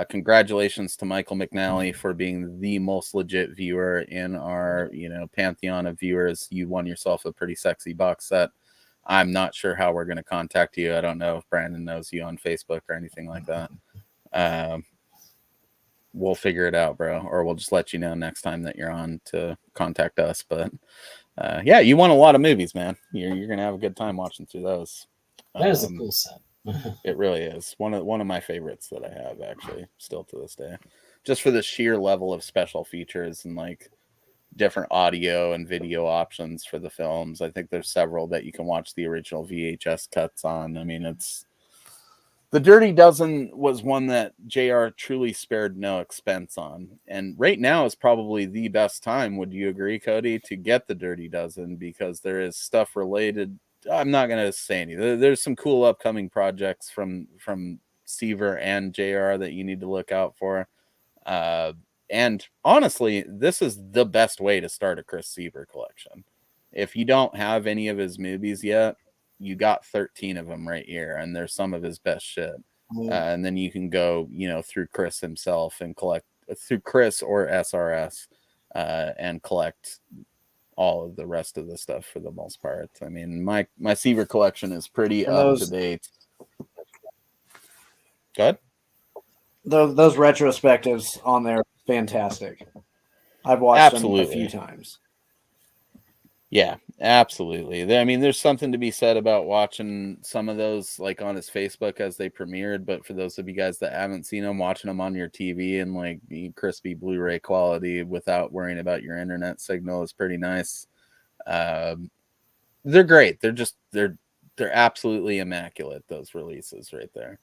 Congratulations to Michael McNally for being the most legit viewer in our, pantheon of viewers. You won yourself a pretty sexy box set. I'm not sure how we're going to contact you. I don't know if Brandon knows you on Facebook or anything like that. We'll figure it out, bro, or we'll just let you know next time that you're on to contact us. But yeah, you won a lot of movies, man. You're going to have a good time watching through those. That is a cool set. It really is one of my favorites that I have, actually, still to this day, just for the sheer level of special features and like different audio and video options for the films. I think there's several that you can watch the original VHS cuts on. I mean, it's The Dirty Dozen was one that JR truly spared no expense on, and right now is probably the best time, would you agree, Cody, to get The Dirty Dozen, because there is stuff related. I'm not going to say any. There's some cool upcoming projects from Seaver and JR that you need to look out for. And honestly, this is the best way to start a Chris Seaver collection. If you don't have any of his movies yet, you got 13 of them right here, and there's some of his best shit. And then you can go, through Chris himself and collect through Chris or SRS and collect all of the rest of the stuff for the most part. I mean, my Seaver collection is pretty up to date. Good. Those retrospectives on there, fantastic. I've watched them a few times. Yeah, absolutely. I mean, there's something to be said about watching some of those like on his Facebook as they premiered, but for those of you guys that haven't seen them, watching them on your TV and like the crispy Blu-ray quality without worrying about your internet signal is pretty nice. They're great. They're absolutely immaculate, those releases right there.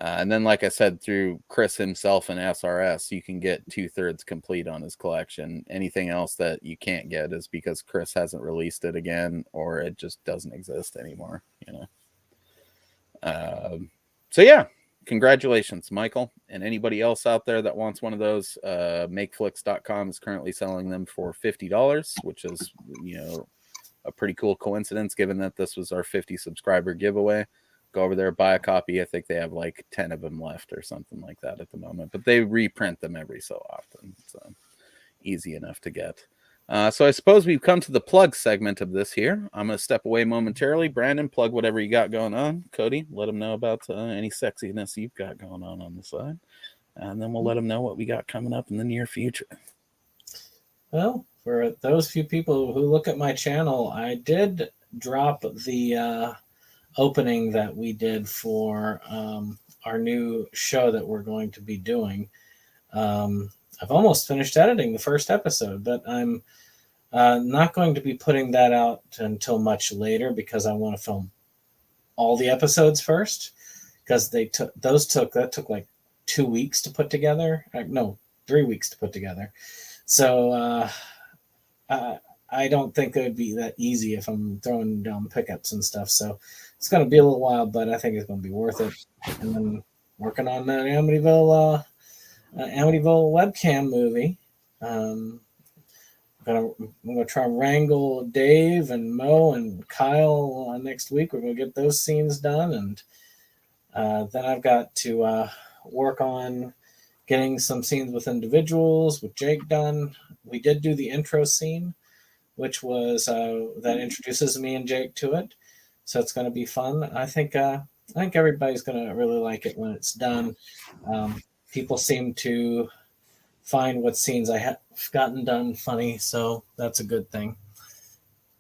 And then, like I said, through Chris himself and SRS, you can get 2/3 complete on his collection. Anything else that you can't get is because Chris hasn't released it again, or it just doesn't exist anymore, So yeah, congratulations, Michael. And anybody else out there that wants one of those, makeflix.com is currently selling them for $50, which is, a pretty cool coincidence given that this was our 50 subscriber giveaway. Go over there, buy a copy. I think they have like 10 of them left or something like that at the moment, but they reprint them every so often. So easy enough to get. So I suppose we've come to the plug segment of this here. I'm going to step away momentarily. Brandon, plug whatever you got going on. Cody, let them know about any sexiness you've got going on the side. And then we'll let them know what we got coming up in the near future. Well, For those few people who look at my channel, I did drop the opening that we did for our new show that we're going to be doing. I've almost finished editing the first episode, but I'm not going to be putting that out until much later because I want to film all the episodes first. Because that took like 2 weeks to put together. No, 3 weeks to put together. So I don't think it would be that easy if I'm throwing down pickups and stuff. So it's going to be a little while, but I think it's going to be worth it. And then working on the Amityville webcam movie. I'm gonna try and wrangle Dave and Mo and Kyle next week. We're gonna get those scenes done, and then I've got to work on getting some scenes with individuals with Jake done. We did do the intro scene, which was that introduces me and Jake to it, so it's going to be fun. I think everybody's going to really like it when it's done. People seem to find what scenes I have gotten done funny, so that's a good thing.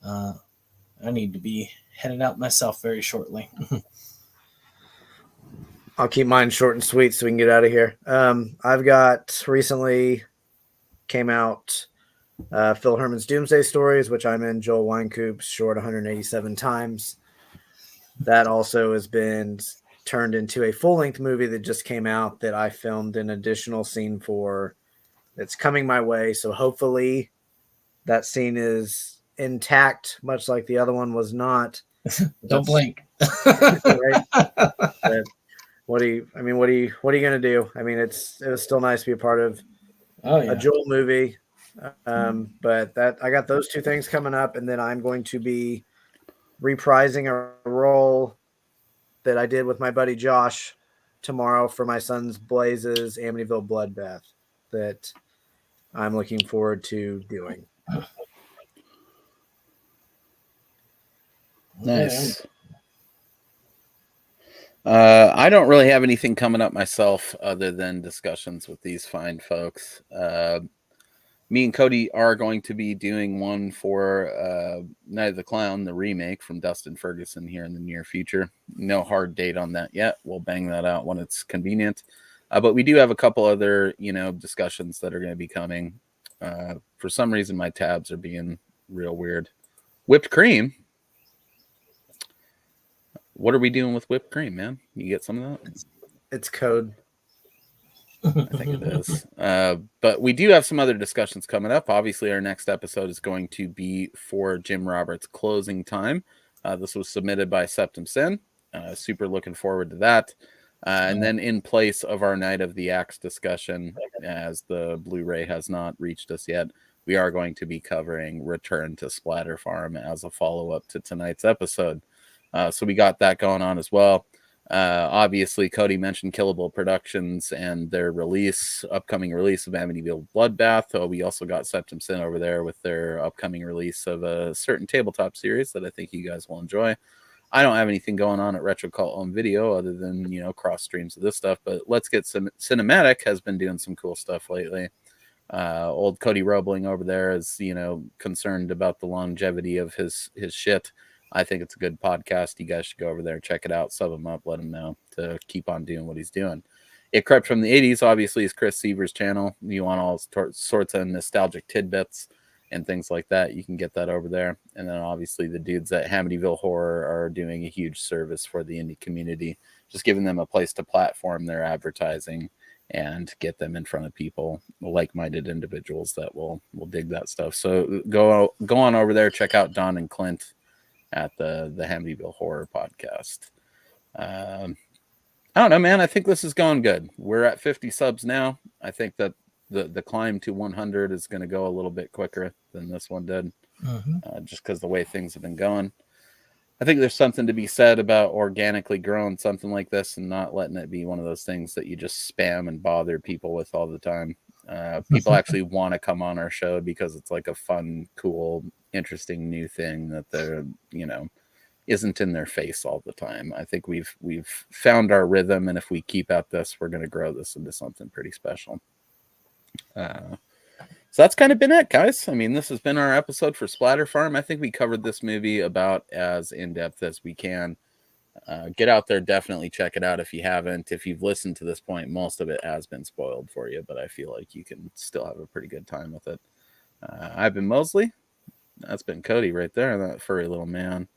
I need to be headed out myself very shortly. I'll keep mine short and sweet so we can get out of here. I've got recently came out Phil Herman's Doomsday Stories, which I'm in Joel Wynkoop's short 187 times. That also has been turned into a full-length movie that just came out that I filmed an additional scene for that's coming my way. So hopefully that scene is intact, much like the other one was not. Don't blink. Right? But what are you gonna do? I mean, it was still nice to be a part of a Joel movie. But I got those two things coming up, and then I'm going to be reprising a role that I did with my buddy Josh tomorrow for my son's Blaze's Amityville Bloodbath that I'm looking forward to doing. Nice. I don't really have anything coming up myself other than discussions with these fine folks. Me and Cody are going to be doing one for Night of the Clown, the remake from Dustin Ferguson here in the near future. No hard date on that yet. We'll bang that out when it's convenient. But we do have a couple other, discussions that are going to be coming. For some reason, my tabs are being real weird. Whipped cream. What are we doing with whipped cream, man? You get some of that? It's code. I think it is. But we do have some other discussions coming up. Obviously, our next episode is going to be for Jim Roberts' closing time. This was submitted by Septum Sin. Super looking forward to that. And then in place of our Night of the Axe discussion, as the Blu-ray has not reached us yet, we are going to be covering Return to Splatter Farm as a follow-up to tonight's episode. So we got that going on as well. Obviously, Cody mentioned Killable Productions and their upcoming release of Amityville Bloodbath. We also got Septum Sin over there with their upcoming release of a certain tabletop series that I think you guys will enjoy. I don't have anything going on at Retro Cult Home Video other than, cross streams of this stuff, but Let's Get Some Cinematic has been doing some cool stuff lately. Old Cody Roebling over there is, concerned about the longevity of his shit. I think it's a good podcast. You guys should go over there, check it out, sub him up, let him know to keep on doing what he's doing. It Crept From the 80s, obviously, is Chris Seaver's channel. You want all sorts of nostalgic tidbits and things like that, you can get that over there. And then obviously the dudes at Hamityville Horror are doing a huge service for the indie community, just giving them a place to platform their advertising and get them in front of people, like-minded individuals that will dig that stuff. So go on over there, check out Don and Clint at the Hamityville Horror Podcast. I don't know, man. I think this is going good. We're at 50 subs now. I think that the climb to 100 is going to go a little bit quicker than this one did, just because the way things have been going. I think there's something to be said about organically growing something like this and not letting it be one of those things that you just spam and bother people with all the time. People actually want to come on our show because it's like a fun, cool, interesting new thing that they're, isn't in their face all the time. I think we've found our rhythm, and if we keep at this, we're going to grow this into something pretty special. So that's kind of been it, guys. I mean, this has been our episode for Splatter Farm. I think we covered this movie about as in depth as we can. Get out there, definitely check it out if you haven't. If you've listened to this point, most of it has been spoiled for you, but I feel like you can still have a pretty good time with it. I've been Mosley. That's been Cody right there, that furry little man.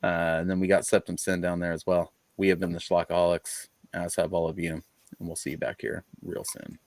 And then we got Septum Sin down there as well. We have been the Schlockaholics, as have all of you. And we'll see you back here real soon.